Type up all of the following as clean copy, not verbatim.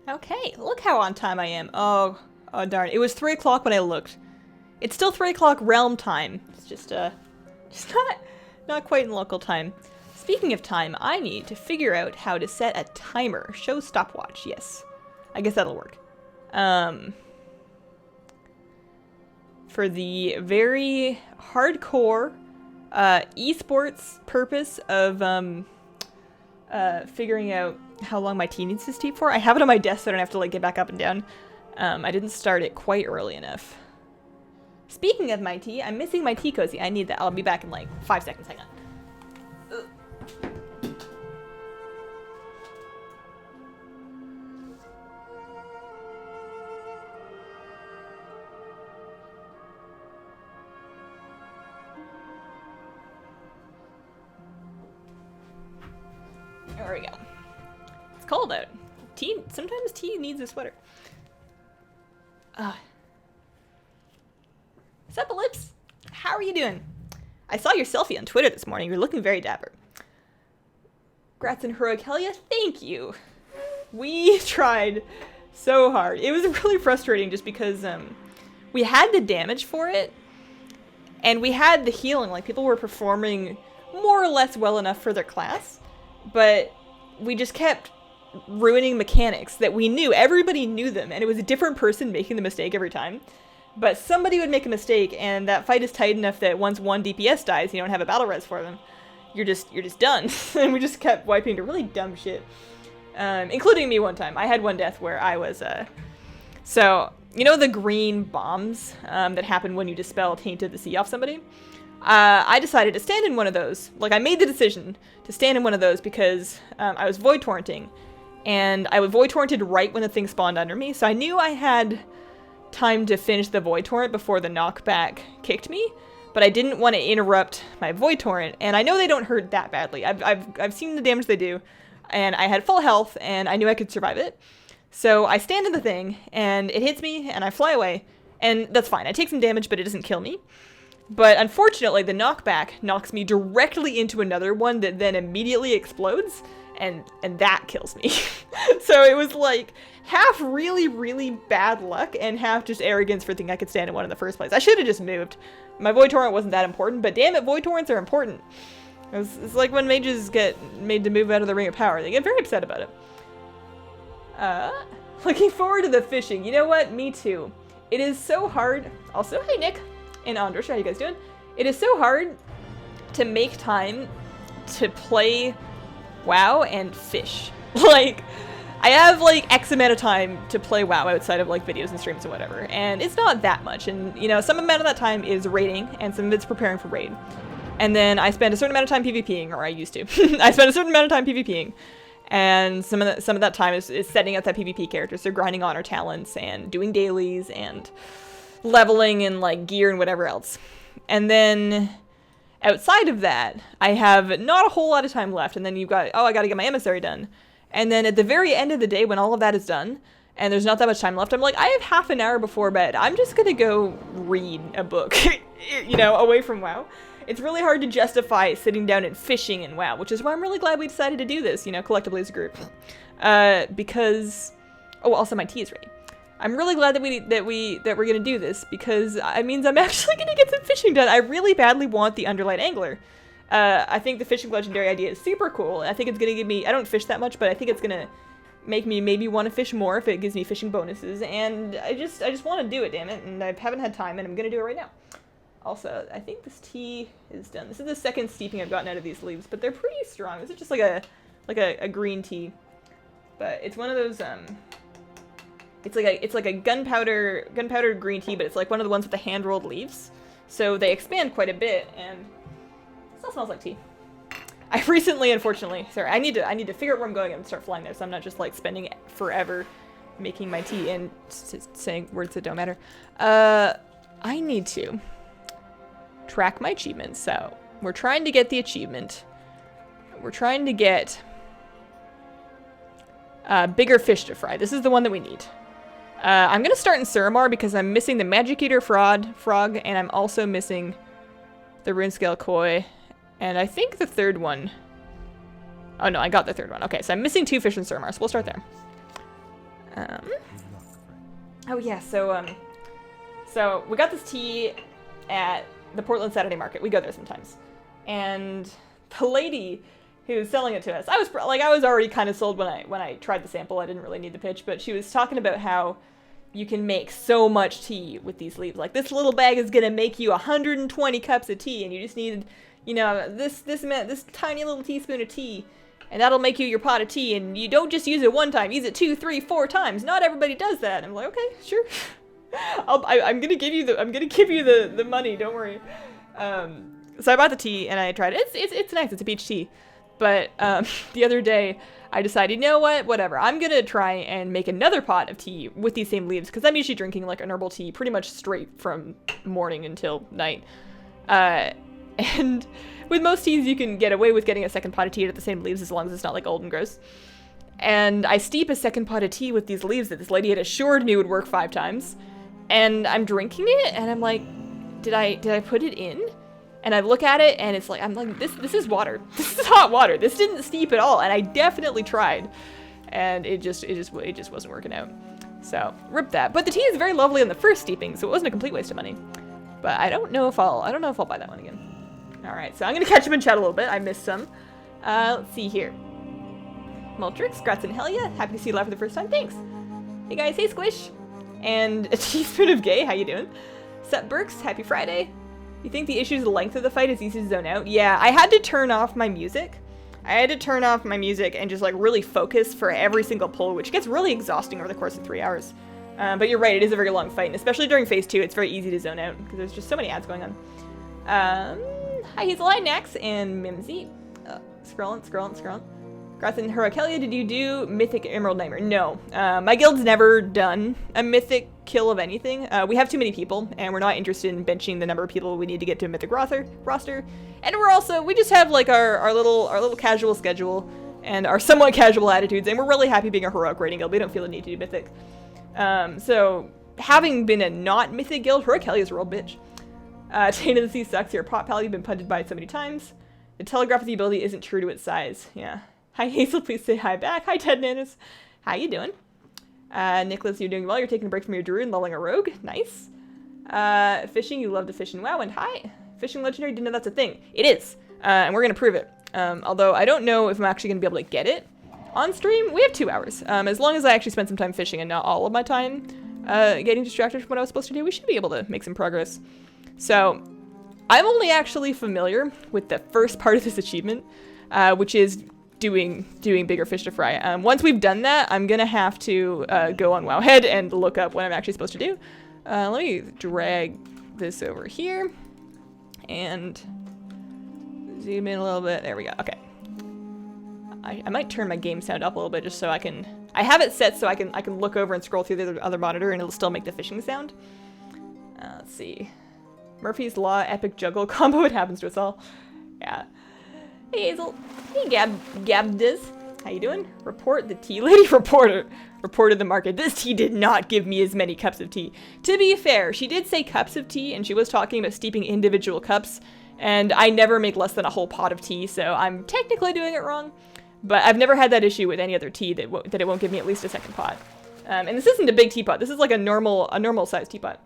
Okay, look how on time I am. Oh darn. It was 3 o'clock when I looked. It's still 3 o'clock realm time. It's just not quite in local time. Speaking of time, I need to figure out how to set a timer. Show stopwatch, yes. I guess that'll work. For the very hardcore esports purpose of figuring out how long my tea needs to steep for. I have it on my desk so I don't have to like get back up and down. I didn't start it quite early enough. Speaking of my tea, I'm missing my tea cozy. I need that. I'll be back in like 5 seconds. Hang on. Ugh. There we go. It's cold out. Tea, sometimes tea needs a sweater. Sup, Ellipse? How are you doing? I saw your selfie on Twitter this morning. You're looking very dapper. Grats and heroic hell yeah, thank you. We tried so hard. It was really frustrating just because we had the damage for it, and we had the healing. Like, people were performing more or less well enough for their class, but we just kept ruining mechanics that we knew. Everybody knew them, and it was a different person making the mistake every time. But somebody would make a mistake, and that fight is tight enough that once one DPS dies, you don't have a battle res for them. You're just done. And we just kept wiping to really dumb shit. Including me one time. I had one death where I was, So, you know the green bombs that happen when you dispel Taint of the Sea off somebody? I decided to stand in one of those. Like, I made the decision to stand in one of those because I was void torrenting. And I was void torrented right when the thing spawned under me, so I knew I had time to finish the void torrent before the knockback kicked me, but I didn't want to interrupt my void torrent, and I know they don't hurt that badly. I've seen the damage they do, and I had full health, and I knew I could survive it. So I stand in the thing, and it hits me, and I fly away, and that's fine. I take some damage, but it doesn't kill me. But unfortunately, the knockback knocks me directly into another one that then immediately explodes, and that kills me. So it was like half really, really bad luck and half just arrogance for thinking I could stand in one in the first place. I should have just moved. My void torrent wasn't that important, but damn it, void torrents are important. It's like when mages get made to move out of the ring of power. They get very upset about it. Looking forward to the fishing. You know what? Me too. It is so hard. Also, hey Nick and Andros, how you guys doing? It is so hard to make time to play WoW and fish. Like, I have like X amount of time to play WoW outside of like videos and streams and whatever, and it's not that much. And you know, some amount of that time is raiding, and some of it's preparing for raid. And then I spend a certain amount of time PvPing, or I used to. I spend a certain amount of time PvPing, and some of that time is setting up that PvP character, so grinding honor talents and doing dailies and leveling and like gear and whatever else. And then outside of that, I have not a whole lot of time left, and then you've got, oh, I gotta get my emissary done. And then at the very end of the day, when all of that is done, and there's not that much time left, I'm like, I have half an hour before bed. I'm just gonna go read a book, you know, away from WoW. It's really hard to justify sitting down and fishing in WoW, which is why I'm really glad we decided to do this, you know, collectively as a group. Because, oh, also my tea is ready. I'm really glad that we're gonna do this, because it means I'm actually gonna get some fishing done. I really badly want the Underlight Angler. I think the fishing legendary idea is super cool. I think it's gonna give me, I don't fish that much, but I think it's gonna make me maybe want to fish more if it gives me fishing bonuses, and I just want to do it, damn it, and I haven't had time, and I'm gonna do it right now. Also, I think this tea is done. This is the second steeping I've gotten out of these leaves, but they're pretty strong. This is just like a green tea, but it's one of those it's like a gunpowder green tea, but it's like one of the ones with the hand rolled leaves, so they expand quite a bit, and it still smells like tea. I recently, unfortunately, sorry, I need to figure out where I'm going and start flying there, so I'm not just like spending forever making my tea and saying words that don't matter. I need to track my achievements. So we're trying to get the achievement. We're trying to get bigger fish to fry. This is the one that we need. I'm gonna start in Suramar because I'm missing the Magic Eater frog, and I'm also missing the Runescale Koi, and I think the third one. Oh no, I got the third one. Okay, so I'm missing 2 fish in Suramar, so we'll start there. Oh yeah, so we got this tea at the Portland Saturday Market. We go there sometimes, and the lady who was selling it to us, I was already kind of sold when I tried the sample. I didn't really need the pitch, but she was talking about how you can make so much tea with these leaves. Like, this little bag is gonna make you 120 cups of tea, and you just need, you know, this tiny little teaspoon of tea, and that'll make you your pot of tea. And you don't just use it one time, use it 2, 3, 4 times. Not everybody does that. And I'm like, okay, sure. I'm gonna give you the money. Don't worry. So I bought the tea and I tried it. It's nice. It's a peach tea. But the other day I decided, you know what? Whatever. I'm gonna try and make another pot of tea with these same leaves, because I'm usually drinking like an herbal tea pretty much straight from morning until night. And with most teas, you can get away with getting a second pot of tea at the same leaves as long as it's not like old and gross. And I steep a second pot of tea with these leaves that this lady had assured me would work 5 times. And I'm drinking it, and I'm like, did I put it in? And I look at it, and it's like, I'm like, this is water. This is hot water. This didn't steep at all. And I definitely tried, and it just wasn't working out. So rip that. But the tea is very lovely on the first steeping, so it wasn't a complete waste of money. But I don't know if I'll buy that one again. All right, so I'm gonna catch up and chat a little bit. I missed some. Let's see here. Multrix, Grats and Helia, happy to see you live for the first time. Thanks. Hey guys, hey Squish. And a teaspoon of gay, how you doing? Sep Burks, happy Friday. You think the issue is the length of the fight is easy to zone out? Yeah, I had to turn off my music. And just like really focus for every single pull, which gets really exhausting over the course of 3 hours. But you're right, it is a very long fight, and especially during phase 2, it's very easy to zone out because there's just so many ads going on. Hi Hazelnuttygames, Nax, and Mimsy. Scrolling. Grats and Hurakelia, did you do Mythic Emerald Nightmare? No. My guild's never done a Mythic kill of anything. We have too many people, and we're not interested in benching the number of people we need to get to a Mythic roster. And we just have like our little casual schedule and our somewhat casual attitudes, and we're really happy being a heroic raiding guild. We don't feel the need to do Mythic. So having been a not Mythic guild, Hurakelia is a real bitch. Chain of the Sea sucks. Your pot pal, you've been punted by it so many times. The telegraphy ability isn't true to its size. Yeah. Hi Hazel, please say hi back. Hi Ted Nanas. How you doing? Nicholas, you're doing well. You're taking a break from your druid and leveling a rogue. Nice. Fishing, you love to fish in WoW. And hi. Fishing legendary, didn't know that's a thing. It is. And we're going to prove it. Although I don't know if I'm actually going to be able to get it on stream. We have 2 hours. As long as I actually spend some time fishing and not all of my time getting distracted from what I was supposed to do, we should be able to make some progress. So I'm only actually familiar with the first part of this achievement, which is doing bigger fish to fry. Once we've done that, I'm gonna have to go on Wowhead and look up what I'm actually supposed to do. Let me drag this over here and zoom in a little bit. There we go. Okay. I might turn my game sound up a little bit just so I have it set so I can look over and scroll through the other monitor and it'll still make the fishing sound. Let's see. Murphy's Law epic juggle combo. It happens to us all. Yeah. Hey Hazel. Hey Gabdiz. How you doing? Report the tea lady reported the market. This tea did not give me as many cups of tea. To be fair, she did say cups of tea, and she was talking about steeping individual cups, and I never make less than a whole pot of tea, so I'm technically doing it wrong. But I've never had that issue with any other tea that it won't give me at least a second pot. And this isn't a big teapot. This is like a normal sized teapot.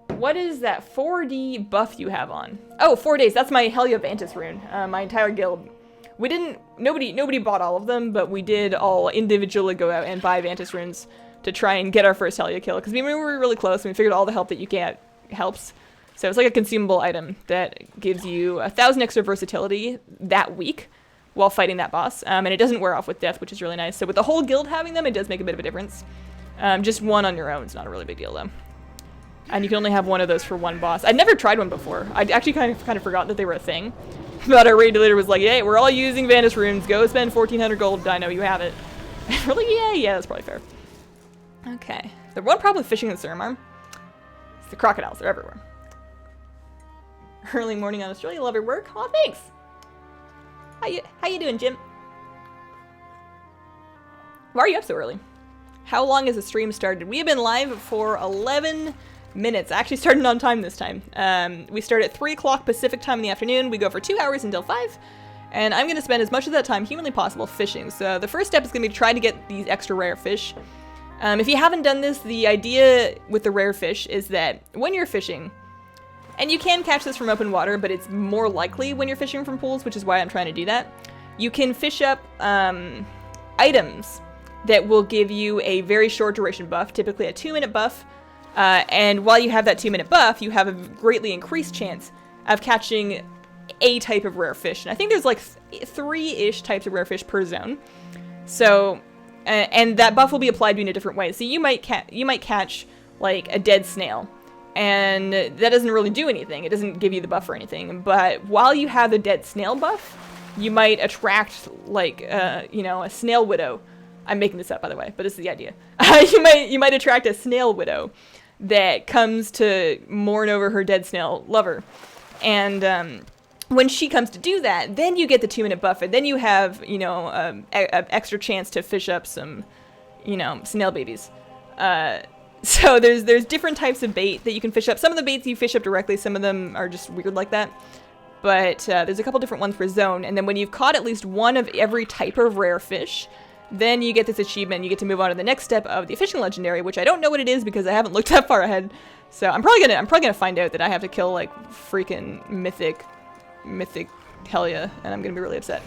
What is that 4D buff you have on? Oh, 4 days. That's my Helia Vantis rune. My entire guild. We didn't, nobody bought all of them, but we did all individually go out and buy Vantis runes to try and get our first Helia kill. Because we were really close and we figured all the help that you get helps. So it's like a consumable item that gives you 1,000 extra versatility that week while fighting that boss. And it doesn't wear off with death, which is really nice. So with the whole guild having them, it does make a bit of a difference. Just one on your own is not a really big deal though. And you can only have one of those for one boss. I'd never tried one before. I'd actually kind of forgot that they were a thing. But our raid leader was like, hey, we're all using Vantis runes. Go spend 1,400 gold. I know you have it. We're like, yeah, that's probably fair. Okay. The one problem with fishing in the Suramar is the crocodiles. They're everywhere. Early morning on Australia. Love your work. Aw, thanks. How you doing, Jim? Why are you up so early? How long has the stream started? We have been live for 11 minutes. I actually started on time this time. We start at 3 o'clock Pacific time in the afternoon. We go for 2 hours until 5. And I'm going to spend as much of that time humanly possible fishing. So the first step is going to be to try to get these extra rare fish. If you haven't done this, the idea with the rare fish is that when you're fishing, and you can catch this from open water, but it's more likely when you're fishing from pools, which is why I'm trying to do that, you can fish up items that will give you a very short duration buff, typically a 2-minute buff. And while you have that 2-minute buff, you have a greatly increased chance of catching a type of rare fish. And I think there's like 3-ish types of rare fish per zone. So, and that buff will be applied to you in a different way. So you might catch like a dead snail, and that doesn't really do anything. It doesn't give you the buff or anything. But while you have the dead snail buff, you might attract like you know, a snail widow. I'm making this up, by the way, but this is the idea. You might attract a snail widow that comes to mourn over her dead snail lover, and when she comes to do that, then you get the 2-minute buff, and then you have, you know, an extra chance to fish up some, you know, snail babies. So there's different types of bait that you can fish up. Some of the baits you fish up directly, some of them are just weird like that. But there's a couple different ones per zone, and then when you've caught at least one of every type of rare fish, then you get this achievement. You get to move on to the next step of the fishing legendary, which I don't know what it is because I haven't looked that far ahead. So I'm probably gonna find out that I have to kill like freaking mythic Helia, and I'm gonna be really upset.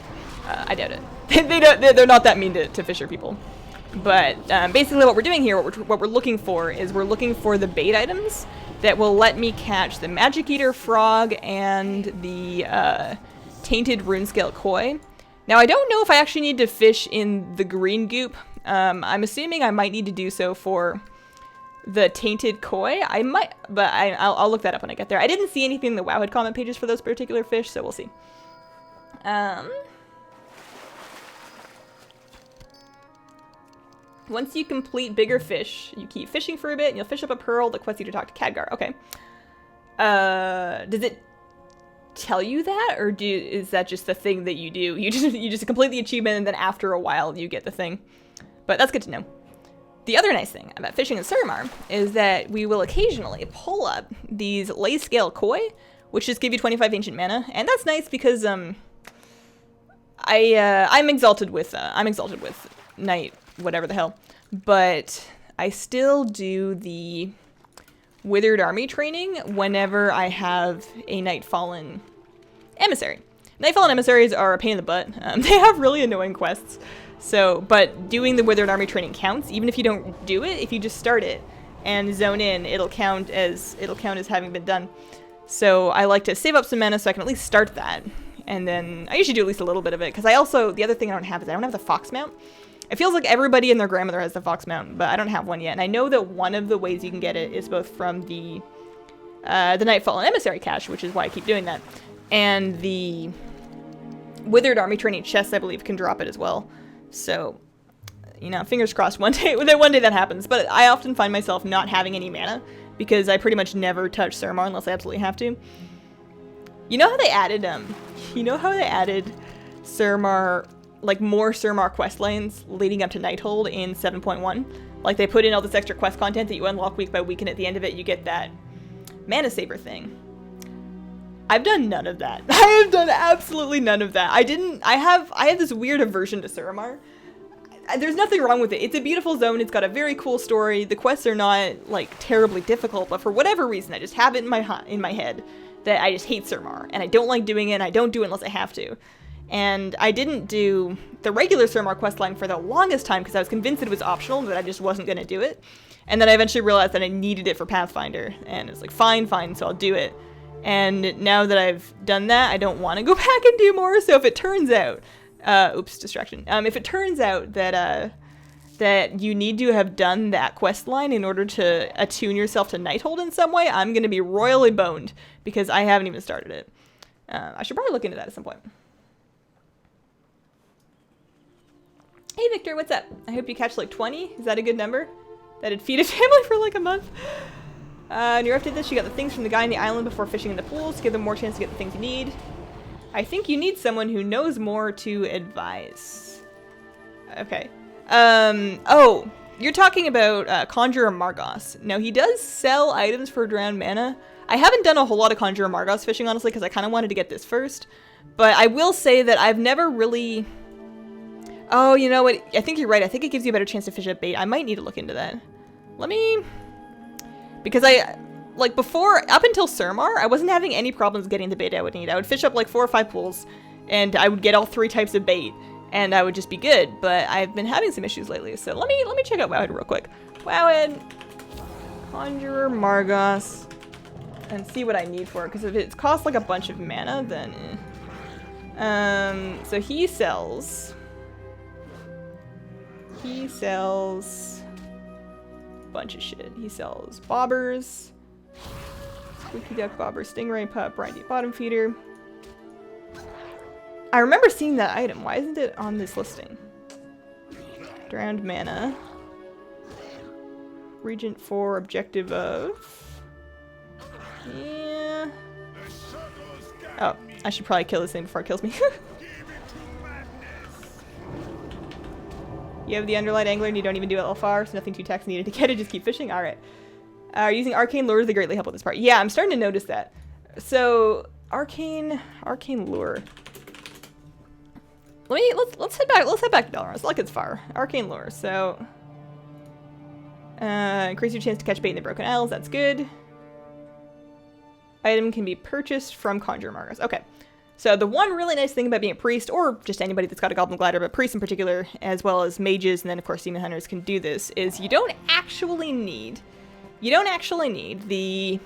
I doubt it. They're not that mean to fisher people. But basically what we're doing here, what we're looking for is we're looking for the bait items that will let me catch the Magic Eater frog and the tainted runescale koi. Now I don't know if I actually need to fish in the green goop. I'm assuming I might need to do so for the tainted koi. I might, but I'll look that up when I get there. I didn't see anything in the WoW comment pages for those particular fish, so we'll see. Once you complete bigger fish, you keep fishing for a bit, and you'll fish up a pearl that quests you to talk to Khadgar. Okay. Does it tell you that, or is that just the thing that you do? You just complete the achievement, and then after a while you get the thing. But that's good to know. The other nice thing about fishing in Suramar is that we will occasionally pull up these lay scale koi, which just give you 25 ancient mana, and that's nice because I'm exalted with Knight, whatever the hell, but I still do the Withered Army training whenever I have a Nightfallen Emissary. Nightfallen Emissaries are a pain in the butt. They have really annoying quests. So, but doing the Withered Army training counts, even if you don't do it. If you just start it and zone in, it'll count as having been done. So I like to save up some mana so I can at least start that. And then I usually do at least a little bit of it, because the other thing I don't have is I don't have the Fox Mount. It feels like everybody and their grandmother has the Fox Mount, but I don't have one yet. And I know that one of the ways you can get it is both from the Nightfallen Emissary cache, which is why I keep doing that, and the Withered Army training chest, I believe, can drop it as well. So, you know, fingers crossed one day that happens. But I often find myself not having any mana because I pretty much never touch Suramar unless I absolutely have to. You know how they added Suramar, like more Suramar quest lanes leading up to Nighthold in 7.1? Like they put in all this extra quest content that you unlock week by week, and at the end of it you get that mana saver thing. I've done none of that. I have done absolutely none of that. I have this weird aversion to Suramar. There's nothing wrong with it. It's a beautiful zone. It's got a very cool story. The quests are not like terribly difficult, but for whatever reason, I just have it in my head that I just hate Suramar, and I don't like doing it, and I don't do it unless I have to. And I didn't do the regular Suramar questline for the longest time because I was convinced it was optional, that I just wasn't going to do it. And then I eventually realized that I needed it for Pathfinder, and it's like, fine, so I'll do it. And now that I've done that, I don't want to go back and do more. So if it turns out, distraction. If it turns out that that you need to have done that quest line in order to attune yourself to Nighthold in some way, I'm going to be royally boned because I haven't even started it. I should probably look into that at some point. Hey Victor, what's up? I hope you catch like 20. Is that a good number? That'd feed a family for like a month. Near after this, you got the things from the guy on the island before fishing in the pools to give them more chance to get the things you need. I think you need someone who knows more to advise. Okay. Oh, you're talking about Conjurer Margos. Now, he does sell items for drowned mana. I haven't done a whole lot of Conjurer Margos fishing, honestly, because I kind of wanted to get this first. But I will say that I've never really... Oh, you know what? I think you're right. I think it gives you a better chance to fish up bait. I might need to look into that. Let me... Because like before, up until Surmar, I wasn't having any problems getting the bait I would need. I would fish up like 4 or 5 pools, and I would get all 3 types of bait, and I would just be good. But I've been having some issues lately, so let me check out WoWhead real quick. WoWhead, Conjurer, Margos, and see what I need for it. Because if it costs like a bunch of mana, then so he sells a bunch of shit. He sells bobbers, squeaky duck bobber, stingray pup, briny bottom feeder. I remember seeing that item. Why isn't it on this listing? Drowned mana, regent 4, objective of... Yeah. Oh, I should probably kill this thing before it kills me. You have the Underlight Angler and you don't even do LFR, so nothing too tax needed to get it, just keep fishing? Alright. Using arcane lures, they greatly help with this part. Yeah, I'm starting to notice that. So, arcane lure. Let's head back to Dalaran. It's like it's far. Arcane lure, so... increase your chance to catch bait in the Broken Isles, that's good. Item can be purchased from Conjurer Margos. Okay. So the one really nice thing about being a priest, or just anybody that's got a Goblin Glider, but priests in particular, as well as mages, and then of course demon hunters can do this, is you don't actually need the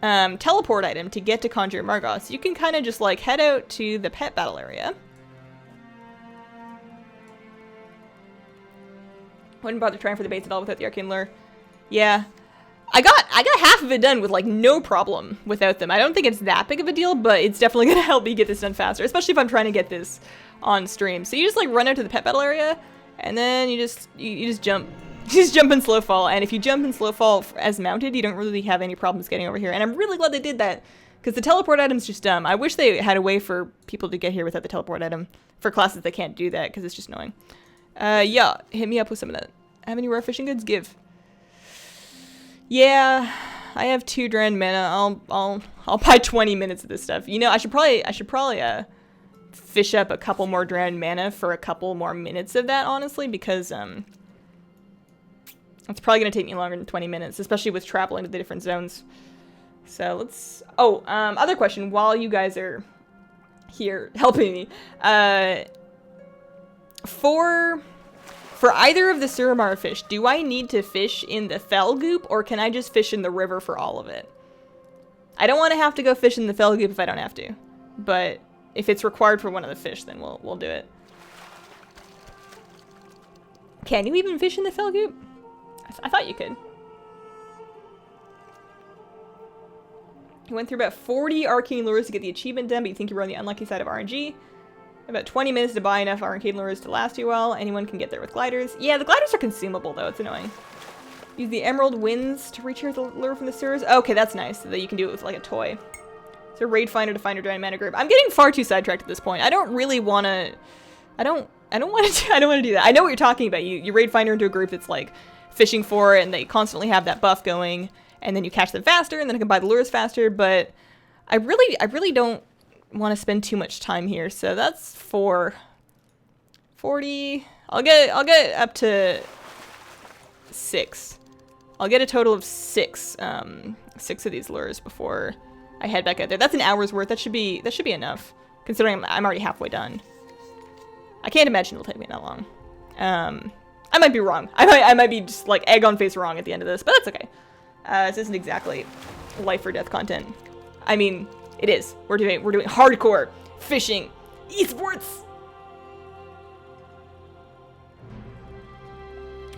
teleport item to get to Conjurer Margos. You can kind of just like head out to the pet battle area. Wouldn't bother trying for the baits at all without the arcane lure. Yeah. I got half of it done with like no problem without them. I don't think it's that big of a deal, but it's definitely gonna help me get this done faster, especially if I'm trying to get this on stream. So you just like run out to the pet battle area, and then you just jump, in slow fall. And if you jump in slow fall as mounted, you don't really have any problems getting over here. And I'm really glad they did that, because the teleport item's just dumb. I wish they had a way for people to get here without the teleport item for classes that can't do that, because it's just annoying. Yeah, hit me up with some of that. Have any rare fishing goods? Give. Yeah, I have 2 drowned mana. I'll buy 20 minutes of this stuff. You know, I should probably fish up a couple more drowned mana for a couple more minutes of that, honestly, because it's probably gonna take me longer than 20 minutes, especially with traveling to the different zones. So let's. Oh, other question. While you guys are here helping me, For either of the Suramar fish, do I need to fish in the fell goop, or can I just fish in the river for all of it? I don't want to have to go fish in the fell goop if I don't have to, but if it's required for one of the fish, then we'll do it. Can you even fish in the fell goop? I thought you could. You went through about 40 arcane lures to get the achievement done, but you think you were on the unlucky side of RNG. About 20 minutes to buy enough arcane lures to last you well. Anyone can get there with gliders. Yeah, the gliders are consumable, though. It's annoying. Use the emerald winds to retrieve the lure from the sewers. Okay, that's nice, so that you can do it with, like, a toy. So raid finder to find your drowned mana group. I'm getting far too sidetracked at this point. I don't really want to... I don't want to do that. I know what you're talking about. You raid finder into a group that's, like, fishing for it, and they constantly have that buff going, and then you catch them faster, and then I can buy the lures faster, but I really don't want to spend too much time here, so that's 40. I'll get up to 6. I'll get a total of 6 of these lures before I head back out there. That's an hour's worth. That should be enough, considering I'm already halfway done. I can't imagine it'll take me that long. I might be wrong. I might be just like egg on face wrong at the end of this, but that's okay. This isn't exactly life or death content. I mean, it is. We're doing hardcore fishing esports.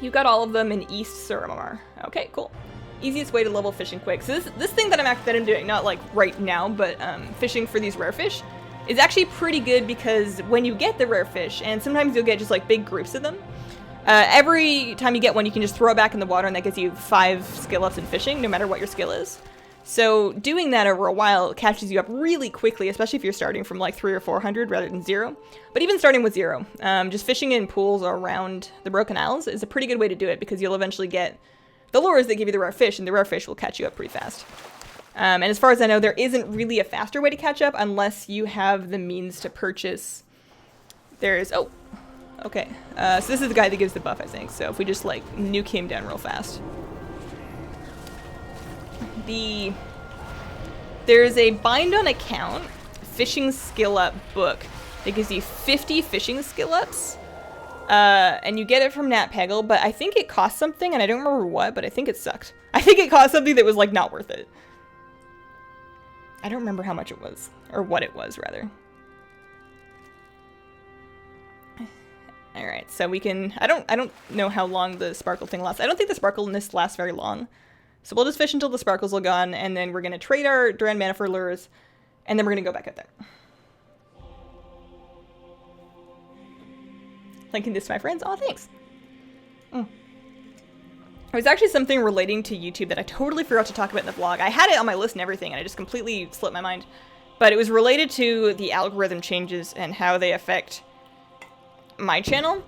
You got all of them in East Suramar. Okay, cool. Easiest way to level fishing quick. So this thing that I'm doing, not like right now, but fishing for these rare fish, is actually pretty good, because when you get the rare fish, and sometimes you'll get just like big groups of them, every time you get one, you can just throw it back in the water, and that gives you 5 skill ups in fishing, no matter what your skill is. So doing that over a while catches you up really quickly, especially if you're starting from like 300 or 400 rather than 0. But even starting with 0, just fishing in pools around the Broken Isles is a pretty good way to do it, because you'll eventually get the lures that give you the rare fish, and the rare fish will catch you up pretty fast. And as far as I know, there isn't really a faster way to catch up unless you have the means to purchase. There's, oh, okay. So this is the guy that gives the buff, I think. So if we just like nuke him down real fast. There's a bind on account fishing skill up book that gives you 50 fishing skill ups. And you get it from NatPeggle, but I think it cost something, and I don't remember what, but I think it sucked. I think it cost something that was like not worth it. I don't remember how much it was, or what it was, rather. Alright, so we can... I don't know how long the sparkle thing lasts. I don't think the sparkleness lasts very long. So we'll just fish until the sparkles are gone, and then we're going to trade our Duran Mana for lures, and then we're going to go back out there. Linking this to my friends. Oh, thanks. It was actually something relating to YouTube that I totally forgot to talk about in the vlog. I had it on my list and everything, and I just completely slipped my mind. But it was related to the algorithm changes and how they affect my channel.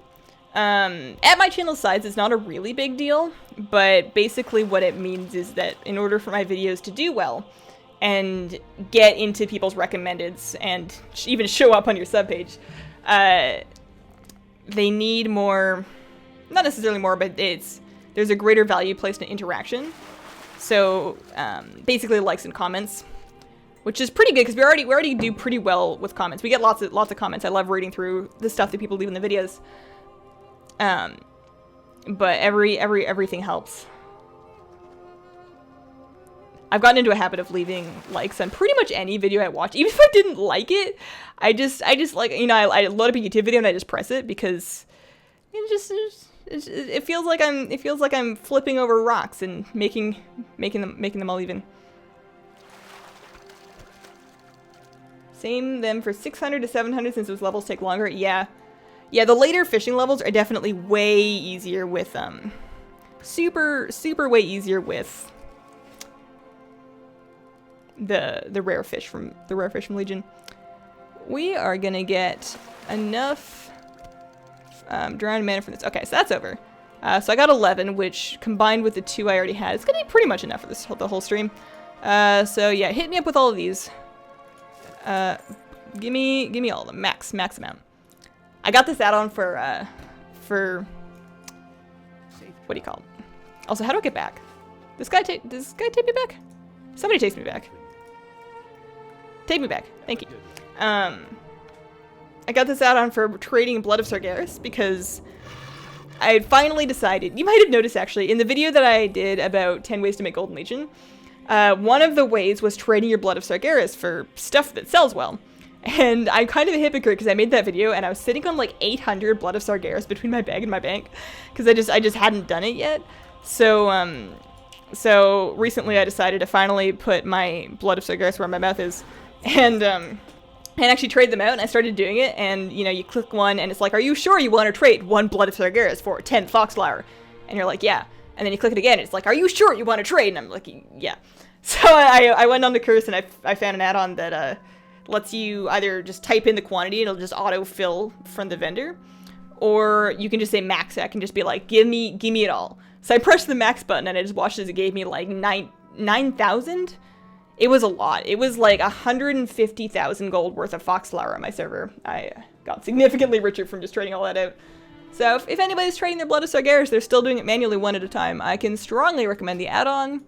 At my channel size, it's not a really big deal, but basically what it means is that in order for my videos to do well and get into people's recommendeds and even show up on your subpage, they need more, not necessarily more, but there's a greater value placed in interaction. So basically likes and comments, which is pretty good because we already do pretty well with comments. We get lots of comments. I love reading through the stuff that people leave in the videos. But everything helps. I've gotten into a habit of leaving likes on pretty much any video I watch, even if I didn't like it. I just like, you know, I load up a YouTube video and I just press it because it feels like I'm flipping over rocks and making them all even. Same them for 600 to 700 since those levels take longer. Yeah, the later fishing levels are definitely way easier with super way easier with the rare fish from Legion. We are gonna get enough drowned mana from this. Okay, so that's over. So I got 11, which combined with the 2 I already had, it's gonna be pretty much enough for the whole stream. So yeah, hit me up with all of these. Give me all of them, max amount. I got this add-on for what do you call it? Also, how do I get back? Does this guy take me back? Somebody takes me back. Take me back. Thank you. I got this add-on for trading Blood of Sargeras because I had finally decided, you might have noticed actually, in the video that I did about 10 ways to make Golden Legion, one of the ways was trading your Blood of Sargeras for stuff that sells well. And I'm kind of a hypocrite because I made that video and I was sitting on like 800 Blood of Sargeras between my bag and my bank because I just hadn't done it yet. So, so recently I decided to finally put my Blood of Sargeras where my mouth is and actually trade them out, and I started doing it, and you know, you click one and it's like, are you sure you want to trade 1 Blood of Sargeras for 10 Foxflower? And you're like, yeah. And then you click it again, and it's like, are you sure you want to trade? And I'm like, yeah. So I went on to Curse and I found an add-on that lets you either just type in the quantity, it'll just auto-fill from the vendor, or you can just say max it. I can just be like, give me it all. So I pressed the max button and I just watched as it gave me like 9,000. It was a lot. It was like 150,000 gold worth of Foxflower on my server. I got significantly richer from just trading all that out. So if anybody's trading their Blood of Sargeras, they're still doing it manually one at a time, I can strongly recommend the add-on.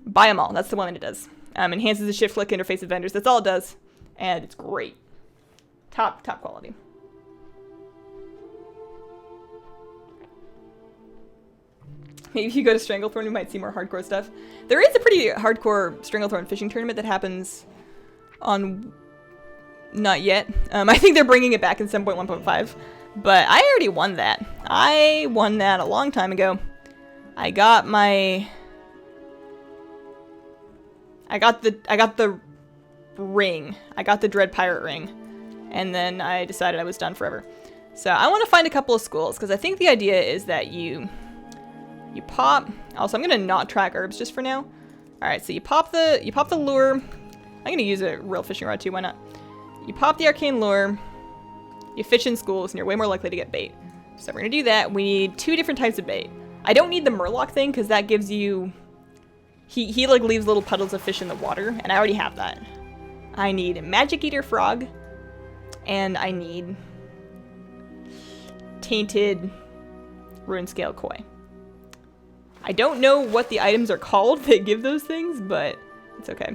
Buy them all. That's the one that it does. Enhances the shift click interface of vendors. That's all it does. And it's great. Top quality. Maybe if you go to Stranglethorn, you might see more hardcore stuff. There is a pretty hardcore Stranglethorn fishing tournament that happens on... Not yet. I think they're bringing it back in 7.1.5. But I already won that. I won that a long time ago. I got the ring. I got the Dread Pirate ring. And then I decided I was done forever. So I want to find a couple of schools, because I think the idea is that you pop. Also, I'm gonna not track herbs just for now. Alright, so you pop the lure. I'm gonna use a real fishing rod too, why not? You pop the arcane lure, you fish in schools, and you're way more likely to get bait. So we're gonna do that. We need 2 different types of bait. I don't need the Murloc thing, because that gives you He like leaves little puddles of fish in the water, and I already have that. I need a magic eater frog, and I need tainted ruin scale koi. I don't know what the items are called that give those things, but it's okay.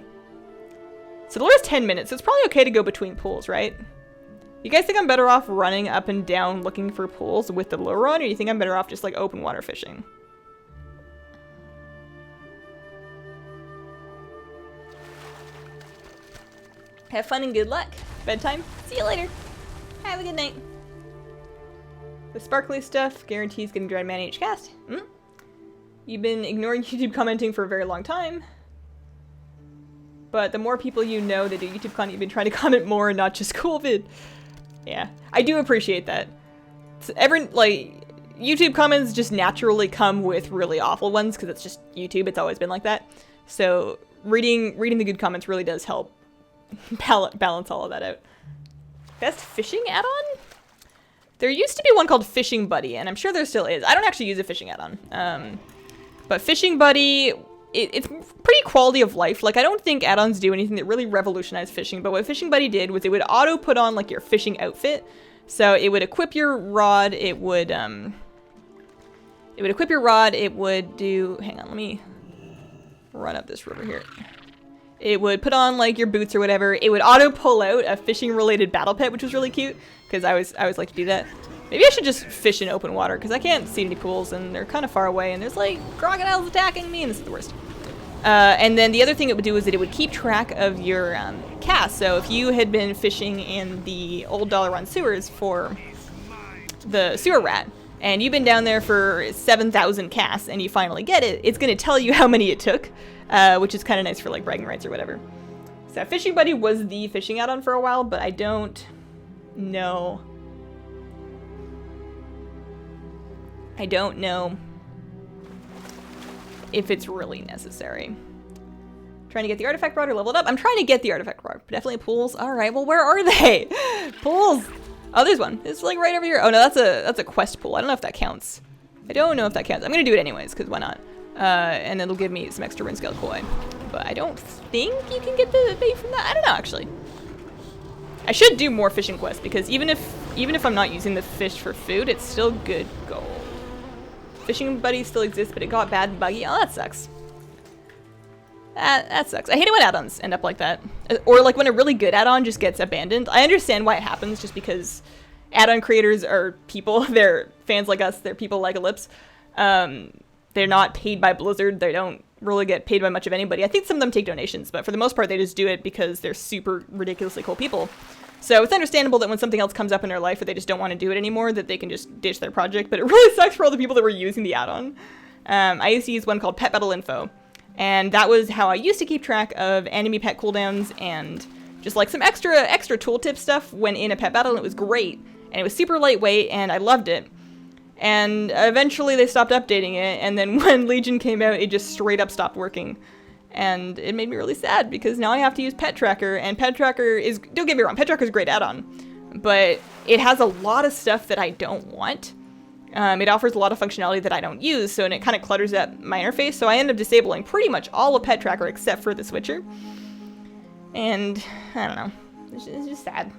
So the lure is 10 minutes, so it's probably okay to go between pools, right? You guys think I'm better off running up and down looking for pools with the lure on, or do you think I'm better off just like open water fishing? Have fun and good luck. Bedtime. See you later. Have a good night. The sparkly stuff guarantees getting dried mana each cast. You've been ignoring YouTube commenting for a very long time. But the more people you know that do YouTube content, you've been trying to comment more and not just cool vid. Yeah, I do appreciate that. YouTube comments just naturally come with really awful ones because it's just YouTube. It's always been like that. So reading the good comments really does help balance all of that out. Best fishing add-on? There used to be one called Fishing Buddy, and I'm sure there still is. I don't actually use a fishing add-on. But Fishing Buddy, it's pretty quality of life. Like, I don't think add-ons do anything that really revolutionized fishing, but what Fishing Buddy did was it would auto put on, like, your fishing outfit. So it would equip your rod, it would equip your rod, it would do... Hang on, let me run up this river here. It would put on, like, your boots or whatever. It would auto pull out a fishing-related battle pet, which was really cute, because I always like to do that. Maybe I should just fish in open water, because I can't see any pools, and they're kind of far away, and there's, like, crocodiles attacking me, and this is the worst. And then the other thing it would do is that it would keep track of your casts. So if you had been fishing in the old Dollar Run sewers for the sewer rat, and you've been down there for 7,000 casts, and you finally get it, it's going to tell you how many it took, which is kind of nice for, like, bragging rights or whatever. So Fishing Buddy was the fishing add-on for a while, but I don't know. I don't know if it's really necessary. Trying to get the artifact rod or level it up? I'm trying to get the artifact rod. Definitely pools. All right, well, where are they? Pools. Oh, there's one. It's like right over here. Oh no, that's a quest pool. I don't know if that counts. I don't know if that counts. I'm gonna do it anyways, because why not? And it'll give me some extra ruin scale koi. But I don't think you can get the bait from that. I don't know, actually. I should do more fishing quests, because even if I'm not using the fish for food, it's still good gold. Fishing Buddy still exists, but it got bad and buggy. Oh, that sucks. That sucks. I hate it when add-ons end up like that. Or like when a really good add-on just gets abandoned. I understand why it happens, just because add-on creators are people. They're fans like us. They're people like Ellipse. They're not paid by Blizzard. They don't really get paid by much of anybody. I think some of them take donations, but for the most part, they just do it because they're super ridiculously cool people. So it's understandable that when something else comes up in their life or they just don't want to do it anymore, that they can just ditch their project. But it really sucks for all the people that were using the add-on. I used to use one called Pet Battle Info. And that was how I used to keep track of enemy pet cooldowns and just like some extra tooltip stuff when in a pet battle. And it was great. And it was super lightweight and I loved it. And eventually they stopped updating it. And then when Legion came out, it just straight up stopped working. And it made me really sad because now I have to use Pet Tracker, and Pet Tracker is, don't get me wrong, Pet Tracker is a great add-on, but it has a lot of stuff that I don't want. It offers a lot of functionality that I don't use, so and it kind of clutters up my interface, so I end up disabling pretty much all of Pet Tracker except for the switcher. And, I don't know, it's just sad.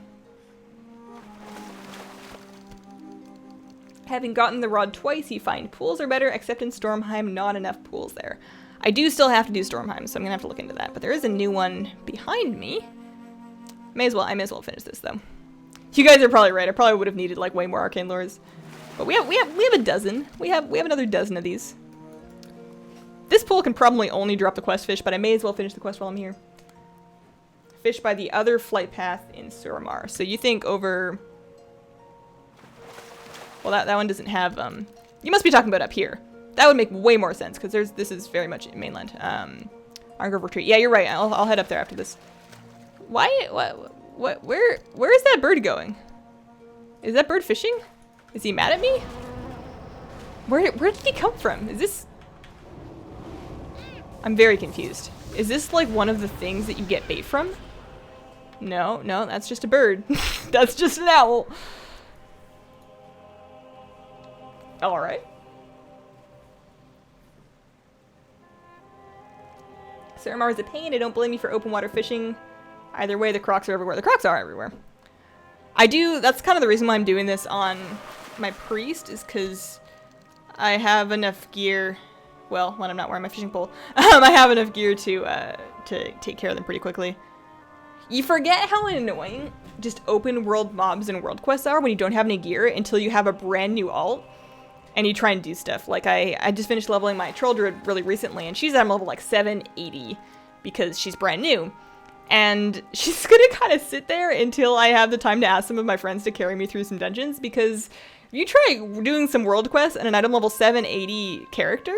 Having gotten the rod twice, you find pools are better, except in Stormheim, not enough pools there. I do still have to do Stormheim, so I'm gonna have to look into that. But there is a new one behind me. I may as well finish this though. You guys are probably right. I probably would have needed like way more arcane lures. But we have a dozen. We have another dozen of these. This pool can probably only drop the quest fish, but I may as well finish the quest while I'm here. Fish by the other flight path in Suramar. So you think over. Well, that one doesn't have. You must be talking about up here. That would make way more sense, because this is very much mainland. Argrove Retreat. Yeah, you're right. I'll head up there after this. Why? Where is that bird going? Is that bird fishing? Is he mad at me? Where did he come from? Is this... I'm very confused. Is this like one of the things that you get bait from? No, that's just a bird. That's just an owl. All right. Suramar is a pain. I don't blame you for open water fishing. Either way, the crocs are everywhere. The crocs are everywhere. That's kind of the reason why I'm doing this on my priest, is because I have enough gear. Well, when I'm not wearing my fishing pole, I have enough gear to take care of them pretty quickly. You forget how annoying just open world mobs and world quests are when you don't have any gear until you have a brand new alt and you try and do stuff. Like I just finished leveling my troll druid really recently, and she's at level like 780 because she's brand new. And she's gonna kind of sit there until I have the time to ask some of my friends to carry me through some dungeons, because if you try doing some world quests and an item level 780 character,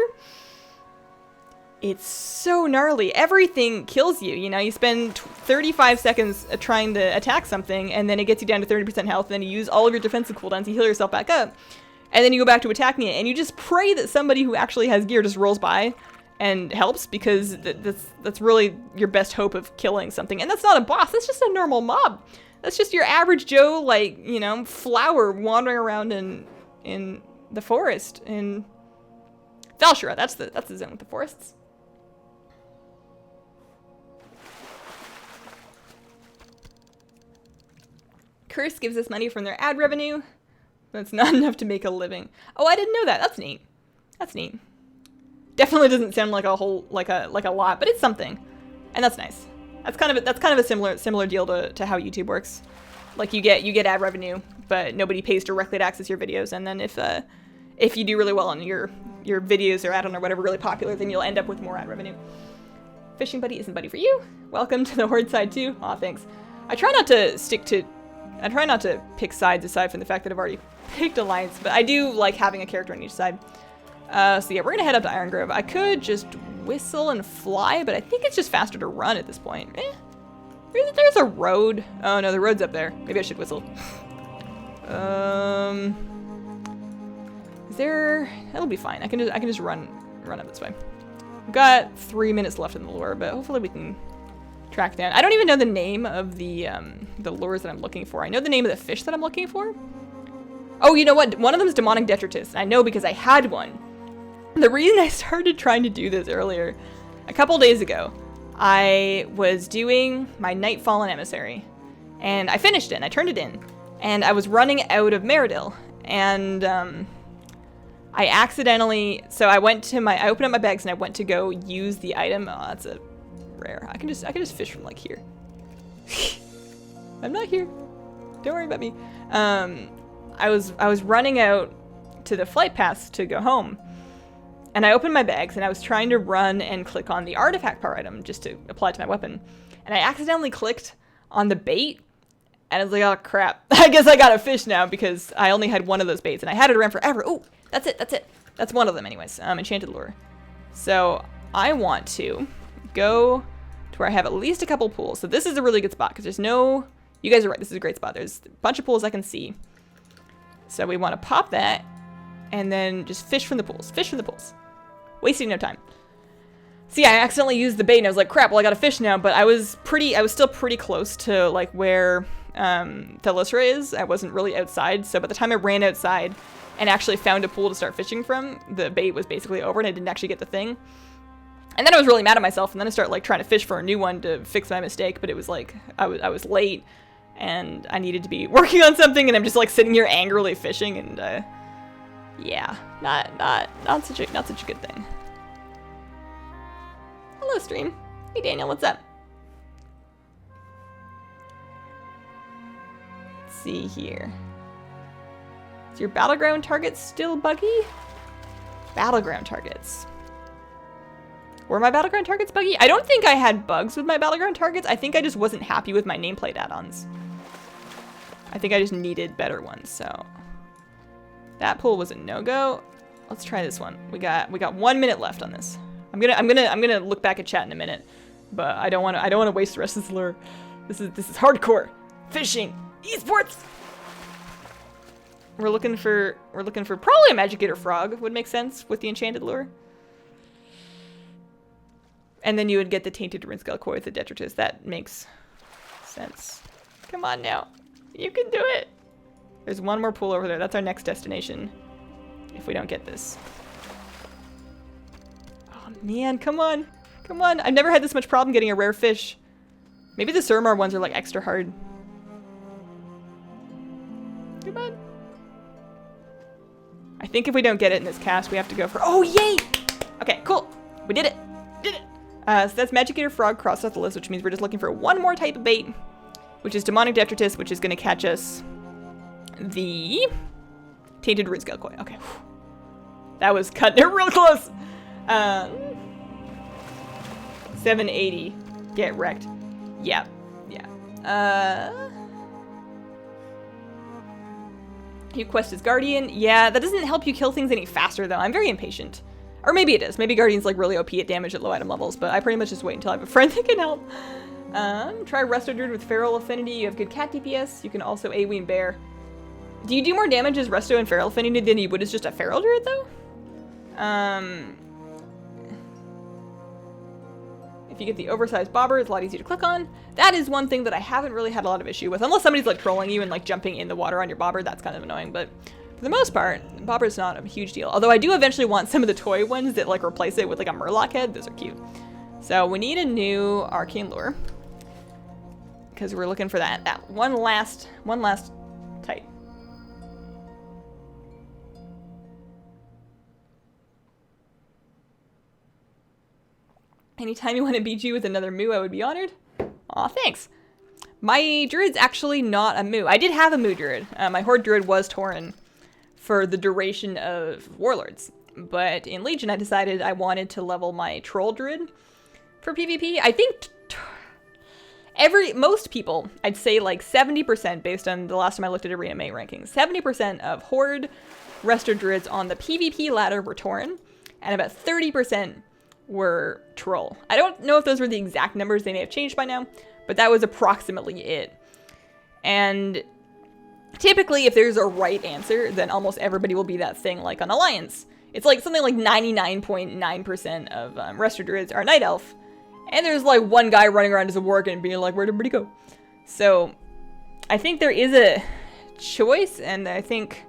it's so gnarly. Everything kills you. You know, you spend 35 seconds trying to attack something, and then it gets you down to 30% health, and then you use all of your defensive cooldowns to heal yourself back up, and then you go back to attacking it, and you just pray that somebody who actually has gear just rolls by and helps, because that's really your best hope of killing something. And that's not a boss, that's just a normal mob. That's just your average Joe, like, you know, flower wandering around in the forest in Valshura. That's the zone with the forests. Curse gives us money from their ad revenue. That's not enough to make a living. Oh, I didn't know that. That's neat. That's neat. Definitely doesn't sound like a whole like a lot, but it's something, and that's nice. That's kind of a similar deal to how YouTube works. Like you get ad revenue, but nobody pays directly to access your videos. And then if you do really well and your videos are add-on or whatever really popular, then you'll end up with more ad revenue. Fishing buddy isn't buddy for you. Welcome to the Horde side too. Aw, thanks. I try not to pick sides aside from the fact that I've already picked Alliance, but I do like having a character on each side. So yeah, we're gonna head up to Iron Grove. I could just whistle and fly, but I think it's just faster to run at this point. There's a road. Oh no, the road's up there. Maybe I should whistle. Is there? That'll be fine. I can just run up this way. We've got 3 minutes left in the lure, but hopefully we can track down. I don't even know the name of the lures that I'm looking for. I know the name of the fish that I'm looking for. Oh, you know what? One of them is demonic detritus. I know because I had one. The reason I started trying to do this earlier, a couple days ago, I was doing my Nightfallen Emissary, and I finished it, and I turned it in, and I was running out of Meridil, and I accidentally, so I opened up my bags, and I went to go use the item. Oh, that's a rare. I can just fish from like here. I'm not here. Don't worry about me. I was running out to the flight paths to go home, and I opened my bags, and I was trying to run and click on the artifact power item just to apply it to my weapon, and I accidentally clicked on the bait, and I was like, oh crap, I guess I got a fish now, because I only had one of those baits, and I had it around forever. Oh, that's it. That's one of them anyways. Enchanted lure. So I want to go to where I have at least a couple pools. So this is a really good spot, because there's no, you guys are right, this is a great spot. There's a bunch of pools I can see. So we want to pop that, and then just fish from the pools. Fish from the pools. Wasting no time. See, I accidentally used the bait, and I was like, crap, well, I got a fish now, but I was still pretty close to, like, where Thalysra is. I wasn't really outside, so by the time I ran outside and actually found a pool to start fishing from, the bait was basically over, and I didn't actually get the thing. And then I was really mad at myself, and then I started, like, trying to fish for a new one to fix my mistake, but it was, like, I was late, and I needed to be working on something, and I'm just, like, sitting here angrily fishing, and, yeah, not such a good thing. Hello, stream. Hey, Daniel, what's up? Let's see here. Is your battleground target still buggy? Battleground targets. Were my battleground targets buggy? I don't think I had bugs with my battleground targets. I think I just wasn't happy with my nameplate add-ons. I think I just needed better ones, so. That pool was a no-go. Let's try this one. We got 1 minute left on this. I'm gonna look back at chat in a minute, but I don't want to waste the rest of this lure. This is hardcore fishing esports. We're looking for probably a Magic Gator frog would make sense with the enchanted lure. And then you would get the tainted Rinscale koi with the detritus. That makes sense. Come on now, you can do it. There's one more pool over there. That's our next destination. If we don't get this. Oh man, come on. Come on. I've never had this much problem getting a rare fish. Maybe the Surmar ones are like extra hard. Come on. I think if we don't get it in this cast, we have to go for... Oh, yay! Okay, cool. We did it. Did it. So that's Magic Eater Frog crossed off the list, which means we're just looking for one more type of bait, which is Demonic Detritus, which is going to catch us the Tainted Root Scale Koi. Okay. That was cutting it real close. 780. Get wrecked. Yeah. Yeah. You quest as Guardian. Yeah, that doesn't help you kill things any faster, though. I'm very impatient. Or maybe it is. Maybe Guardian's like really OP at damage at low item levels, but I pretty much just wait until I have a friend that can help. Try Resto Druid with Feral Affinity. You have good cat DPS. You can also AoE Bear. Do you do more damage as Resto and Feral Affinity than you would as just a Feral Druid, though? If you get the oversized bobber, it's a lot easier to click on. That is one thing that I haven't really had a lot of issue with. Unless somebody's like trolling you and like jumping in the water on your bobber, that's kind of annoying. But for the most part, bobber is not a huge deal. Although I do eventually want some of the toy ones that like replace it with like a Murloc head. Those are cute. So we need a new Arcane Lure. Because we're looking for that one last type. Anytime you want to beat you with another Moo, I would be honored. Aw, thanks. My Druid's actually not a Moo. I did have a Moo Druid. My Horde Druid was Tauren for the duration of Warlords. But in Legion, I decided I wanted to level my Troll Druid for PvP. I think most people, I'd say like 70% based on the last time I looked at Arena May rankings, 70% of Horde Resto Druids on the PvP ladder were Tauren, and about 30% were Troll. I don't know if those were the exact numbers, they may have changed by now, but that was approximately it. And typically if there's a right answer, then almost everybody will be that thing like on Alliance. It's like something like 99.9% of Resto Druids are Night Elf, and there's like one guy running around as a Worgen and being like, where'd everybody go? So I think there is a choice, and I think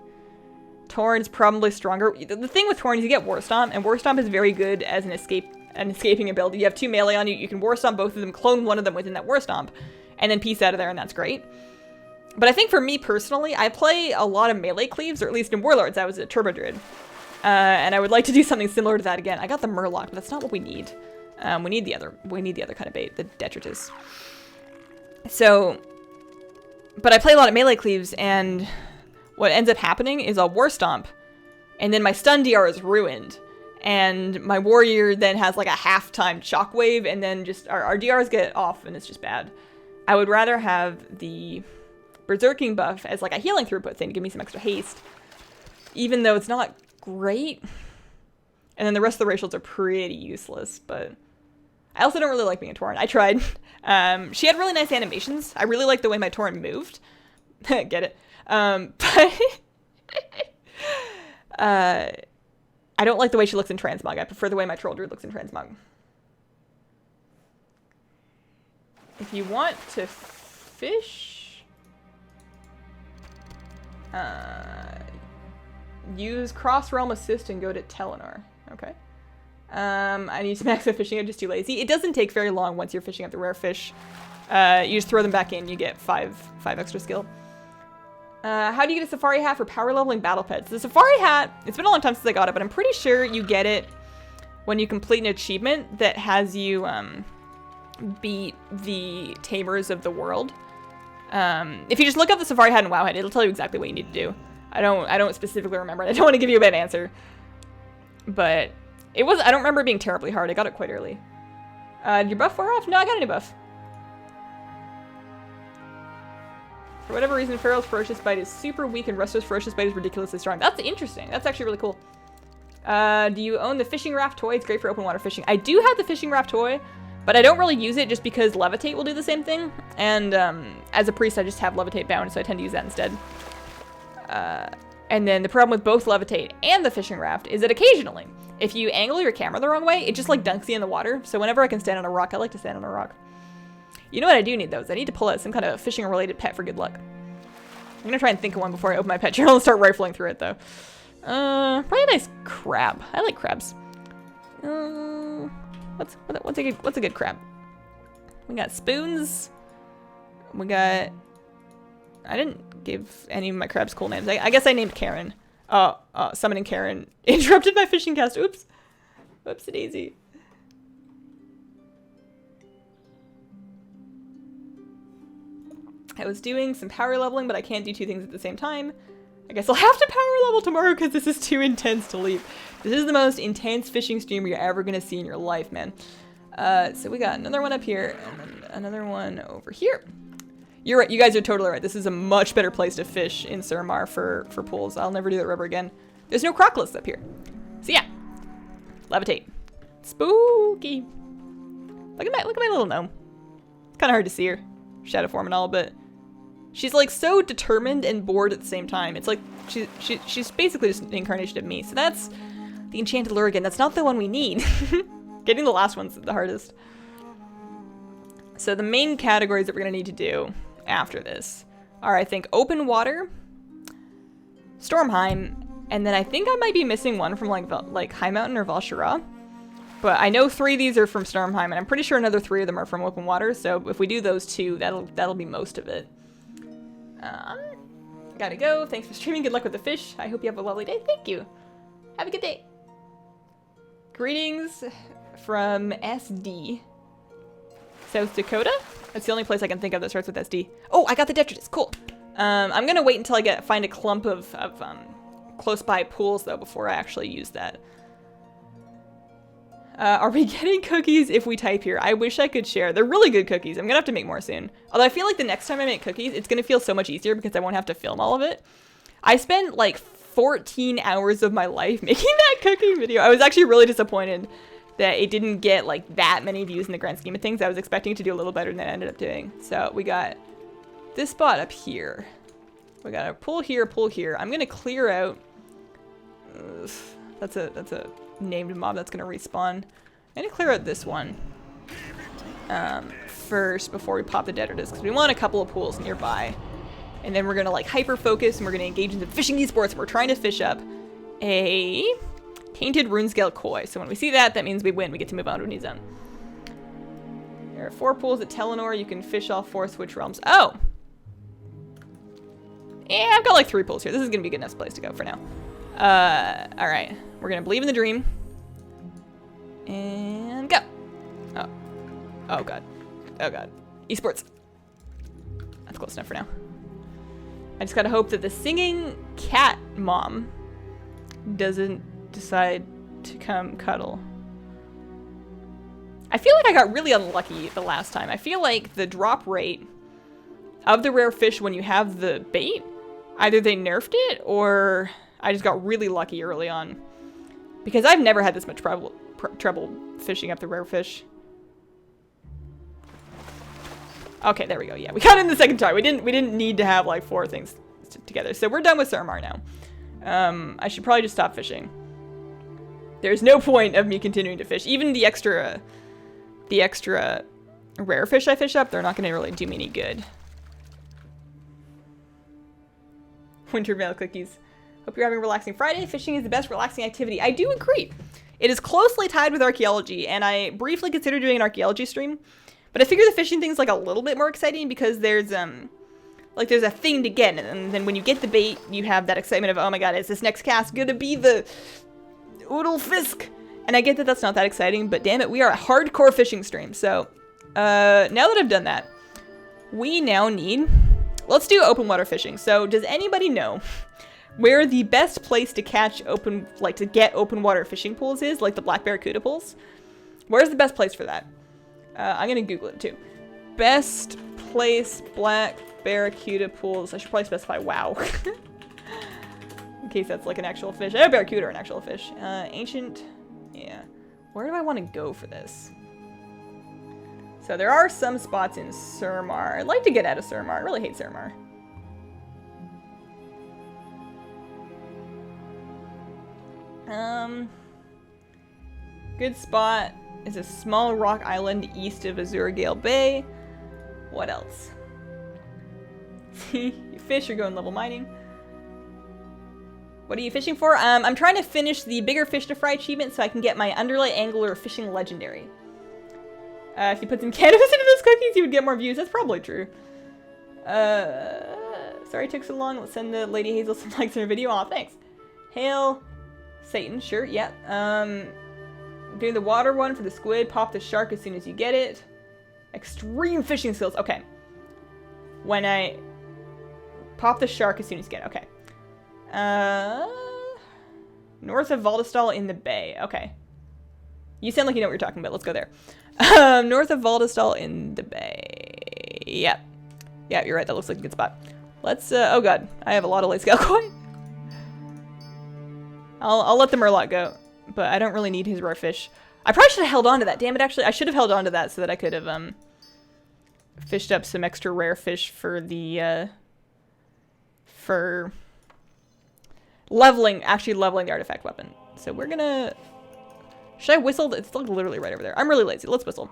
Tauren's probably stronger. The thing with Tauren is you get War Stomp, and War Stomp is very good as an escaping ability. You have 2 melee on you, you can War Stomp both of them, clone one of them within that War Stomp, and then piece out of there, and that's great. But I think for me personally, I play a lot of melee cleaves, or at least in Warlords, I was a Turbo Druid. And I would like to do something similar to that again. I got the Murloc, but that's not what we need. We need the other kind of bait, the Detritus. So, but I play a lot of melee cleaves, and what ends up happening is I'll War Stomp, and then my stun DR is ruined, and my warrior then has like a half-timed shockwave, and then just our DRs get off, and it's just bad. I would rather have the Berserking buff as like a healing throughput thing to give me some extra haste, even though it's not great. And then the rest of the racials are pretty useless, but I also don't really like being a Tauren. I tried. She had really nice animations. I really like the way my Tauren moved. Get it? But I don't like the way she looks in Transmog. I prefer the way my Troll Druid looks in Transmog. If you want to fish, use Cross Realm Assist and go to Telenor. Okay. I need to max out fishing. I'm just too lazy. It doesn't take very long once you're fishing up the rare fish. You just throw them back in. You get 5 extra skill. How do you get a Safari Hat for power leveling battle pets? The Safari Hat, it's been a long time since I got it, but I'm pretty sure you get it when you complete an achievement that has you beat the Tamers of the World. If you just look up the Safari Hat in WoW Head, it'll tell you exactly what you need to do. I don't specifically remember it. I don't want to give you a bad answer. But I don't remember it being terribly hard. I got it quite early. Did your buff wear off? No, I got a new buff. For whatever reason, Feral's Ferocious Bite is super weak and Resto's Ferocious Bite is ridiculously strong. That's interesting. That's actually really cool. Do you own the Fishing Raft toy? It's great for open water fishing. I do have the Fishing Raft toy, but I don't really use it just because Levitate will do the same thing. And as a priest, I just have Levitate bound, so I tend to use that instead. And then the problem with both Levitate and the Fishing Raft is that occasionally, if you angle your camera the wrong way, it just like dunks you in the water. So whenever I can stand on a rock, I like to stand on a rock. You know what I do need though, is I need to pull out some kind of fishing related pet for good luck. I'm gonna try and think of one before I open my pet journal and start rifling through it though. Probably a nice crab. I like crabs. What's a good crab? We got spoons. We got... I didn't give any of my crabs cool names. I guess I named Karen. Summoning Karen interrupted my fishing cast. Oops. Whoopsie daisy. I was doing some power leveling, but I can't do two things at the same time. I guess I'll have to power level tomorrow because this is too intense to leave. This is the most intense fishing stream you're ever going to see in your life, man. So we got another one up here and then another one over here. You're right. You guys are totally right. This is a much better place to fish in Suramar for pools. I'll never do that rubber again. There's no crocolists up here. So yeah. Levitate. Spooky. Look at my little gnome. It's kind of hard to see her. Shadow form and all, but she's like so determined and bored at the same time. It's like she's basically just an incarnation of me. So that's the enchanted lure again. That's not the one we need. Getting the last one's the hardest. So the main categories that we're gonna need to do after this are, I think, open water, Stormheim, and then I think I might be missing one from like High Mountain or Val'sharah. But I know 3 of these are from Stormheim, and I'm pretty sure another 3 of them are from open water. So if we do those 2, that'll be most of it. Gotta go. Thanks for streaming. Good luck with the fish. I hope you have a lovely day. Thank you. Have a good day. Greetings from SD. South Dakota? That's the only place I can think of that starts with SD. Oh, I got the detritus. Cool. I'm gonna wait until I find a clump of close by pools though before I actually use that. Are we getting cookies if we type here? I wish I could share. They're really good cookies. I'm gonna have to make more soon. Although I feel like the next time I make cookies, it's gonna feel so much easier because I won't have to film all of it. I spent like 14 hours of my life making that cookie video. I was actually really disappointed that it didn't get like that many views in the grand scheme of things. I was expecting it to do a little better than it ended up doing. So we got this spot up here. We got a pool here, pool here. I'm gonna clear out. That's a named mob that's gonna respawn. I'm gonna clear out this one first before we pop the detritus because we want a couple of pools nearby. And then we're gonna like hyper focus and we're gonna engage in the fishing esports. We're trying to fish up a Tainted Runescale Koi. So when we see that, that means we win. We get to move on to a new zone. There are 4 pools at Telenor. You can fish all 4 Switch realms. Oh! Yeah, I've got like 3 pools here. This is gonna be a good enough place to go for now. Alright. We're gonna believe in the dream. And go! Oh. Oh god. Oh god. Esports. That's close enough for now. I just gotta hope that the singing cat mom doesn't decide to come cuddle. I feel like I got really unlucky the last time. I feel like the drop rate of the rare fish when you have the bait, either they nerfed it or I just got really lucky early on. Because I've never had this much trouble fishing up the rare fish. Okay, there we go. Yeah, we got it in the second try. We didn't need to have like 4 things together. So we're done with Suramar now. I should probably just stop fishing. There's no point of me continuing to fish. Even the extra rare fish I fish up, they're not going to really do me any good. Winter mail cookies. Hope you're having a relaxing Friday. Fishing is the best relaxing activity. I do agree. It is closely tied with archaeology, and I briefly considered doing an archaeology stream. But I figure the fishing thing's like a little bit more exciting because there's a thing to get, and then when you get the bait, you have that excitement of, oh my god, is this next cast gonna be the Oodle Fisk? And I get that that's not that exciting, but damn it, we are a hardcore fishing stream. So, now that I've done that, we now need, let's do open water fishing. So, does anybody know where the best place to catch to get open water fishing pools is, like the Black Barracuda pools? Where's the best place for that? I'm gonna Google it too. Best place Black Barracuda pools. I should probably specify WoW. In case that's like an actual fish. I know Barracuda are an actual fish. Ancient. Yeah. Where do I want to go for this? So there are some spots in Suramar. I'd like to get out of Suramar. I really hate Suramar. Good spot is a small rock island east of Azurgale Bay. What else? See, fish are going level mining. What are you fishing for? I'm trying to finish the bigger fish to fry achievement so I can get my Underlight Angler fishing legendary. If you put some cannabis into those cookies, you would get more views. That's probably true. Sorry it took so long. Let's send the Lady Hazel some likes on her video. Aw, thanks. Hail Satan, sure, yeah. Doing the water one for the squid. Pop the shark as soon as you get it. Extreme fishing skills. Okay. When I pop the shark as soon as you get it. Okay. North of Valdestal in the bay. Okay. You sound like you know what you're talking about. Let's go there. North of Valdestal in the bay. Yep. Yeah, you're right. That looks like a good spot. Let's, oh god. I have a lot of light scale coin. I'll let the Murloc go. But I don't really need his rare fish. I probably should have held on to that. Damn it, actually. I should have held on to that so that I could have, fished up some extra rare fish for the, for actually leveling the artifact weapon. So we're gonna... Should I whistle? It's like literally right over there. I'm really lazy. Let's whistle.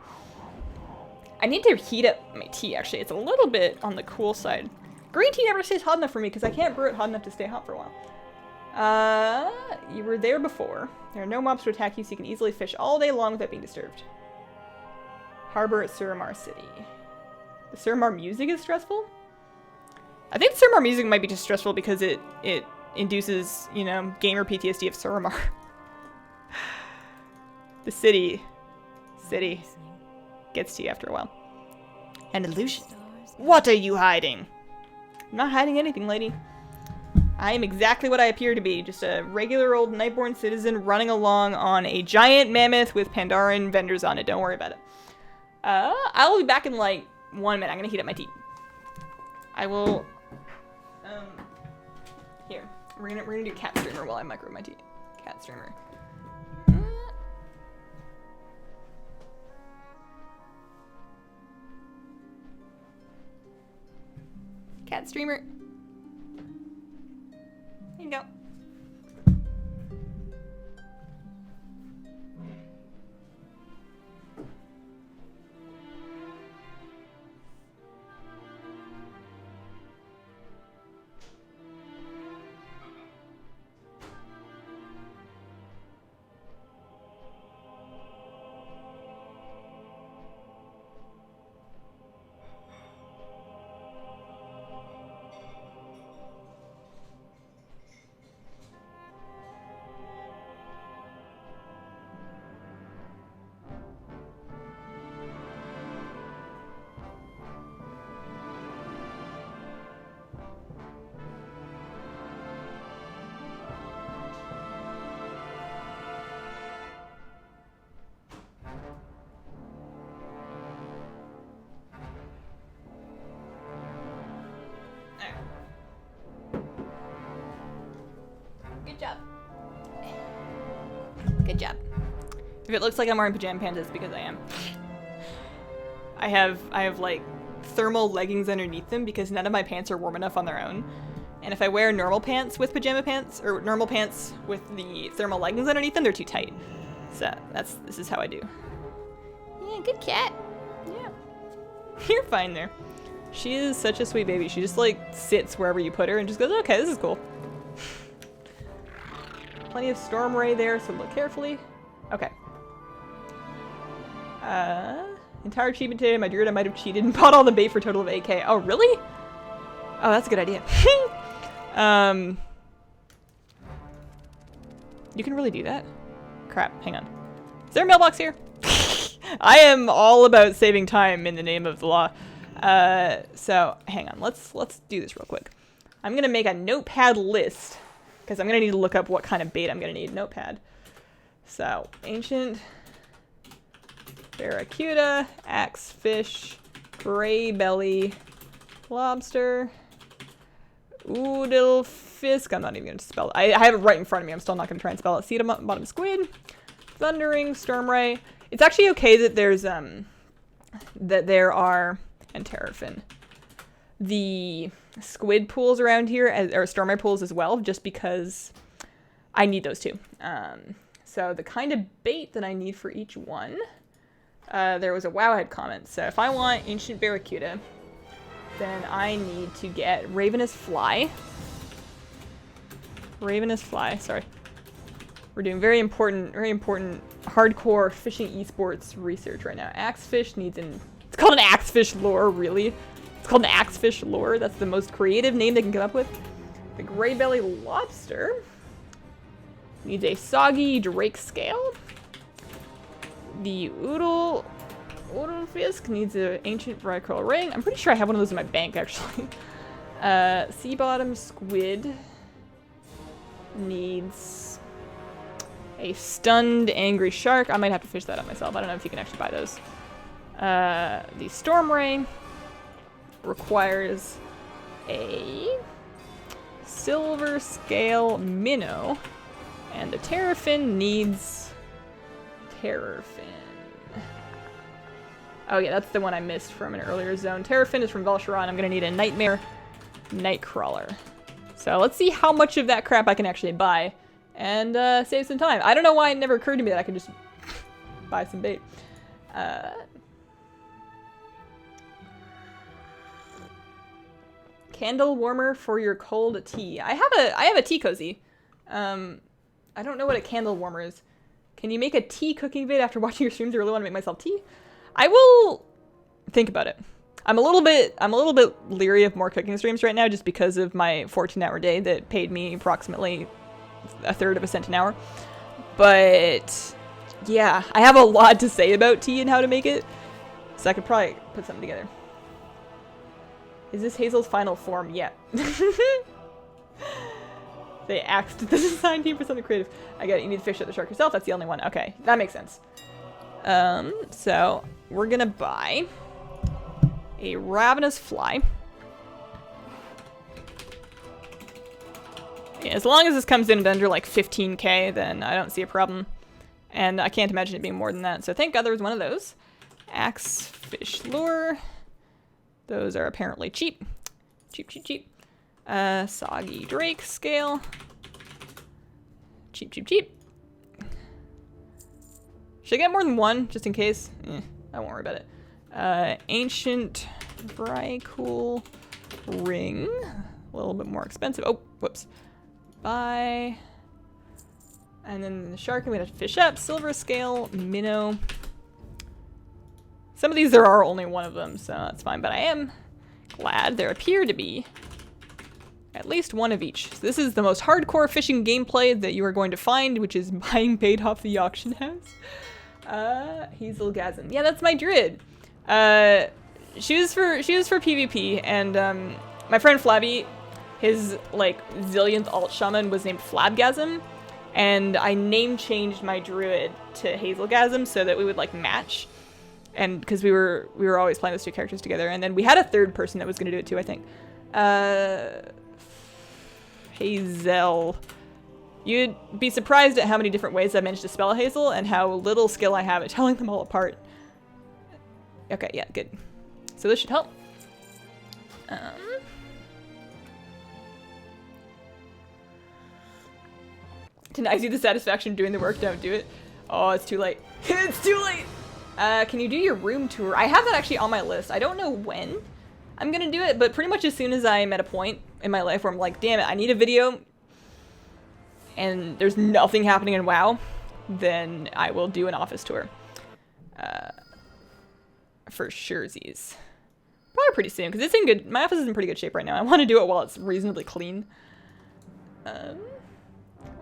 I need to heat up my tea, actually. It's a little bit on the cool side. Green tea never stays hot enough for me because I can't brew it hot enough to stay hot for a while. You were there before. There are no mobs to attack you, so you can easily fish all day long without being disturbed. Harbor at Suramar City. The Suramar music is stressful? I think the Suramar music might be just stressful because it induces, you know, gamer PTSD of Suramar. The city gets to you after a while. An illusion. What are you hiding? I'm not hiding anything, lady. I am exactly what I appear to be. Just a regular old Nightborn citizen running along on a giant mammoth with Pandaren vendors on it. Don't worry about it. I'll be back in like 1 minute. I'm gonna heat up my tea. I will, here. We're gonna do cat streamer while I microwave my tea. Cat streamer. Cat streamer. Here you go. Good job. Good job. If it looks like I'm wearing pajama pants, it's because I am. I have like thermal leggings underneath them because none of my pants are warm enough on their own. And if I wear normal pants with pajama pants, or normal pants with the thermal leggings underneath them, they're too tight. So this is how I do. Yeah, good cat. Yeah. You're fine there. She is such a sweet baby. She just like sits wherever you put her and just goes, okay, this is cool. Plenty of storm ray there, so look carefully. Okay. Entire achievement today, my druid, I might have cheated and bought all the bait for a total of 8k. Oh, really? Oh, that's a good idea. You can really do that? Crap, hang on. Is there a mailbox here? I am all about saving time in the name of the law. So hang on, let's do this real quick. I'm gonna make a notepad list because I'm gonna need to look up what kind of bait I'm gonna need. Notepad. So ancient barracuda, axe fish, gray belly, lobster, oodle fisk. I'm not even gonna spell it. I have it right in front of me. I'm still not gonna try and spell it. Sea bottom squid, thundering storm ray. It's actually okay that there's that there are, and terrafin, the squid pools around here, or storm ray pools as well, just because I need those too. So the kind of bait that I need for each one, there was a Wowhead comment. So if I want ancient barracuda, then I need to get ravenous fly. Ravenous fly, sorry. We're doing very important hardcore fishing esports research right now. Axefish needs an... It's called an axefish lure, really? It's called an axefish lure. That's the most creative name they can come up with. The gray belly lobster needs a soggy drake scale. The Udelfisk needs an ancient Vricol ring. I'm pretty sure I have one of those in my bank, actually. Sea bottom squid needs a stunned angry shark. I might have to fish that up myself. I don't know if you can actually buy those. The storm ray requires a silver scale minnow, and the terrafin needs terrafin. Oh yeah, that's the one I missed from an earlier zone. Terrafin is from Valsharan. I'm gonna need a nightmare nightcrawler. So let's see how much of that crap I can actually buy and save some time. I don't know why it never occurred to me that I could just buy some bait. Candle warmer for your cold tea. I have a tea cozy. I don't know what a candle warmer is. Can you make a tea cooking vid after watching your streams? I really want to make myself tea. I will think about it. I'm a little bit leery of more cooking streams right now just because of my 14-hour day that paid me approximately a third of a cent an hour. But yeah, I have a lot to say about tea and how to make it, so I could probably put something together. Is this Hazel's final form? Yeah. They axed the design team for something creative. I get it. You need to fish at the shark yourself. That's the only one. Okay, that makes sense. So we're gonna buy a ravenous fly. Yeah, as long as this comes in at under like 15k, then I don't see a problem. And I can't imagine it being more than that. So thank God there was one of those. Axe fish lure. Those are apparently cheap. Cheap, cheap, cheap. Soggy drake scale. Cheap, cheap, cheap. Should I get more than one, just in case? I won't worry about it. Ancient Vricol ring. A little bit more expensive. Oh, whoops. Buy. And then the shark, I'm gonna fish up. Silver scale, minnow. Some of these there are only one of them, so that's fine. But I am glad there appear to be at least one of each. So this is the most hardcore fishing gameplay that you are going to find, which is buying bait off the auction house. Hazelgasm. Yeah, that's my druid. She was for PvP, and my friend Flabby, his like zillionth alt shaman was named Flabgasm, and I name changed my druid to Hazelgasm so that we would like match. And because we were always playing those two characters together, and then we had a third person that was gonna do it too, I think. Hazel. You'd be surprised at how many different ways I managed to spell Hazel and how little skill I have at telling them all apart. Okay, yeah, good. So this should help. Denies you the satisfaction of doing the work, don't do it. Oh, it's too late. It's too late! Can you do your room tour? I have that actually on my list. I don't know when I'm gonna do it, but pretty much as soon as I'm at a point in my life where I'm like, damn it, I need a video, and there's nothing happening in WoW, then I will do an office tour. For surezies. Probably pretty soon, because it's in good, my office is in pretty good shape right now. I want to do it while it's reasonably clean.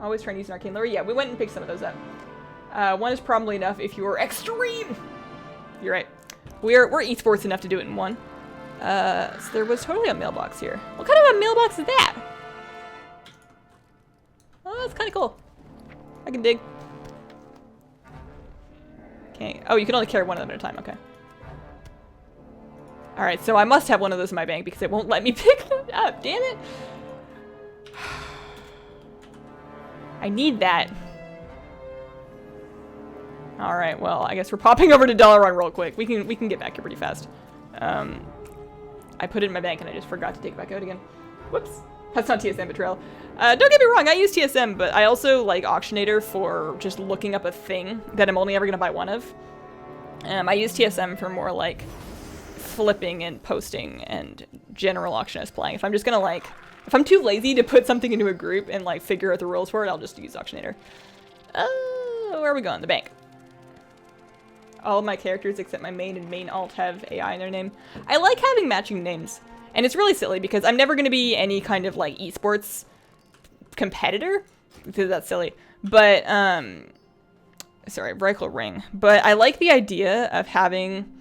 Always trying to use an arcane lure. Yeah, we went and picked some of those up. One is probably enough if you are extreme. You're right. We're esports enough to do it in one. So there was totally a mailbox here. What kind of a mailbox is that? Oh, that's kind of cool. I can dig. Okay. Oh, you can only carry one of them at a time. Okay. All right. So I must have one of those in my bank because it won't let me pick them up. Damn it. I need that. All right, well, I guess we're popping over to Dollar Run real quick. We can get back here pretty fast. I put it in my bank and I just forgot to take it back out again. Whoops. That's not TSM betrayal. Don't get me wrong, I use TSM, but I also like Auctionator for just looking up a thing that I'm only ever gonna buy one of. I use TSM for more like flipping and posting and general auctionist playing. If I'm just gonna like, if I'm too lazy to put something into a group and like figure out the rules for it, I'll just use Auctionator. Where are we going? The bank. All of my characters except my main and main alt have AI in their name. I like having matching names. And it's really silly because I'm never going to be any kind of like esports competitor because that's silly. But, sorry, Reichel Ring. But I like the idea of having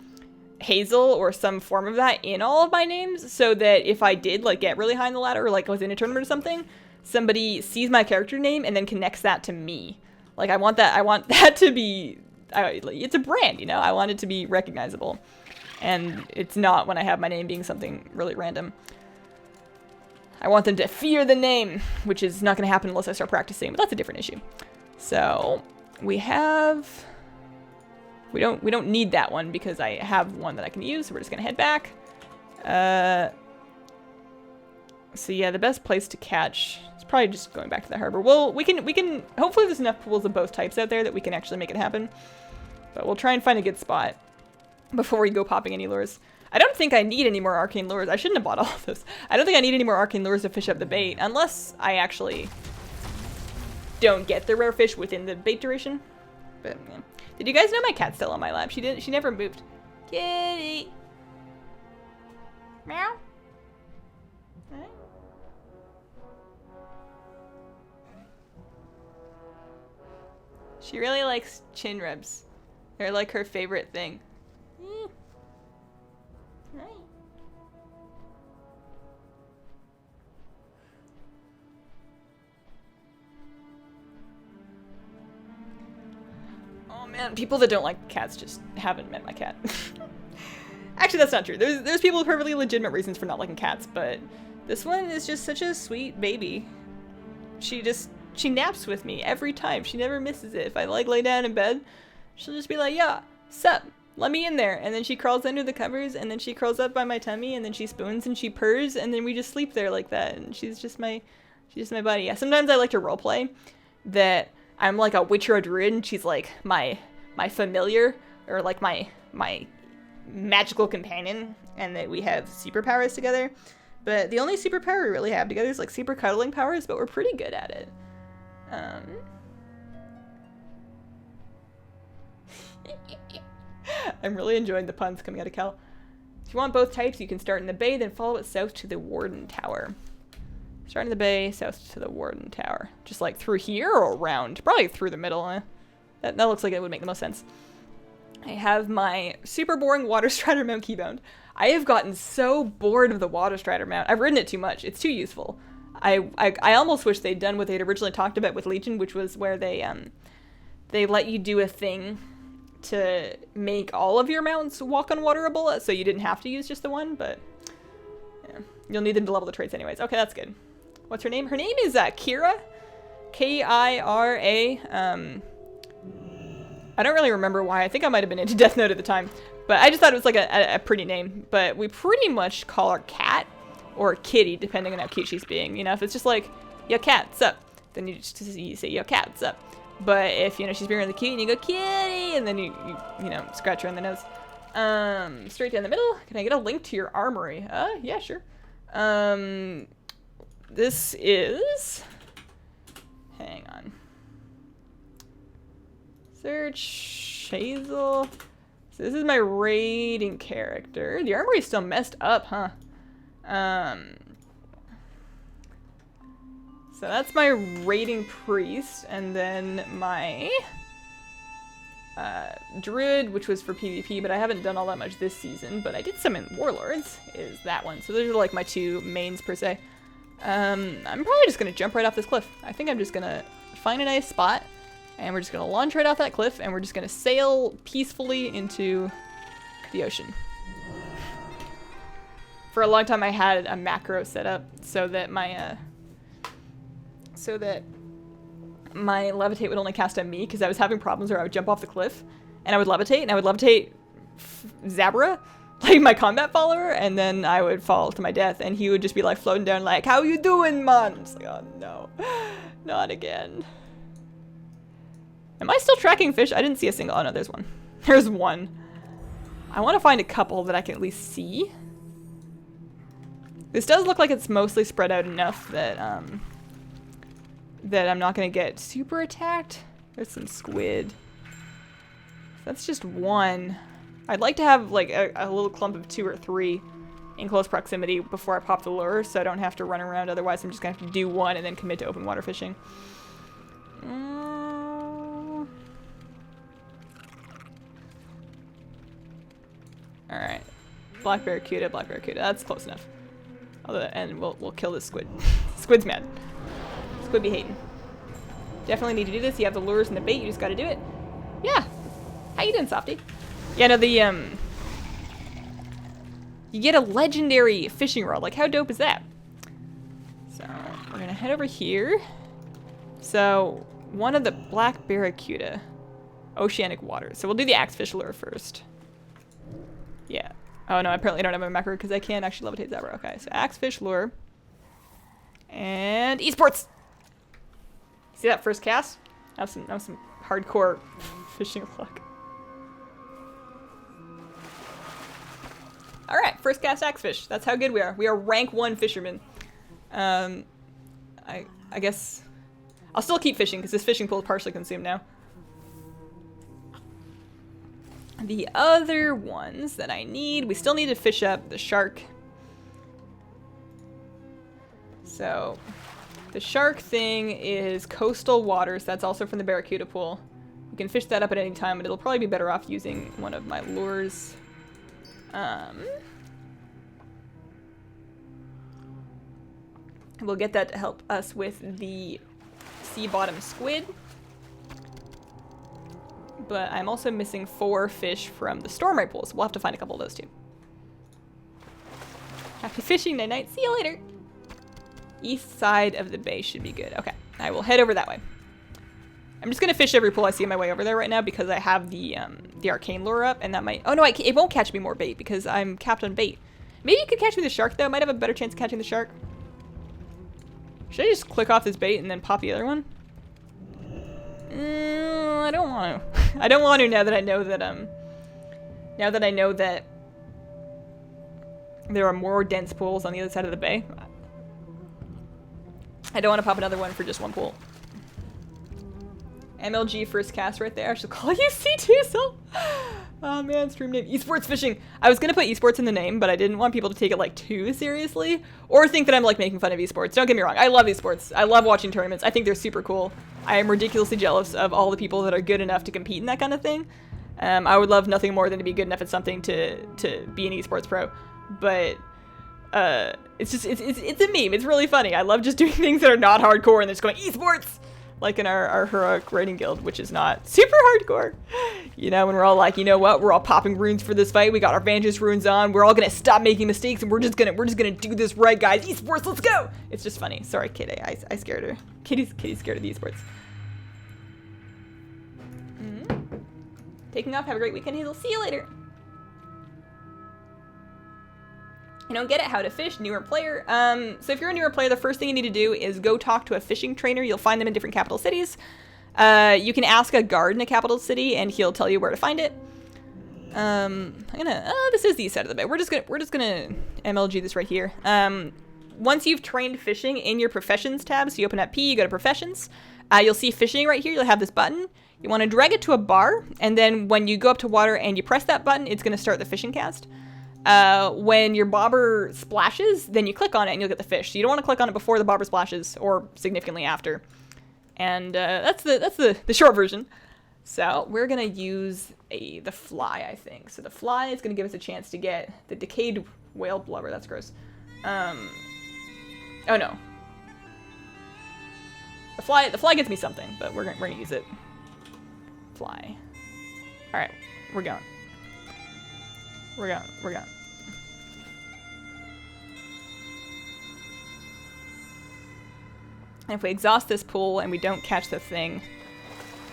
Hazel or some form of that in all of my names so that if I did like get really high in the ladder or like was in a tournament or something, somebody sees my character name and then connects that to me. Like I want that to be, it's a brand, you know? I want it to be recognizable. And it's not when I have my name being something really random. I want them to fear the name, which is not going to happen unless I start practicing, but that's a different issue. So we have, we don't need that one because I have one that I can use, so we're just going to head back. So yeah, the best place to catch is probably just going back to the harbor. Well, we can, hopefully there's enough pools of both types out there that we can actually make it happen. But we'll try and find a good spot before we go popping any lures. I don't think I need any more arcane lures. I shouldn't have bought all of those. I don't think I need any more arcane lures to fish up the bait, unless I actually don't get the rare fish within the bait duration. But yeah. Did you guys know my cat's still on my lap? She never moved. Kitty. Meow. Right. She really likes chin rubs. They're like her favorite thing. Right. Oh man, people that don't like cats just haven't met my cat. Actually, that's not true. There's people with perfectly legitimate reasons for not liking cats, but this one is just such a sweet baby. She naps with me every time. She never misses it. If I like lay down in bed, she'll just be like, yeah, sup, let me in there. And then she crawls under the covers, and then she curls up by my tummy, and then she spoons and she purrs, and then we just sleep there like that. And she's just my buddy. Yeah, sometimes I like to roleplay that I'm like a witch or a druid, and she's like my familiar, or like my magical companion, and that we have superpowers together. But the only superpower we really have together is like super cuddling powers, but we're pretty good at it. I'm really enjoying the puns coming out of Cal. If you want both types, you can start in the bay, then follow it south to the Warden Tower. Start in the bay, south to the Warden Tower. Just like through here or around? Probably through the middle. That looks like it would make the most sense. I have my super boring Water Strider mount keybound. I have gotten so bored of the Water Strider mount. I've ridden it too much. It's too useful. I almost wish they'd done what they'd originally talked about with Legion, which was where they let you do a thing to make all of your mounts walk on waterable, so you didn't have to use just the one, but yeah. You'll need them to level the traits anyways. Okay, that's good. What's her name? Her name is Kira. K-I-R-A. I don't really remember why. I think I might have been into Death Note at the time, but I just thought it was like a pretty name. But we pretty much call her Cat or Kitty, depending on how cute she's being. You know, if it's just like, yo, cat, what's up? Then you say, yo, cat, what's up? But if, you know, she's being really cute and you go, Kitty, and then you know, scratch her on the nose. Straight down the middle. Can I get a link to your armory? Yeah, sure. This is, hang on. Search Hazel. So this is my raiding character. The armory is still messed up, huh? So that's my raiding priest, and then my druid, which was for PvP, but I haven't done all that much this season, but I did some in warlords, is that one. So those are like my two mains per se. I'm probably just gonna jump right off this cliff. I think I'm just gonna find a nice spot, and we're just gonna launch right off that cliff, and we're just gonna sail peacefully into the ocean. For a long time, I had a macro set up so that my levitate would only cast on me, because I was having problems where I would jump off the cliff and I would levitate Zabra, like my combat follower, and then I would fall to my death, and he would just be like floating down like, how you doing, man? It's like, oh no, not again. Am I still tracking fish? I didn't see a single. Oh no, there's one. There's one. I want to find a couple that I can at least see. This does look like it's mostly spread out enough that that I'm not gonna get super attacked. There's some squid. That's just one. I'd like to have like a little clump of 2 or 3 in close proximity before I pop the lure, so I don't have to run around. Otherwise, I'm just gonna have to do one and then commit to open water fishing. Alright. Black barracuda, black barracuda. That's close enough. And we'll kill this squid. Squid's mad. Squid be hating. Definitely need to do this. You have the lures and the bait, you just gotta do it. Yeah. How you doing, Softy? Yeah, no, you get a legendary fishing rod. Like, how dope is that? So, we're gonna head over here. So, one of the black barracuda. Oceanic water. So, we'll do the axefish lure first. Yeah. Oh, no, I apparently don't have my macro because I can't actually levitate that. Okay, so axefish lure. And esports! See that first cast? That was some hardcore fishing luck. Alright, first cast axefish. That's how good we are. We are rank 1 fishermen. I guess I'll still keep fishing because this fishing pool is partially consumed now. The other ones that I need, we still need to fish up the shark. So the shark thing is coastal waters. That's also from the barracuda pool. You can fish that up at any time, but it'll probably be better off using one of my lures. We'll get that to help us with the sea bottom squid. But I'm also missing 4 fish from the storm ray pool, so we'll have to find a couple of those too. Happy fishing, night night. See you later. East side of the bay should be good. Okay, I will head over that way. I'm just gonna fish every pool I see on my way over there right now because I have the arcane lure up, and that might. Oh no, it won't catch me more bait because I'm capped on bait. Maybe you could catch me the shark though. Might have a better chance of catching the shark. Should I just click off this bait and then pop the other one? I don't want to. I don't want to now that I know that there are more dense pools on the other side of the bay. I don't want to pop another one for just one pool. MLG first cast right there. I should call you C2, so. Oh man, stream name. Esports fishing. I was gonna put esports in the name, but I didn't want people to take it like too seriously or think that I'm like making fun of esports. Don't get me wrong. I love esports. I love watching tournaments. I think they're super cool. I am ridiculously jealous of all the people that are good enough to compete in that kind of thing. I would love nothing more than to be good enough at something to be an esports pro. But it's a meme. It's really funny. I love just doing things that are not hardcore and just going esports. Like in our heroic raiding guild, which is not super hardcore. You know, when we're all like, you know what, we're all popping runes for this fight. We got our Vantage runes on. We're all gonna stop making mistakes and we're just gonna do this right, guys. Esports, let's go! It's just funny. Sorry, Kitty. I scared her. Kitty's scared of the esports. Taking off. Have a great weekend, Hazel. See you later. You don't get it, how to fish, newer player. So if you're a newer player, the first thing you need to do is go talk to a fishing trainer. You'll find them in different capital cities. You can ask a guard in a capital city and he'll tell you where to find it. This is the east side of the bay. We're just gonna MLG this right here. Once you've trained fishing in your professions tab, so you open up P, you go to professions, you'll see fishing right here. You'll have this button. You want to drag it to a bar, and then when you go up to water and you press that button, it's gonna start the fishing cast. When your bobber splashes, then you click on it and you'll get the fish. So you don't want to click on it before the bobber splashes or significantly after. And that's the short version. So we're gonna use the fly, I think. So the fly is gonna give us a chance to get the decayed whale blubber. That's gross. Oh no. The fly gets me something, but we're gonna use it. Fly. All right, we're going. We're going. And if we exhaust this pool and we don't catch the thing,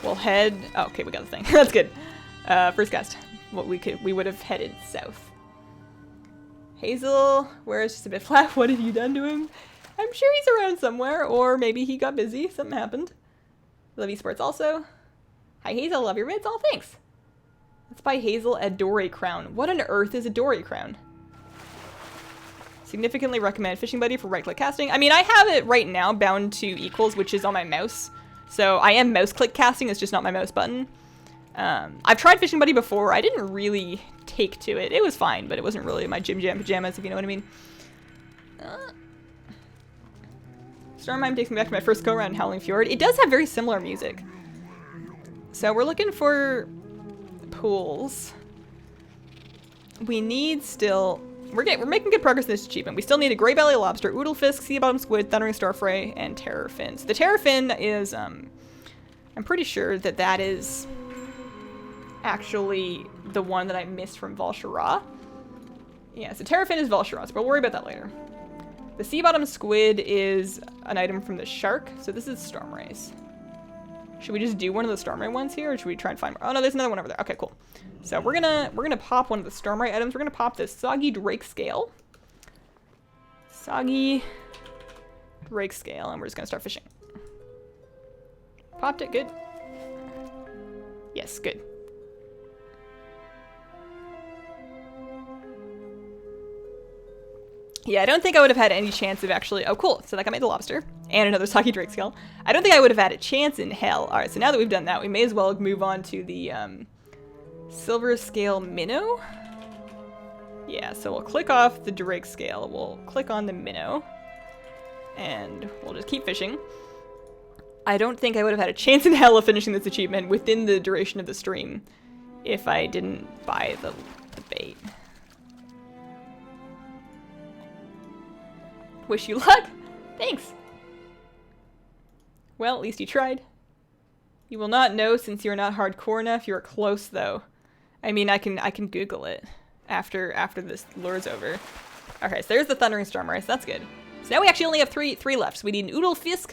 we'll head. Oh, okay, we got the thing. That's good. First cast. We would have headed south. Hazel, where is just a bit flat? What have you done to him? I'm sure he's around somewhere, or maybe he got busy. Something happened. Love esports also. Hi Hazel, love your vids. Oh, thanks. Let's buy Hazel a Dory crown. What on earth is a Dory crown? Significantly recommend Fishing Buddy for right-click casting. I mean, I have it right now bound to equals, which is on my mouse. So I am mouse click casting, it's just not my mouse button. I've tried Fishing Buddy before. I didn't really take to it. It was fine, but it wasn't really my Jim Jam pajamas, if you know what I mean. Stormheim takes me back to my first go-around in Howling Fjord. It does have very similar music. So we're looking for pools. We need still... We're making good progress in this achievement. We still need a Grey Belly Lobster, Oodlefisk, Sea Bottom Squid, Thundering Starfray, and Terrorfin. So the Terrorfin is... I'm pretty sure that that is actually the one that I missed from Val'sharah. Yeah, so Terrorfin is Val'sharah, so we'll worry about that later. The Sea Bottom Squid is an item from the Shark, so this is Stormrays. Should we just do one of the Stormray ones here, or should we try and find more? Oh no, there's another one over there. Okay, cool. So we're gonna pop one of the Stormray items. We're gonna pop this Soggy Drake Scale. Soggy Drake Scale, and we're just gonna start fishing. Popped it, good. Yes, good. Yeah, I don't think I would have had any chance of actually... Oh, cool. So that got me the lobster. And another Soggy Drake Scale. I don't think I would have had a chance in hell. Alright, so now that we've done that, we may as well move on to the Silver Scale Minnow. Yeah, so we'll click off the Drake Scale. We'll click on the Minnow. And we'll just keep fishing. I don't think I would have had a chance in hell of finishing this achievement within the duration of the stream if I didn't buy the bait. Wish you luck. Thanks. Well, at least you tried. You will not know since you're not hardcore enough. You're close though. I mean, I can Google it after this lure's over. Okay, so there's the Thundering Stormray, so that's good. So now we actually only have three left. So we need an Oodlefisk,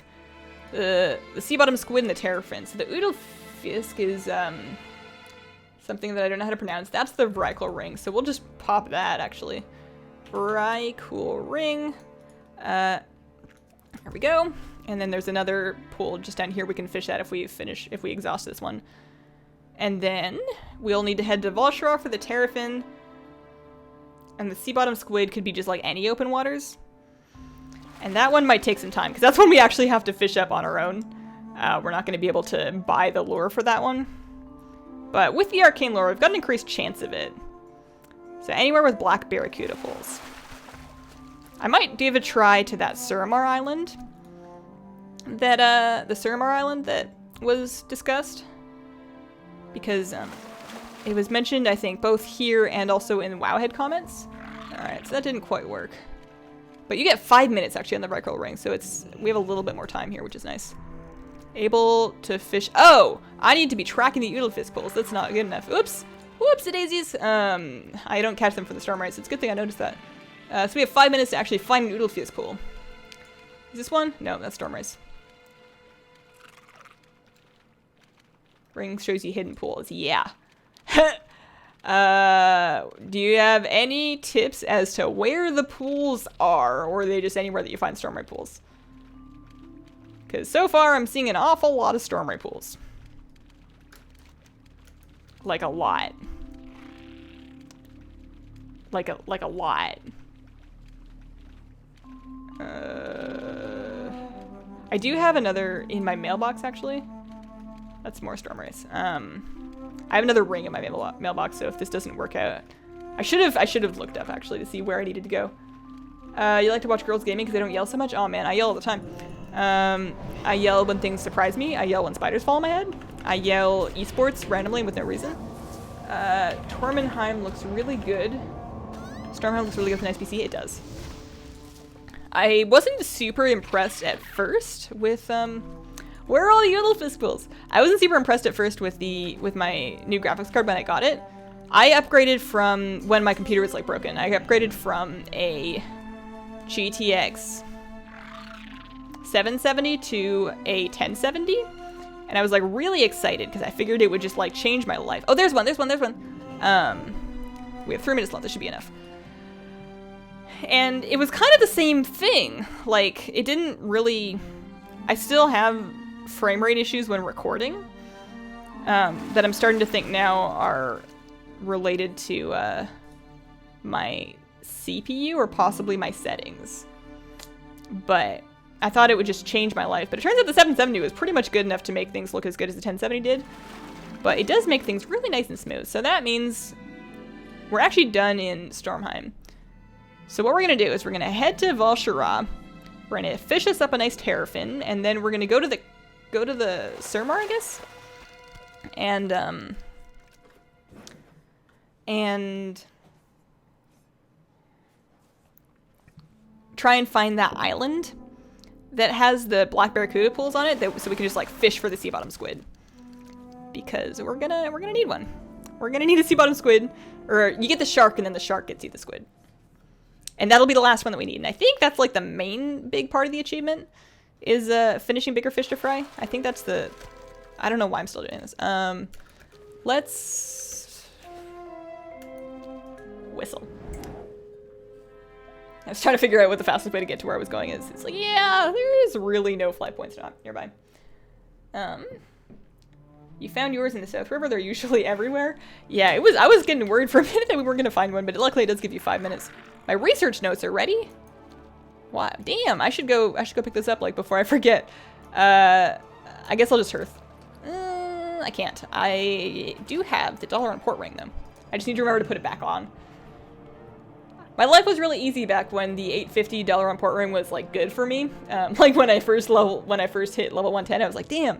the Sea Bottom Squid, and the Terrorfin. So the Oodlefisk is something that I don't know how to pronounce. That's the Vrykul ring. So we'll just pop that actually. Vrykul ring. There we go. And then there's another pool just down here we can fish at if we exhaust this one. And then we'll need to head to Val'sharah for the Terrorfin. And the Sea Bottom Squid could be just like any open waters. And that one might take some time, because that's when we actually have to fish up on our own. We're not going to be able to buy the lure for that one. But with the Arcane Lure, we've got an increased chance of it. So anywhere with black barracuda pools. I might give a try to that Suramar Island. The Suramar Island that was discussed. Because it was mentioned, I think, both here and also in Wowhead comments. Alright, so that didn't quite work. But you get 5 minutes actually on the Vrykul ring, so we have a little bit more time here, which is nice. Able to fish. Oh! I need to be tracking the Oodlefisk pools. That's not good enough. Oops! Whoops-a-daisies! I don't catch them for the Stormray, so it's a good thing I noticed that. So we have 5 minutes to actually find an Oodlefisk pool. Is this one? No, that's Stormrays. Ring shows you hidden pools. Yeah. Do you have any tips as to where the pools are, or are they just anywhere that you find Stormray pools? Because so far I'm seeing an awful lot of Stormray pools. Like a lot. Like a lot. I do have another in my mailbox actually. That's more Stormrays. I have another ring in my mailbox, so if this doesn't work out, I should have looked up actually to see where I needed to go. You like to watch girls gaming because they don't yell so much? Oh man, I yell all the time. I yell when things surprise me. I yell when spiders fall on my head. I yell esports randomly with no reason. Tormenheim looks really good. Stormheim looks really good with an SPC. It does. I wasn't super impressed at first with where are all the Oodlefisk pools? I wasn't super impressed at first with my new graphics card when I got it. I upgraded from when my computer was like broken. I upgraded from a GTX 770 to a 1070, and I was like really excited because I figured it would just like change my life. Oh, there's one. We have 3 minutes left. This should be enough. And it was kind of the same thing. Like, it didn't really... I still have frame rate issues when recording that I'm starting to think now are related to my CPU or possibly my settings. But I thought it would just change my life, but it turns out the 770 was pretty much good enough to make things look as good as the 1070 did. But it does make things really nice and smooth. So that means we're actually done in Stormheim. So what we're going to do is we're going to head to Val'sharah. We're going to fish us up a nice terrafin, and then we're going to go to the Surmar, I guess. And try and find that island that has the black barracuda pools on it, so we can just like fish for the sea bottom squid. Because we're gonna need one. We're gonna need a sea bottom squid, or you get the shark and then the shark gets you the squid. And that'll be the last one that we need. And I think that's like the main big part of the achievement is finishing bigger fish to fry. I think that's the, I don't know why I'm still doing this. Let's whistle. I was trying to figure out what the fastest way to get to where I was going is. It's like, yeah, there's really no flight points nearby. You found yours in the South River. They're usually everywhere. Yeah, I was getting worried for a minute that we weren't going to find one, but luckily it does give you 5 minutes. My research notes are ready. Wow, damn, I should go pick this up like before I forget. I guess I'll just hearth. I can't. I do have the dollar on port ring though. I just need to remember to put it back on. My life was really easy back when the $850 on port ring was like good for me. Like when I first hit level 110, I was like, damn,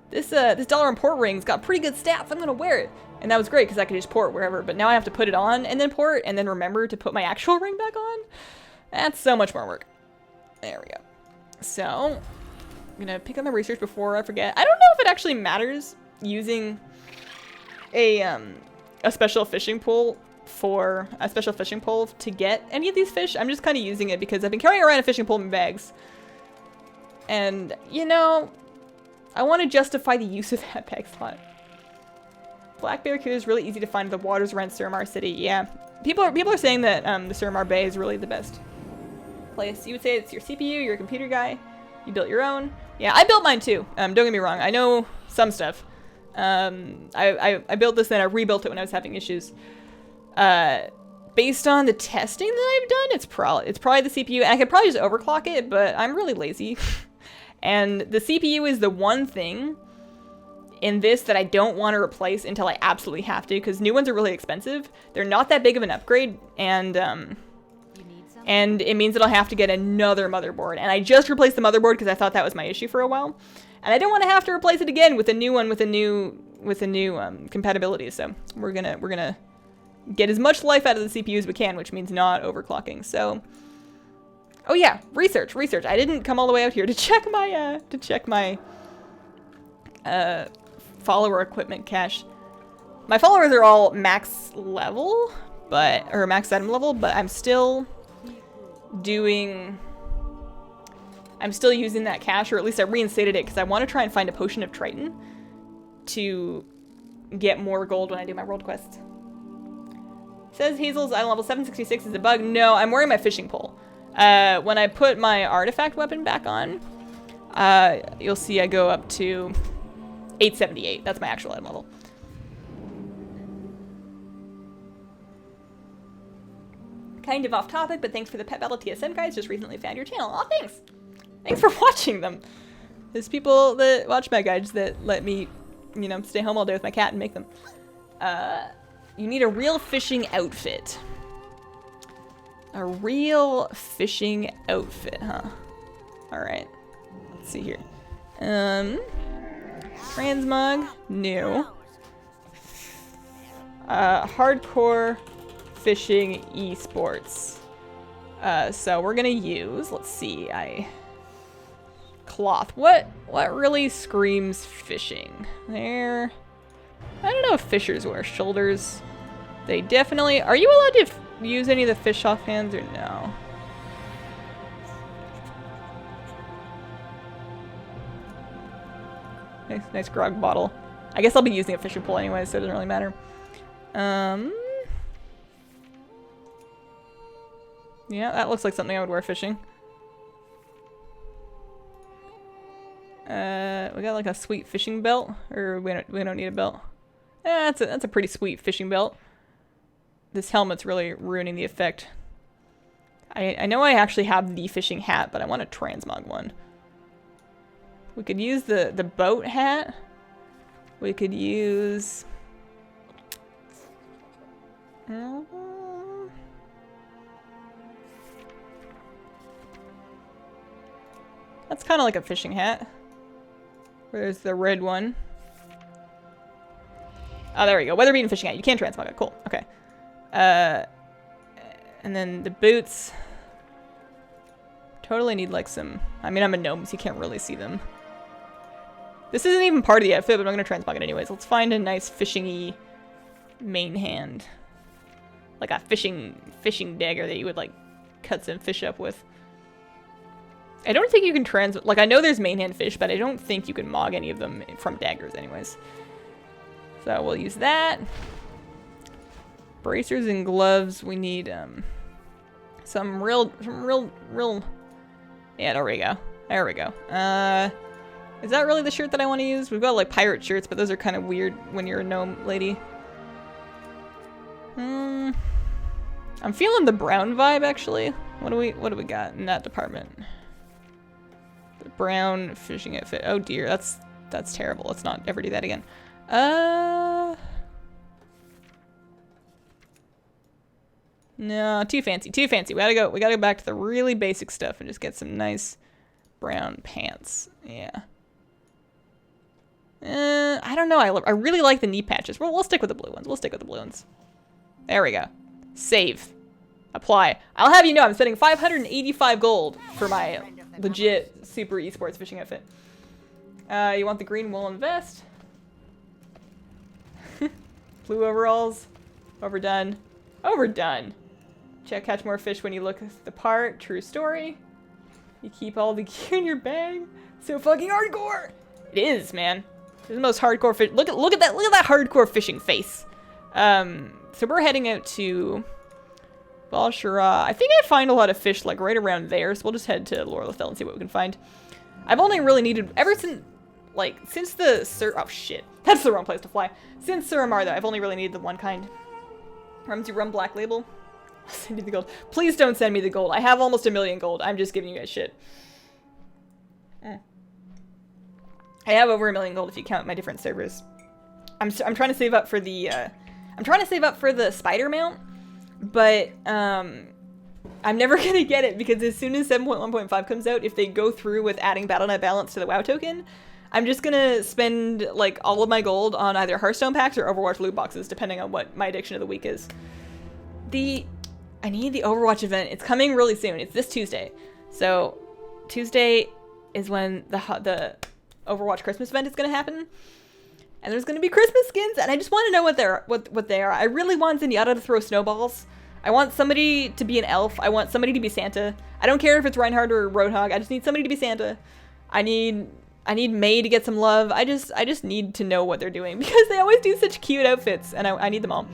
this dollar on port ring's got pretty good stats. I'm gonna wear it, and that was great because I could just port wherever. But now I have to put it on and then port, and then remember to put my actual ring back on. That's so much more work. There we go. So I'm gonna pick up my research before I forget. I don't know if it actually matters using a special fishing pole to get any of these fish. I'm just kind of using it because I've been carrying around a fishing pole in bags. And, you know, I want to justify the use of that bag slot. Black barracuda is really easy to find in the waters around Surmar City. Yeah, people are saying that the Surmar Bay is really the best place. You would say it's your CPU, you're a computer guy. You built your own. Yeah, I built mine too. Don't get me wrong. I know some stuff. I built this, then I rebuilt it when I was having issues. Based on the testing that I've done, it's probably the CPU, and I could probably just overclock it, but I'm really lazy. And the CPU is the one thing in this that I don't want to replace until I absolutely have to, because new ones are really expensive. They're not that big of an upgrade, and it means that I'll have to get another motherboard. And I just replaced the motherboard because I thought that was my issue for a while, and I don't want to have to replace it again with a new one with a new compatibility. So we're gonna get as much life out of the CPU as we can, which means not overclocking. So, oh yeah, research. I didn't come all the way out here to check my follower equipment cache. My followers are all max level, or max item level, but I'm still using that cache, or at least I reinstated it because I want to try and find a potion of Triton to get more gold when I do my world quests. Says Hazel's item level 766 is a bug. No, I'm wearing my fishing pole. When I put my artifact weapon back on, you'll see I go up to 878. That's my actual item level. Kind of off topic, but thanks for the Pet Battle TSM guys. Just recently found your channel. Aw, thanks. Thanks for watching them. There's people that watch my guides that let me, you know, stay home all day with my cat and make them. You need a real fishing outfit. A real fishing outfit, huh? Alright. Let's see here. Transmog, new. Hardcore fishing esports. So we're gonna use, let's see, cloth. What really screams fishing? There. I don't know if fishers wear shoulders. They definitely, are you allowed to use any of the fish off hands or no? Nice grog bottle. I guess I'll be using a fishing pole anyway, so it doesn't really matter. Yeah, that looks like something I would wear fishing. We got like a sweet fishing belt, or we don't need a belt. That's a pretty sweet fishing belt. This helmet's really ruining the effect. I know I actually have the fishing hat, but I want a transmog one. We could use the boat hat. We could use... That's kind of like a fishing hat. Where's the red one? Oh, there we go. Weather beaten fishing hat. You can't transmog it. Cool. Okay. And then the boots. Totally need like some... I mean, I'm a gnome, so you can't really see them. This isn't even part of the outfit, but I'm going to transmog it anyways. Let's find a nice fishing-y main hand. Like a fishing dagger that you would like cut some fish up with. I don't think you can like, I know there's main hand fish, but I don't think you can mog any of them from daggers anyways. So we'll use that. Bracers and gloves. We need some real. Yeah, there we go. There we go. Is that really the shirt that I want to use? We've got like pirate shirts, but those are kind of weird when you're a gnome lady. I'm feeling the brown vibe actually. What do we got in that department? The brown fishing outfit. Oh dear, that's terrible. Let's not ever do that again. No, too fancy, too fancy. We gotta go back to the really basic stuff and just get some nice brown pants. Yeah. I don't know. I really like the knee patches. We'll stick with the blue ones. We'll stick with the blue ones. There we go. Save. Apply. I'll have you know I'm spending 585 gold for my legit super esports fishing outfit. You want the green woolen vest? Blue overalls. Overdone. Overdone. Catch more fish when you look the part. True story. You keep all the gear in your bag. So fucking hardcore. It is, man. It's the most hardcore fish. Look at that hardcore fishing face. So we're heading out to Valshara. I think I find a lot of fish like right around there. So we'll just head to Lorelethel and see what we can find. I've only really needed ever since the oh shit, that's the wrong place to fly. Since Suramar though, I've only really needed the one kind. Remember to run Black Label. I'll send you the gold. Please don't send me the gold. I have almost 1 million gold. I'm just giving you guys shit. I have over 1 million gold if you count my different servers. I'm trying to save up for the spider mount, but I'm never gonna get it because as soon as 7.1.5 comes out, if they go through with adding BattleNet Balance to the WoW token, I'm just gonna spend like all of my gold on either Hearthstone packs or Overwatch loot boxes, depending on what my addiction of the week is. I need the Overwatch event. It's coming really soon. It's this Tuesday. So Tuesday is when the Overwatch Christmas event is gonna happen. And there's gonna be Christmas skins, and I just want to know what they are. I really want Zenyatta to throw snowballs. I want somebody to be an elf. I want somebody to be Santa. I don't care if it's Reinhardt or Roadhog. I just need somebody to be Santa. I need May to get some love. I just need to know what they're doing because they always do such cute outfits, and I need them all.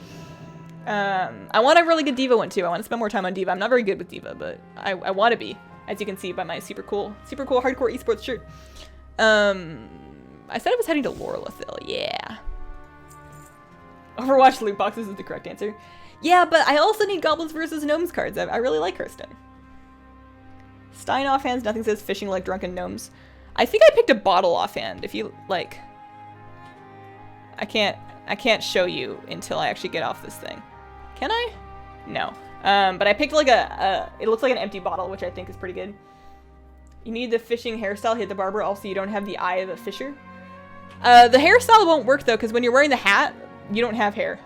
I want a really good D.Va one too. I want to spend more time on D.Va. I'm not very good with D.Va, but I want to be, as you can see by my super cool hardcore esports shirt. I said I was heading to Lorelethil. Yeah. Overwatch loot boxes is the correct answer. Yeah, but I also need Goblins versus Gnomes cards. I really like Hearthstone. Stein offhands. Nothing says fishing like drunken gnomes. I think I picked a bottle offhand. If you like, I can't show you until I actually get off this thing. Can I? No. But I picked like it looks like an empty bottle, which I think is pretty good. You need the fishing hairstyle. Hit the barber. Also, you don't have the eye of a fisher. The hairstyle won't work though, because when you're wearing the hat, you don't have hair.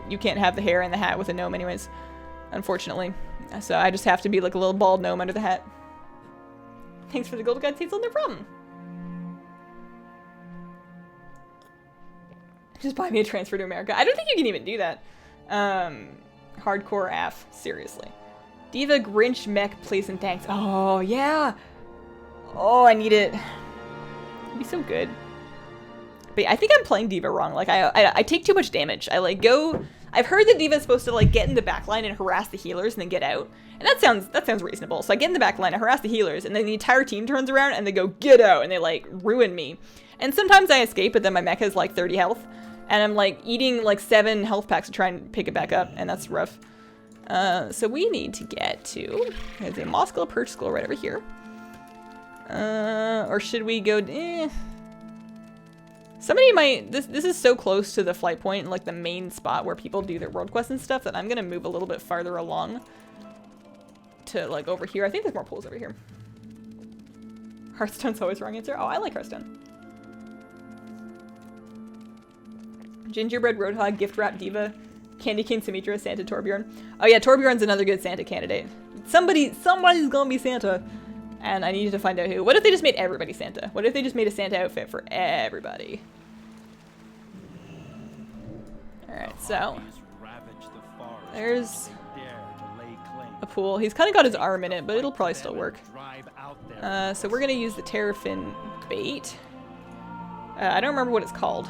You can't have the hair and the hat with a gnome anyways, unfortunately. So I just have to be like a little bald gnome under the hat. Thanks for the gold guide, Hazel, no problem. Just buy me a transfer to America. I don't think you can even do that. Hardcore AF, seriously. D.Va, Grinch, Mech, please and thanks. Oh, yeah. Oh, I need it. It'd be so good. But I think I'm playing D.Va wrong. Like, I take too much damage. I've heard that D.Va is supposed to, like, get in the backline and harass the healers and then get out. And that sounds reasonable. So I get in the backline, I harass the healers, and then the entire team turns around and they go, get out, and they, like, ruin me. And sometimes I escape, but then my mech has, like, 30 health. And I'm, like, eating, like, 7 health packs to try and pick it back up, and that's rough. So we need to get to, there's a Moscow Perch School right over here. Or should we go, Somebody might, this is so close to the flight point and like the main spot where people do their world quests and stuff that I'm gonna move a little bit farther along to like over here. I think there's more pools over here. Hearthstone's always wrong answer. Oh, I like Hearthstone. Gingerbread Roadhog, Gift Wrap Diva, Candy Cane Sumitra, Santa Torbjorn. Oh yeah, Torbjorn's another good Santa candidate. Somebody's gonna be Santa. And I needed to find out who. What if they just made everybody Santa? What if they just made a Santa outfit for everybody? Alright, so there's a pool. He's kind of got his arm in it, but it'll probably still work. So we're going to use the Terrafin bait. I don't remember what it's called.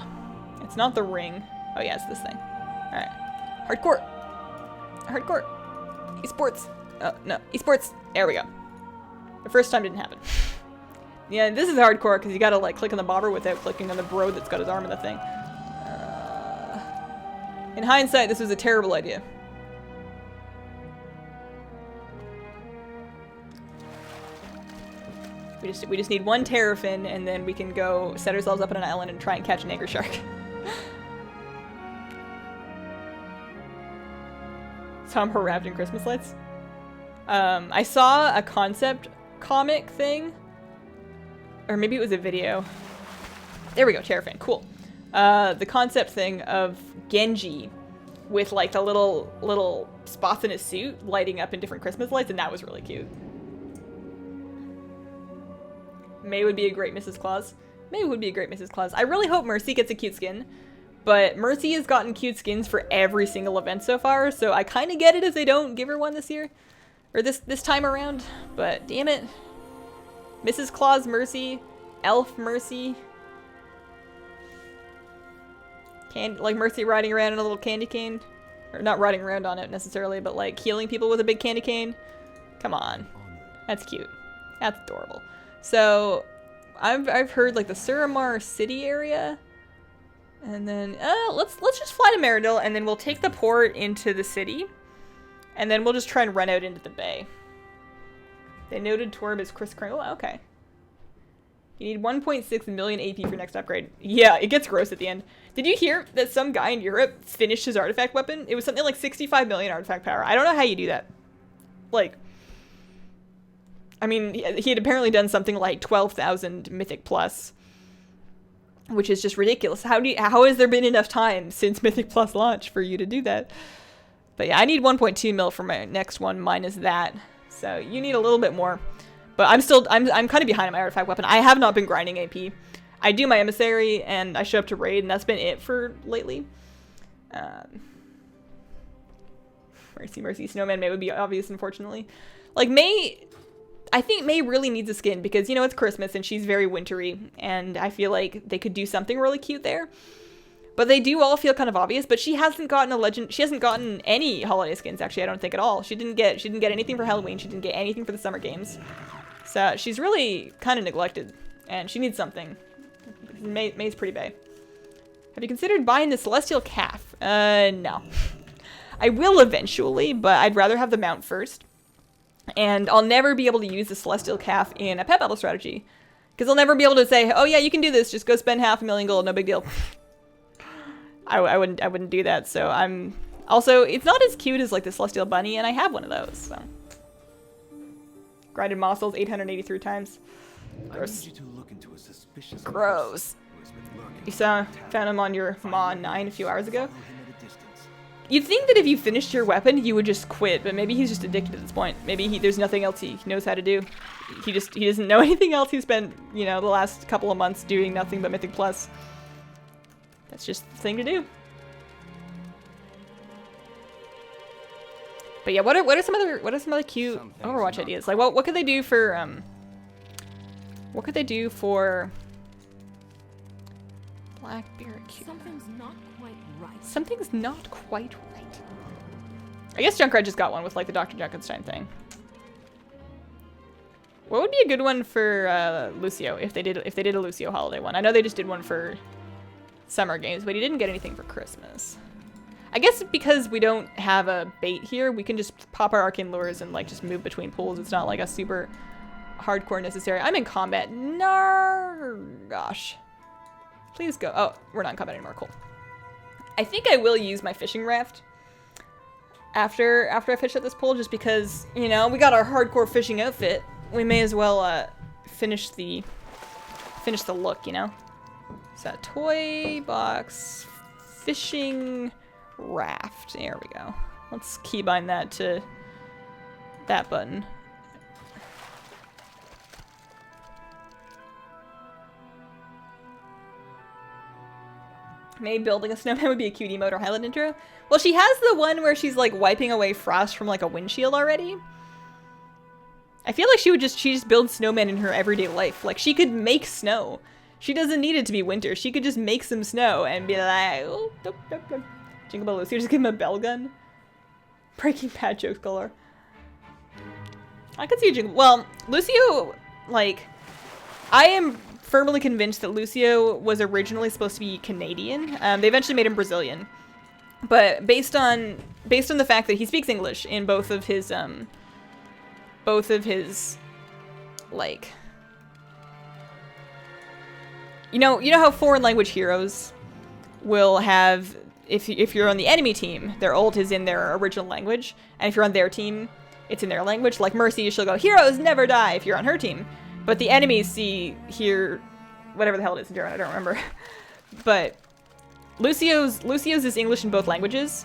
It's not the ring. Oh yeah, it's this thing. Alright. Hardcore. Hardcore. Esports. Oh, no. Esports. There we go. The first time didn't happen. Yeah, this is hardcore because you gotta like click on the bobber without clicking on the bro that's got his arm in the thing. In hindsight, this was a terrible idea. We just need one Terrafin and then we can go set ourselves up on an island and try and catch an angry shark. Tom her wrapped in Christmas lights. I saw a concept comic thing, or maybe it was a video. There we go, Terrafin, cool. The concept thing of Genji with like the little spots in his suit lighting up in different Christmas lights, and that was really cute. May would be a great Mrs. Claus. May would be a great Mrs. Claus. I really hope Mercy gets a cute skin, but Mercy has gotten cute skins for every single event so far, so I kind of get it if they don't give her one this year. Or this time around, but damn it. Mrs. Claus Mercy, Elf Mercy. Like Mercy riding around in a little candy cane. Or not riding around on it necessarily, but like healing people with a big candy cane. Come on. That's cute. That's adorable. So, I've heard like the Suramar City area. And then, let's just fly to Meridil and then we'll take the port into the city. And then we'll just try and run out into the bay. They noted Torb as Chris Kringle. Oh, okay. You need 1.6 million AP for next upgrade. Yeah, it gets gross at the end. Did you hear that some guy in Europe finished his artifact weapon? It was something like 65 million artifact power. I don't know how you do that. Like, I mean, he had apparently done something like 12,000 Mythic Plus, which is just ridiculous. How has there been enough time since Mythic Plus launch for you to do that? But yeah, I need 1.2 mil for my next one minus that. So you need a little bit more. But I'm kind of behind on my artifact weapon. I have not been grinding AP. I do my emissary and I show up to raid and that's been it for lately. Mercy. Snowman May would be obvious, unfortunately. Like May, I think May really needs a skin because, you know, it's Christmas and she's very wintry. And I feel like they could do something really cute there. But they do all feel kind of obvious, but she hasn't gotten a legend. She hasn't gotten any holiday skins, actually, I don't think at all. She didn't get anything for Halloween. She didn't get anything for the summer games. So she's really kind of neglected, and she needs something. May's pretty bae. Have you considered buying the Celestial Calf? No. I will eventually, but I'd rather have the mount first. And I'll never be able to use the Celestial Calf in a pet battle strategy. Because I'll never be able to say, oh yeah, you can do this, just go spend 500,000 gold, no big deal. I wouldn't do that, so I'm... Also, it's not as cute as, like, the Celestial Bunny, and I have one of those, so... Grinded Mossels 883 times. Gross. Gross. You found him on your Ma 9 a few hours ago? You'd think that if you finished your weapon, you would just quit, but maybe he's just addicted at this point. Maybe there's nothing else he knows how to do. He doesn't know anything else. He spent, you know, the last couple of months doing nothing but Mythic Plus. That's just the thing to do. But yeah, what are some other cute Overwatch ideas? Like what could they do for Black Barracuda? Something's not quite right. I guess Junkrat just got one with like the Dr. Junkenstein thing. What would be a good one for Lucio if they did a Lucio holiday one? I know they just did one for Summer Games, but he didn't get anything for Christmas. I guess because we don't have a bait here, we can just pop our arcane lures and like just move between pools. It's not like a super hardcore necessary. I'm in combat. No, gosh. Please go. Oh, we're not in combat anymore. Cool. I think I will use my fishing raft after I fish at this pool, just because, you know, we got our hardcore fishing outfit. We may as well finish the look, you know. So toy box fishing raft. There we go. Let's keybind that to that button. Maybe building a snowman would be a cute emote or highlight intro. Well, she has the one where she's like wiping away frost from like a windshield already. I feel like she just builds snowmen in her everyday life. Like she could make snow. She doesn't need it to be winter. She could just make some snow and be like, oh, dope, dope, dope. Jingle Bell Lucio, just give him a bell gun. Breaking Bad jokes galore. I could see a Jingle. Well, Lucio, like, I am firmly convinced that Lucio was originally supposed to be Canadian. They eventually made him Brazilian, but based on the fact that he speaks English in both of his like, you know how foreign language heroes will have, if you're on the enemy team, their ult is in their original language, and if you're on their team, it's in their language. Like Mercy, she'll go, "Heroes never die" if you're on her team. But the enemies hear whatever the hell it is in German, I don't remember. But Lucio's is English in both languages.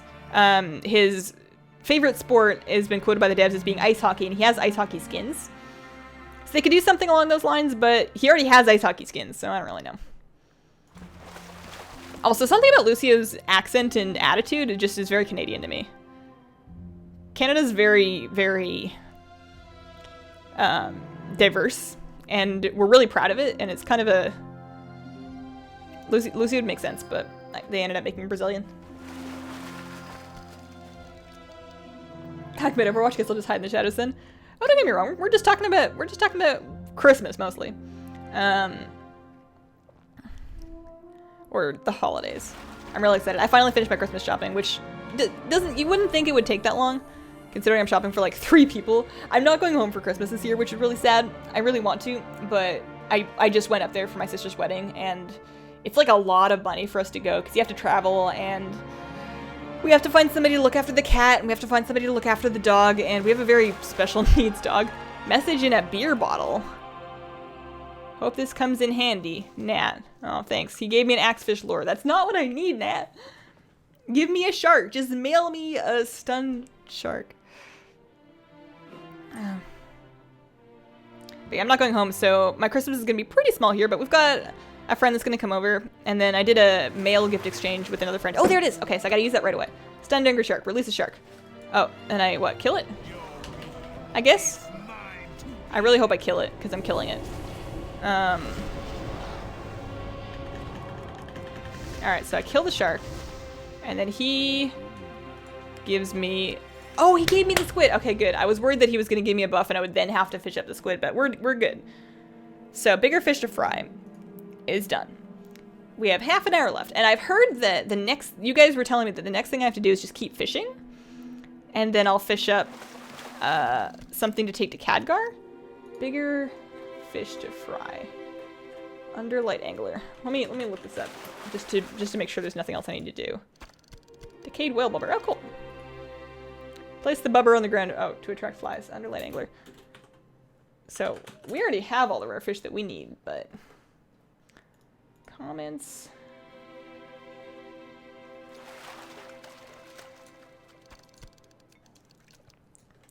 His favorite sport has been quoted by the devs as being ice hockey, and he has ice hockey skins. So they could do something along those lines, but he already has ice hockey skins, so I don't really know. Also, something about Lucio's accent and attitude, it just is very Canadian to me. Canada's very, very diverse, and we're really proud of it, and it's kind of a... Lucio would make sense, but they ended up making him Brazilian. Talk about Overwatch, guess I'll just hide in the shadows then. Oh, don't get me wrong, we're just talking about Christmas mostly. Or the holidays. I'm really excited. I finally finished my Christmas shopping, which you wouldn't think it would take that long, considering I'm shopping for like 3 people. I'm not going home for Christmas this year, which is really sad. I really want to, but I just went up there for my sister's wedding, and it's like a lot of money for us to go, because you have to travel, and we have to find somebody to look after the cat, and we have to find somebody to look after the dog, and we have a very special needs dog. Message in a beer bottle. Hope this comes in handy. Nat. Oh, thanks. He gave me an axefish lure. That's not what I need, Nat. Give me a shark. Just mail me a stunned shark. But yeah, I'm not going home, so my Christmas is going to be pretty small here, but we've got a friend that's going to come over, and then I did a mail gift exchange with another friend. Oh, there it is. Okay, so I got to use that right away. Stunned angry shark. Release a shark. Oh, and I, what, kill it? I guess? I really hope I kill it, because I'm killing it. Alright, so I kill the shark, and then he gives me... Oh, he gave me the squid! Okay, good. I was worried that he was going to give me a buff and I would then have to fish up the squid, but we're good. So, bigger fish to fry is done. We have half an hour left, and I've heard that the next... You guys were telling me that the next thing I have to do is just keep fishing, and then I'll fish up something to take to Khadgar. Bigger fish to fry. Underlight Angler. Let me look this up just to make sure there's nothing else I need to do. Decayed whale bubber. Oh, cool. Place the bubber on the ground. Oh, to attract flies. Underlight Angler. So we already have all the rare fish that we need, but comments.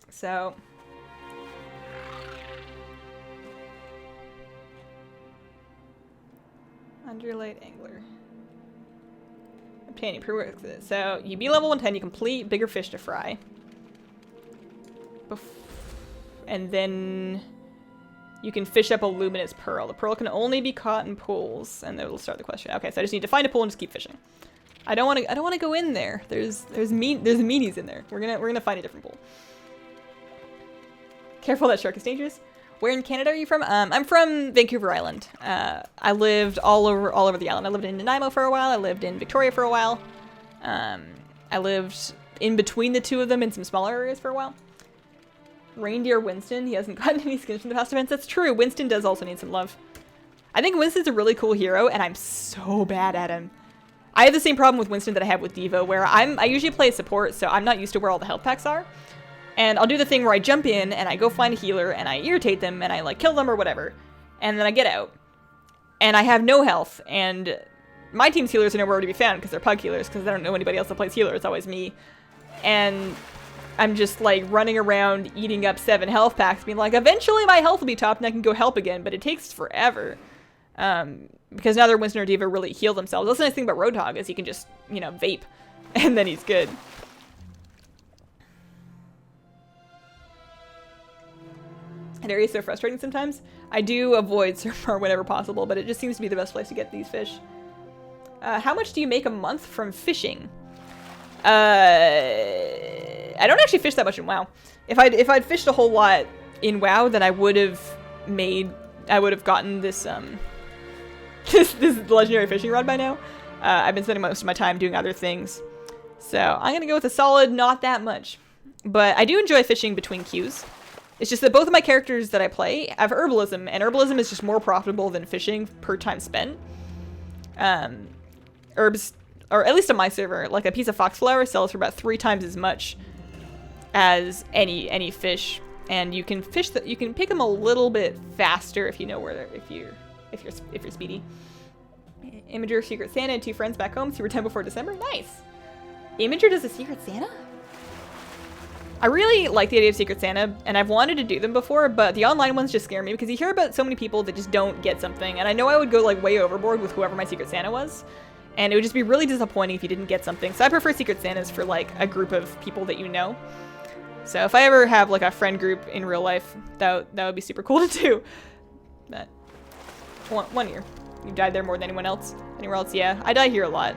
So. Underlight Angler. Obtaining prerequisites. So you be level 110, you complete bigger fish to fry. And then you can fish up a luminous pearl. The pearl can only be caught in pools, and it'll start the question. Okay, so I just need to find a pool and just keep fishing. I don't want to go in there. There's meanies in there. We're gonna find a different pool. Careful, that shark is dangerous. Where in Canada are you from? I'm from Vancouver Island. I lived all over the island. I lived in Nanaimo for a while. I lived in Victoria for a while. I lived in between the two of them in some smaller areas for a while. Reindeer Winston, he hasn't gotten any skins from the past events. That's true. Winston does also need some love. I think Winston's a really cool hero, and I'm so bad at him. I have the same problem with Winston that I have with Devo, where I usually play support, so I'm not used to where all the health packs are. And I'll do the thing where I jump in, and I go find a healer, and I irritate them, and I, like, kill them or whatever. And then I get out. And I have no health, and my team's healers are nowhere to be found, because they're pug healers, because I don't know anybody else that plays healer. It's always me. And I'm just, like, running around, eating up 7 health packs, being like, eventually my health will be topped, and I can go help again, but it takes forever. Because neither Winston or Diva really heal themselves. That's the nice thing about Roadhog, is he can just, you know, vape, and then he's good. That area is so frustrating sometimes. I do avoid Surfar whenever possible, but it just seems to be the best place to get these fish. How much do you make a month from fishing? I don't actually fish that much in WoW. If I'd fished a whole lot in WoW, then I would have gotten this this legendary fishing rod by now. I've been spending most of my time doing other things. So I'm gonna go with a solid not that much. But I do enjoy fishing between queues. It's just that both of my characters that I play have herbalism, and herbalism is just more profitable than fishing per time spent. Herbs, or at least on my server, like a piece of foxflower sells for about 3 times as much as any fish, and you can you can pick them a little bit faster if you know where if you're speedy. Imager, Secret Santa, and 2 friends back home. Super 10 before December. Nice. Imager does a Secret Santa? I really like the idea of Secret Santa, and I've wanted to do them before, but the online ones just scare me because you hear about so many people that just don't get something, and I know I would go like way overboard with whoever my Secret Santa was, and it would just be really disappointing if you didn't get something. So I prefer Secret Santas for like a group of people that you know. So if I ever have like a friend group in real life, that would be super cool to do. But one year. You died there more than anyone else? Anywhere else? Yeah, I die here a lot.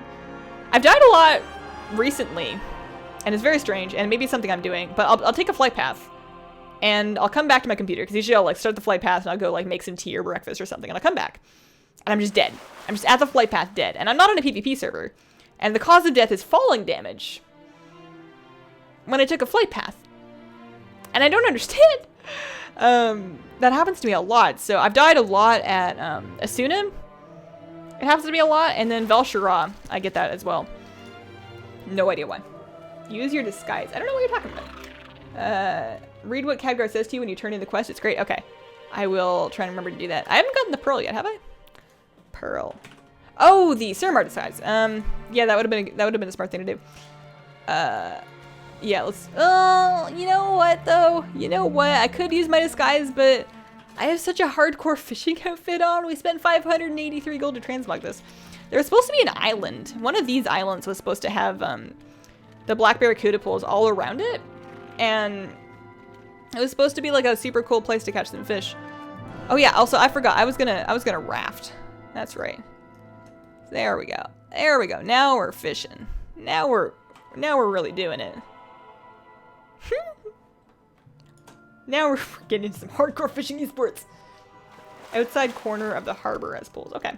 I've died a lot recently. And it's very strange, and maybe it's something I'm doing, but I'll take a flight path, and I'll come back to my computer, because usually I'll like start the flight path, and I'll go like make some tea or breakfast or something, and I'll come back, and I'm just dead. I'm just at the flight path dead, and I'm not on a PvP server, and the cause of death is falling damage when I took a flight path, and I don't understand. That happens to me a lot, so I've died a lot at Asuna. It happens to me a lot, and then Velshara, I get that as well. No idea why. Use your disguise. I don't know what you're talking about. Read what Khadgar says to you when you turn in the quest. It's great. Okay. I will try and remember to do that. I haven't gotten the pearl yet, have I? Pearl. Oh, the Suramar disguise. Yeah, that would have been a smart thing to do. Yeah, let's... Oh, you know what, though? You know what? I could use my disguise, but I have such a hardcore fishing outfit on. We spent 583 gold to transmog this. There was supposed to be an island. One of these islands was supposed to have, the black barracuda pools all around it, and it was supposed to be like a super cool place to catch some fish. Oh yeah, also I forgot, I was gonna raft. That's right. There we go. There we go. Now we're fishing. Now we're really doing it. Now we're getting into some hardcore fishing esports. Outside corner of the harbor as pools. Okay.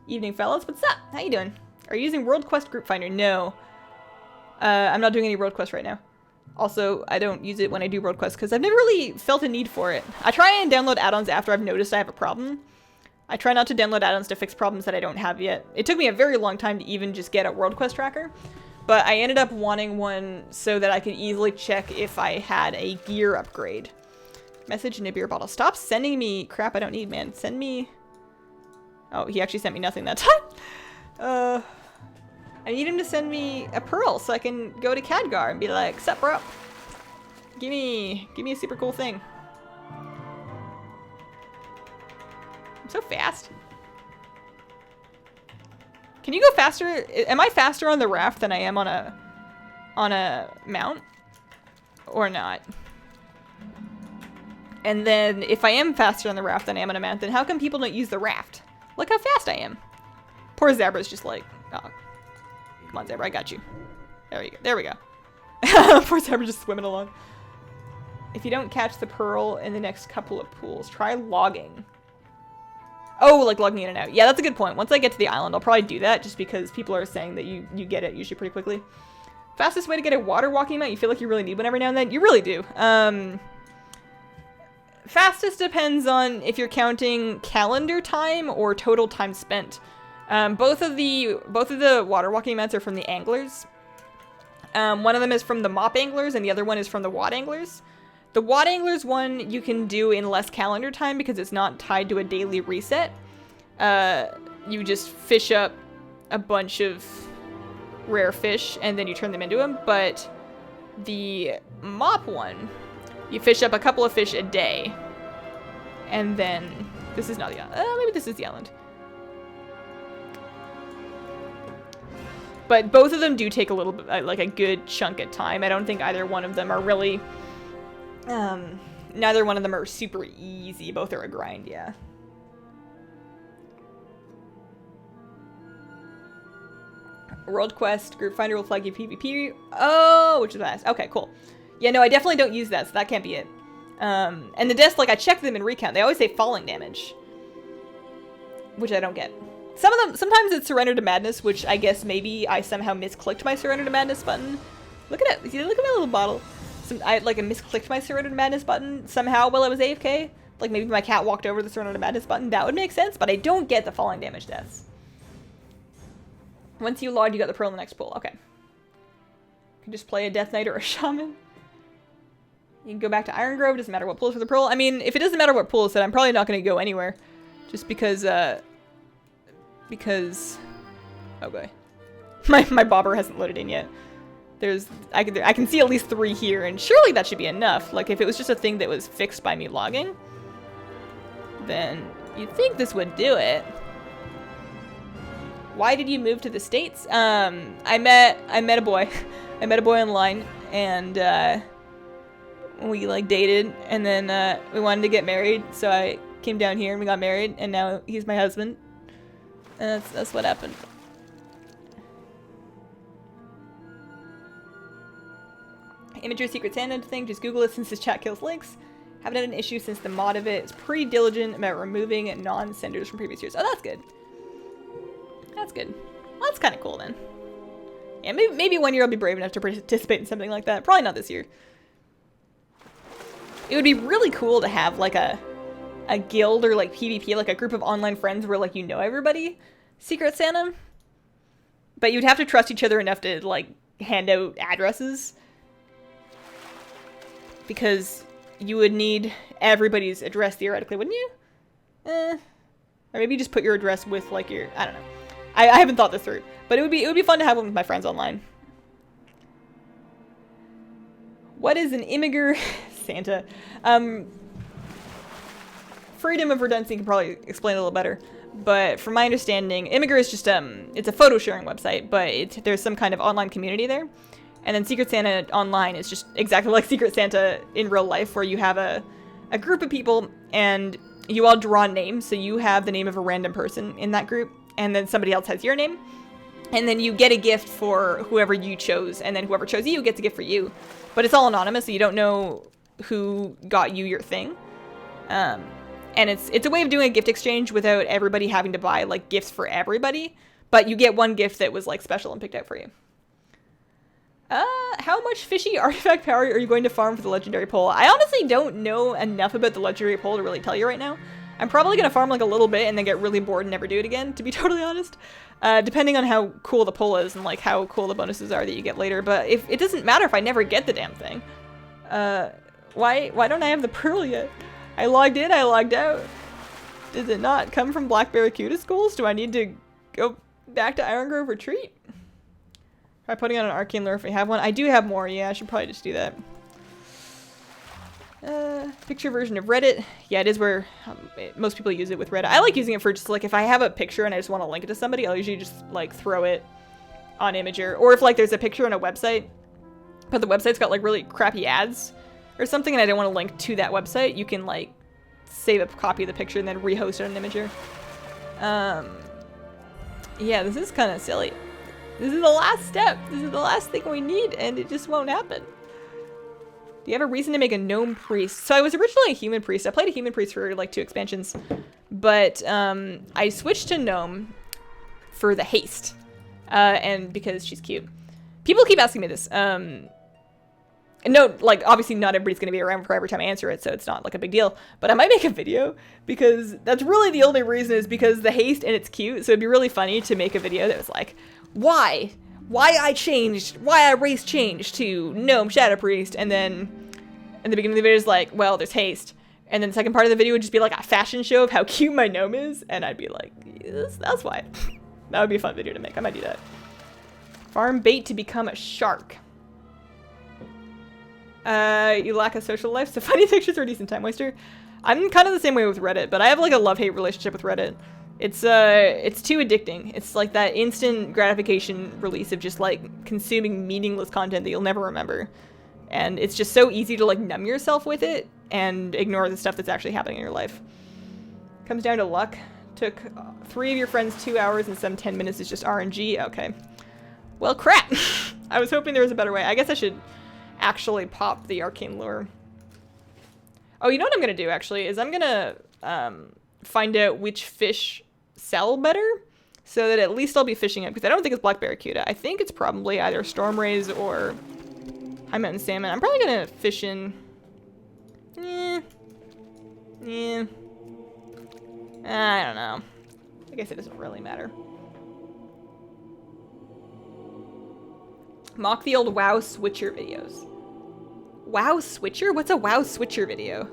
Evening, fellas. What's up? How you doing? Are you using World Quest Group Finder? No. I'm not doing any World Quest right now. Also, I don't use it when I do World Quest because I've never really felt a need for it. I try and download add-ons after I've noticed I have a problem. I try not to download add-ons to fix problems that I don't have yet. It took me a very long time to even just get a World Quest tracker, but I ended up wanting one so that I could easily check if I had a gear upgrade. Message in a beer bottle. Stop sending me crap I don't need, man. Send me... Oh, he actually sent me nothing that time. I need him to send me a pearl so I can go to Khadgar and be like, sup, bro? Give me a super cool thing. I'm so fast. Can you go faster? Am I faster on the raft than I am on a mount? Or not? And then if I am faster on the raft than I am on a mount, then how come people don't use the raft? Look how fast I am. Poor Zebra's just like, oh. Come on, Zebra, I got you. There you go. There we go. Poor Zebra just swimming along. If you don't catch the pearl in the next couple of pools, try logging. Oh, like logging in and out. Yeah, that's a good point. Once I get to the island, I'll probably do that just because people are saying that you get it usually pretty quickly. Fastest way to get a water walking mount, you feel like you really need one every now and then? You really do. Fastest depends on if you're counting calendar time or total time spent. Both of the water walking mounts are from the anglers. One of them is from the mop anglers and the other one is from the WoD anglers. The WoD anglers one you can do in less calendar time because it's not tied to a daily reset. You just fish up a bunch of rare fish and then you turn them into them. But the mop one, you fish up a couple of fish a day. And then, this is not the island. Maybe this is the island. But both of them do take a little bit, like a good chunk of time. I don't think either one of them are really, neither one of them are super easy. Both are a grind, yeah. World Quest, Group Finder will flag you PvP. Oh, which is nice. Okay, cool. Yeah, no, I definitely don't use that, so that can't be it. And the deaths, like, I checked them in recount. They always say falling damage. Which I don't get. Some of them, sometimes it's Surrender to Madness, which I guess maybe I somehow misclicked my Surrender to Madness button. Look at it. See, look at my little bottle. I misclicked my Surrender to Madness button somehow while I was AFK. Like, maybe my cat walked over the Surrender to Madness button. That would make sense, but I don't get the falling damage deaths. Once you log, you got the pearl in the next pool. Okay. You can just play a Death Knight or a Shaman. You can go back to Iron Grove. Doesn't matter what pool is for the pearl. I mean, if it doesn't matter what pool is, then I'm probably not going to go anywhere. Just because, okay. My bobber hasn't loaded in yet. I can see at least 3 here, and surely that should be enough. Like, if it was just a thing that was fixed by me logging, then you'd think this would do it. Why did you move to the States? I met a boy. I met a boy online, and we like dated, and then we wanted to get married, so I came down here and we got married, and now he's my husband. And that's what happened. Imager Secret Santa thing, just Google it since this chat kills links. Haven't had an issue since the mod of it. It's pretty diligent about removing non-senders from previous years. Oh, that's good. That's good. Well, that's kind of cool then. Yeah, maybe one year I'll be brave enough to participate in something like that. Probably not this year. It would be really cool to have like a guild or like PvP, like a group of online friends where like you know everybody. Secret Santa. But you'd have to trust each other enough to like hand out addresses. Because you would need everybody's address theoretically, wouldn't you? Or maybe just put your address with like your, I don't know. I haven't thought this through, but it would be fun to have one with my friends online. What is an Imager Santa? Freedom of Redundancy can probably explain it a little better, but from my understanding, Imager is just it's a photo sharing website, but there's some kind of online community there. And then Secret Santa online is just exactly like Secret Santa in real life, where you have a group of people and you all draw names. So you have the name of a random person in that group, and then somebody else has your name. And then you get a gift for whoever you chose, and then whoever chose you gets a gift for you. But it's all anonymous, so you don't know who got you your thing. And it's a way of doing a gift exchange without everybody having to buy like gifts for everybody. But you get one gift that was like special and picked out for you. How much fishy artifact power are you going to farm for the legendary pole? I honestly don't know enough about the legendary pole to really tell you right now. I'm probably going to farm like a little bit and then get really bored and never do it again, to be totally honest. Depending on how cool the pole is and like how cool the bonuses are that you get later. But if it doesn't matter if I never get the damn thing. Why don't I have the pearl yet? I logged in, I logged out. Does it not come from Black Barracuda schools? Do I need to go back to Iron Grove Retreat? Try putting on an arcane lure if we have one. I do have more, yeah, I should probably just do that. Picture version of Reddit. Yeah, it is where most people use it with Reddit. I like using it for just like if I have a picture and I just want to link it to somebody, I'll usually just like throw it on Imager. Or if like there's a picture on a website, but the website's got like really crappy ads or something and I don't want to link to that website, you can like save a copy of the picture and then rehost it on Imager. Yeah, this is kind of silly. This is the last step. This is the last thing we need, and it just won't happen. Do you have a reason to make a gnome priest? So I was originally a human priest. I played a human priest for like 2 expansions, but I switched to gnome for the haste, and because she's cute. People keep asking me this. And no, like, obviously not everybody's going to be around for every time I answer it, so it's not, like, a big deal. But I might make a video, because that's really the only reason, is because the haste and it's cute. So it'd be really funny to make a video that was like, why I race changed to Gnome Shadow Priest, and then in the beginning of the video is like, well, there's haste. And then the second part of the video would just be like a fashion show of how cute my gnome is, and I'd be like, yes, that's why. That would be a fun video to make. I might do that. Farm bait to become a shark. You lack a social life, so funny pictures are a decent time waster. I'm kind of the same way with Reddit, but I have like a love-hate relationship with Reddit. It's too addicting. It's like that instant gratification release of just like consuming meaningless content that you'll never remember. And it's just so easy to like numb yourself with it and ignore the stuff that's actually happening in your life. Comes down to luck. Took 3 of your friends 2 hours and some 10 minutes is just RNG. Okay. Well, crap. I was hoping there was a better way. I guess I should actually pop the arcane lure. Oh, you know what I'm gonna do actually is I'm gonna find out which fish sell better, so that at least I'll be fishing it, because I don't think it's black barracuda. I think it's probably either storm rays or high mountain salmon. I'm probably gonna fish in. I don't know. I guess it doesn't really matter. Mock the old WoW switcher videos. WoW switcher? What's a WoW switcher video?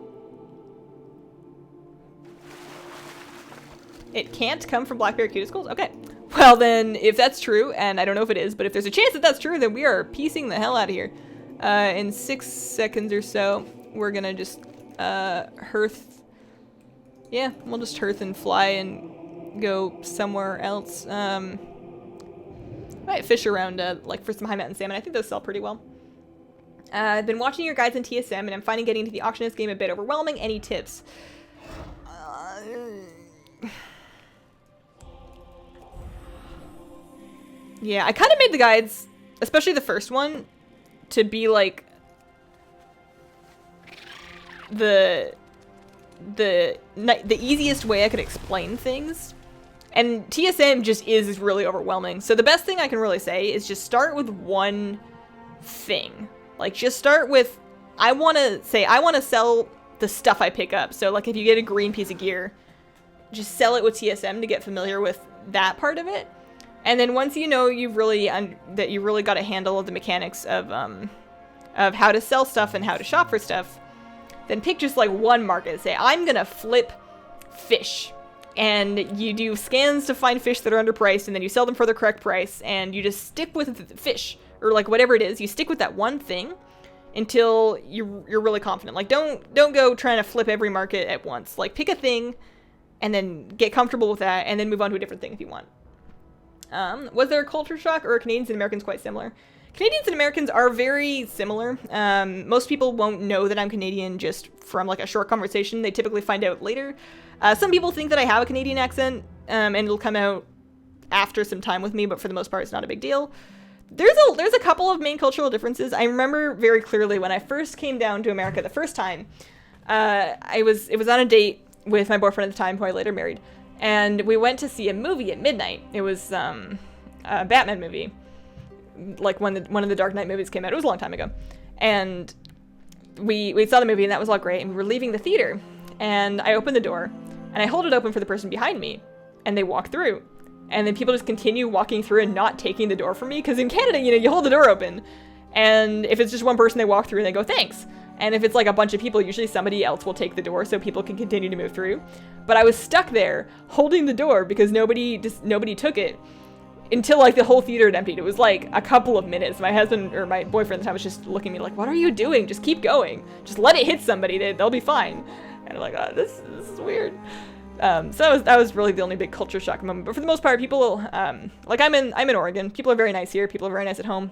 It can't come from Black Barracuda schools? Okay. Well then, if that's true, and I don't know if it is, but if there's a chance that that's true, then we are piecing the hell out of here. In 6 seconds or so, we're gonna just, hearth. Yeah, we'll just hearth and fly and go somewhere else. Might fish around, like, for some high mountain salmon. I think those sell pretty well. I've been watching your guides in TSM, and I'm finding getting into the auctionist game a bit overwhelming. Any tips? Yeah, I kind of made the guides, especially the first one, to be like the easiest way I could explain things. And TSM just is really overwhelming. So the best thing I can really say is just start with one thing. Like, just start with, I want to sell the stuff I pick up. So, like, if you get a green piece of gear, just sell it with TSM to get familiar with that part of it. And then once you know you've really, that you really got a handle of the mechanics of how to sell stuff and how to shop for stuff, then pick just, like, one market. Say, I'm going to flip fish. And you do scans to find fish that are underpriced, and then you sell them for the correct price, and you just stick with the fish, or like whatever it is. You stick with that one thing until you're really confident. Like, don't go trying to flip every market at once. Like, pick a thing, and then get comfortable with that, and then move on to a different thing if you want. Was there a culture shock, or are Canadians and Americans quite similar? Canadians and Americans are very similar. Most people won't know that I'm Canadian just from like a short conversation. They typically find out later. Some people think that I have a Canadian accent, and it'll come out after some time with me, but for the most part, it's not a big deal. There's a couple of main cultural differences. I remember very clearly when I first came down to America the first time, it was on a date with my boyfriend at the time, who I later married, and we went to see a movie at midnight. It was a Batman movie, like when one of the Dark Knight movies came out. It was a long time ago, and we saw the movie, and that was all great, and we were leaving the theater, and I opened the door, and I hold it open for the person behind me, and they walk through. And then people just continue walking through and not taking the door from me. Because in Canada, you know, you hold the door open. And if it's just one person, they walk through and they go, thanks. And if it's like a bunch of people, usually somebody else will take the door so people can continue to move through. But I was stuck there holding the door because nobody took it until like the whole theater had emptied. It was like a couple of minutes. My husband, or my boyfriend at the time, was just looking at me like, what are you doing? Just keep going. Just let it hit somebody. They'll be fine. And I'm like, oh, this is weird. So that was really the only big culture shock moment. But for the most part, people, like I'm in Oregon. People are very nice here. People are very nice at home.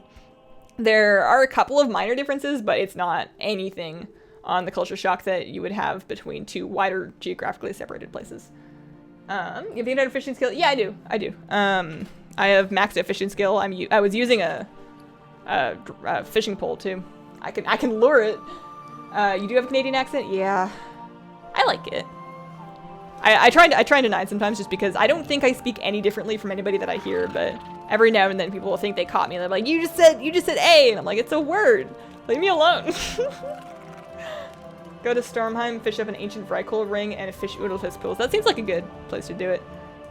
There are a couple of minor differences, but it's not anything on the culture shock that you would have between two wider geographically separated places. You have the unedited fishing skill? Yeah, I do. I have maxed out fishing skill. I was using a fishing pole too. I can lure it. You do have a Canadian accent? Yeah, I like it. I try and deny it sometimes just because I don't think I speak any differently from anybody that I hear, but every now and then people will think they caught me. They're like, you just said A, and I'm like, it's a word. Leave me alone. Go to Stormheim, fish up an ancient Vrykul ring, and fish Udalfist pools. That seems like a good place to do it.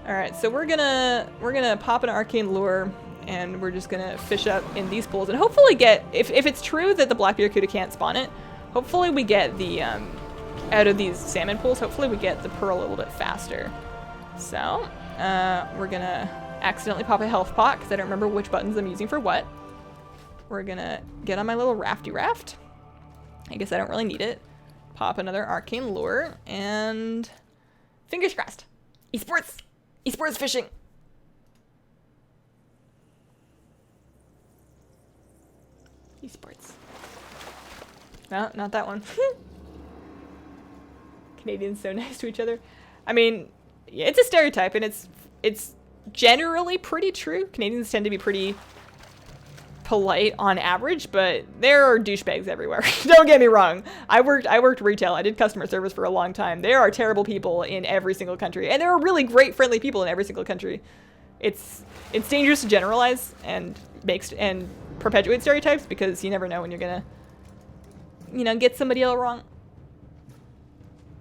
All right, so we're gonna pop an arcane lure, and we're just gonna fish up in these pools, and hopefully get, if it's true that the Black Barracuda can't spawn it, hopefully we get the out of these salmon pools. Hopefully we get the pearl a little bit faster. So we're gonna accidentally pop a health pot because I don't remember which buttons I'm using for what. We're gonna get on my little rafty raft. I guess I don't really need it. Pop another arcane lure, and fingers crossed. Esports fishing. Esports. No, not that one. Canadians so nice to each other. I mean, yeah, it's a stereotype, and it's generally pretty true. Canadians tend to be pretty polite on average, but there are douchebags everywhere. Don't get me wrong. I worked retail. I did customer service for a long time. There are terrible people in every single country, and there are really great, friendly people in every single country. It's dangerous to generalize and perpetuate stereotypes because you never know when you're gonna, get somebody else wrong.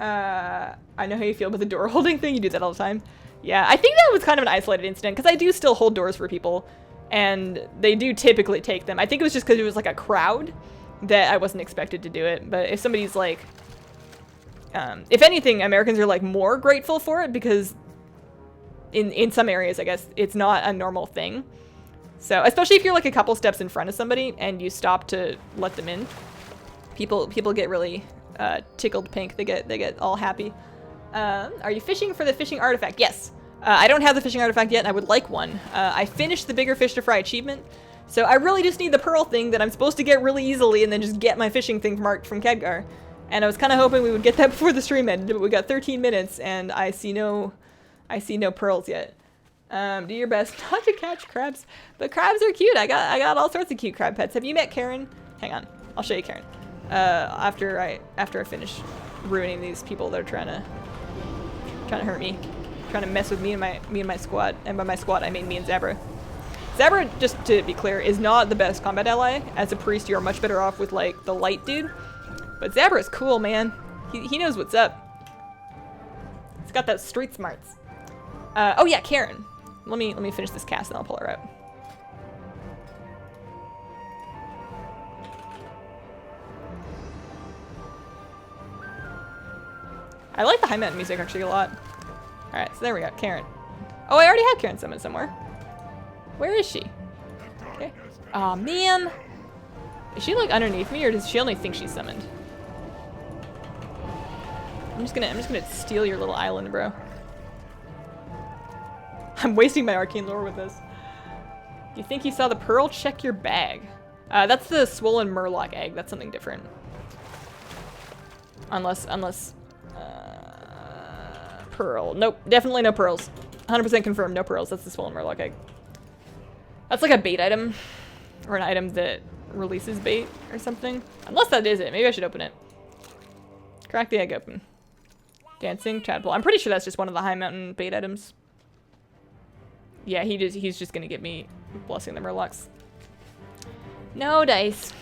I know how you feel about the door holding thing. You do that all the time. Yeah, I think that was kind of an isolated incident because I do still hold doors for people. And they do typically take them. I think it was just because it was like a crowd that I wasn't expected to do it. But if somebody's like, if anything, Americans are like more grateful for it because in some areas, I guess, it's not a normal thing. So especially if you're like a couple steps in front of somebody and you stop to let them in, people get really tickled pink. They get all happy. Are you fishing for the fishing artifact? Yes. I don't have the fishing artifact yet, and I would like one. I finished the bigger fish to fry achievement, so I really just need the pearl thing that I'm supposed to get really easily and then just get my fishing thing from Khadgar. And I was kind of hoping we would get that before the stream ended, but we got 13 minutes, and I see no pearls yet. Do your best not to catch crabs, but crabs are cute. I got all sorts of cute crab pets. Have you met Karen? Hang on, I'll show you Karen. After I finish ruining these people that are trying to hurt me. Trying to mess with me and my squad, and by my squad I mean me and Zabra. Zabra, just to be clear, is not the best combat ally. As a priest, you are much better off with like the light dude. But Zabra is cool, man. He knows what's up. He's got those street smarts. Oh yeah, Karen. Let me finish this cast and I'll pull her out. I like the high mountain music actually a lot. Alright, so there we go, Karen. Oh, I already have Karen summoned somewhere. Where is she? Okay. Aw, man. Is she like underneath me, or does she only think she's summoned? I'm just gonna steal your little island, bro. I'm wasting my arcane lore with this. Do you think you saw the pearl? Check your bag. That's the swollen murloc egg. That's something different. Unless pearl. Nope, definitely no pearls. 100% confirmed, no pearls. That's the swollen murloc egg. That's like a bait item, or an item that releases bait or something. Unless that is it. Maybe I should open it. Crack the egg open. Dancing tadpole. I'm pretty sure that's just one of the high mountain bait items. Yeah, he's just gonna get me blessing the murlocs. No dice.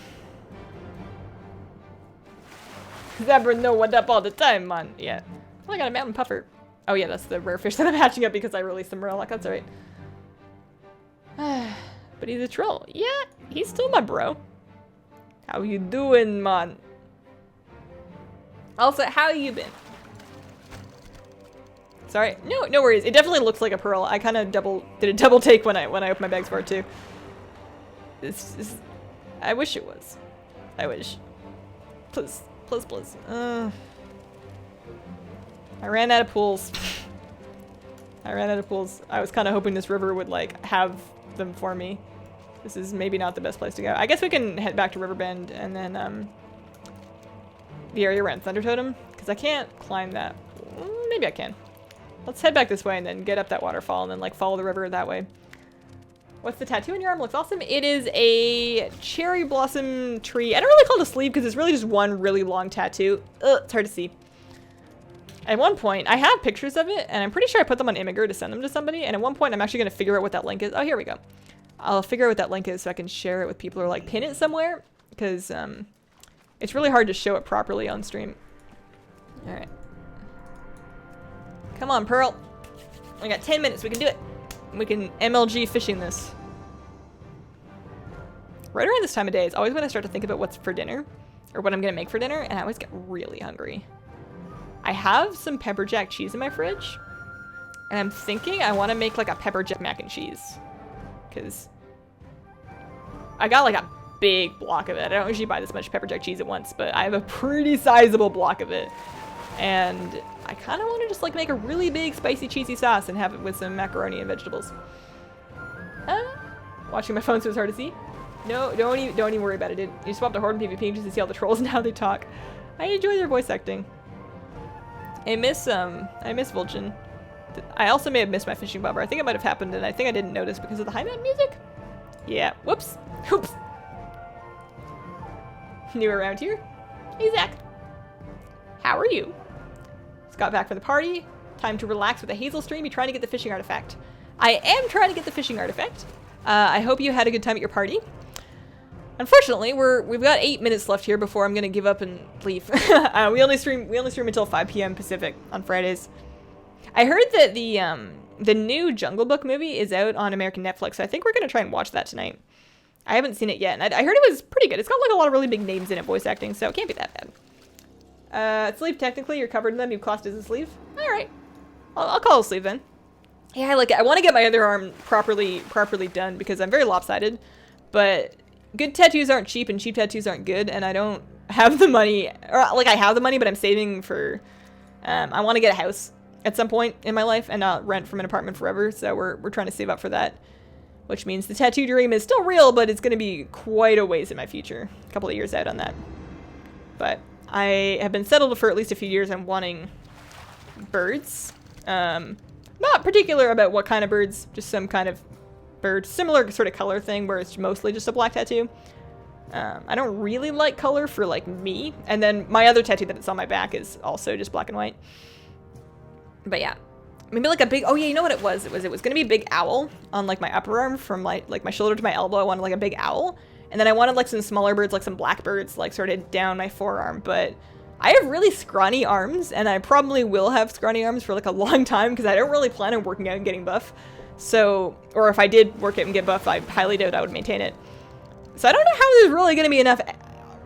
Zabra know what up all the time, man. Yeah. Oh, I got a mountain puffer. Oh yeah, that's the rare fish that I'm hatching up because I released the murloc. That's alright. But he's a troll. Yeah, he's still my bro. How you doing, man? Also, how you been? Sorry. No worries. It definitely looks like a pearl. I kind of did a double take when I opened my bags for it too. I wish it was. I wish. Please. I ran out of pools. I was kind of hoping this river would like have them for me. This is maybe not the best place to go. I guess we can head back to Riverbend and then the area around Thunder Totem, because I can't climb that. Maybe I can. Let's head back this way and then get up that waterfall and then like follow the river that way. What's the tattoo on your arm? Looks awesome. It is a cherry blossom tree. I don't really call it a sleeve because it's really just one really long tattoo. Ugh, it's hard to see. At one point, I have pictures of it, and I'm pretty sure I put them on Imgur to send them to somebody, and at one point I'm actually going to figure out what that link is. Oh, here we go. I'll figure out what that link is so I can share it with people or like pin it somewhere, because it's really hard to show it properly on stream. All right. Come on, Pearl. We got 10 minutes. We can do it. We can MLG fishing this. Right around this time of day is always when I start to think about what's for dinner or what I'm going to make for dinner, and I always get really hungry. I have some pepper jack cheese in my fridge, and I'm thinking I want to make like a pepper jack mac and cheese, because I got like a big block of it. I don't usually buy this much pepper jack cheese at once, but I have a pretty sizable block of it, and I kind of want to just like make a really big spicy cheesy sauce and have it with some macaroni and vegetables. Watching my phone so it's hard to see. No, don't even worry about it, dude. You swapped to Horde and PvP just to see all the trolls and how they talk. I enjoy their voice acting. I miss Vulcan. I also may have missed my fishing bobber. I think it might have happened, and I think I didn't notice because of the high mountain music. Yeah, whoops. Oops. New around here. Hey, Zach. How are you? Just got back from the party. Time to relax with a Hazel stream. You trying to get the fishing artifact? I am trying to get the fishing artifact. I hope you had a good time at your party. Unfortunately, we've got 8 minutes left here before I'm gonna give up and leave. We only stream until 5 p.m. Pacific on Fridays. I heard that the new Jungle Book movie is out on American Netflix, so I think we're gonna try and watch that tonight. I haven't seen it yet, and I heard it was pretty good. It's got like a lot of really big names in it, voice acting, so it can't be that bad. Sleeve, technically, you're covered in them. You've classed as a sleeve. All right, I'll call it a sleeve then. Yeah, I like it. I want to get my other arm properly done because I'm very lopsided, but good tattoos aren't cheap and cheap tattoos aren't good, and I don't have the money, or like I have the money, but I'm saving for, I want to get a house at some point in my life and not rent from an apartment forever, so we're trying to save up for that, which means the tattoo dream is still real, but it's going to be quite a ways in my future, a couple of years out on that. But I have been settled for at least a few years on wanting birds, not particular about what kind of birds, just some kind of bird, similar sort of color thing where it's mostly just a black tattoo. I don't really like color for like me, and then my other tattoo that's on my back is also just black and white. But yeah, maybe like a big, oh yeah, you know what it was? It was gonna be a big owl on like my upper arm from like my shoulder to my elbow. I wanted like a big owl, and then I wanted like some smaller birds, like some blackbirds, like sort of down my forearm. But I have really scrawny arms, and I probably will have scrawny arms for like a long time because I don't really plan on working out and getting buff. So, or if I did work out and get buff, I highly doubt I would maintain it. So I don't know how there's really going to be enough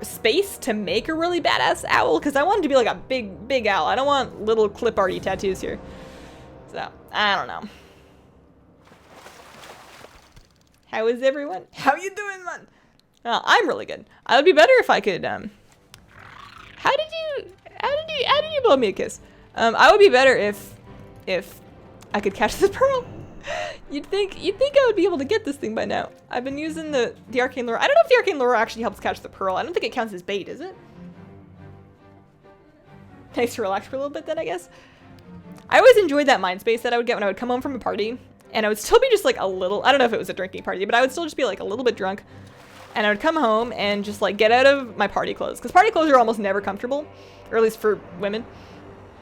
space to make a really badass owl, because I want it to be like a big owl. I don't want little clip arty tattoos here. So, I don't know. How is everyone? How you doing, man? Well, I'm really good. I would be better if I could, how did you blow me a kiss? I would be better if I could catch this pearl. You'd think I would be able to get this thing by now. I've been using the arcane lure. I don't know if the arcane lure actually helps catch the pearl. I don't think it counts as bait, is it? Nice to relax for a little bit then, I guess. I always enjoyed that mind space that I would get when I would come home from a party, and I would still be just like a little, I don't know if it was a drinking party, but I would still just be like a little bit drunk. And I would come home and just like get out of my party clothes, because party clothes are almost never comfortable, or at least for women.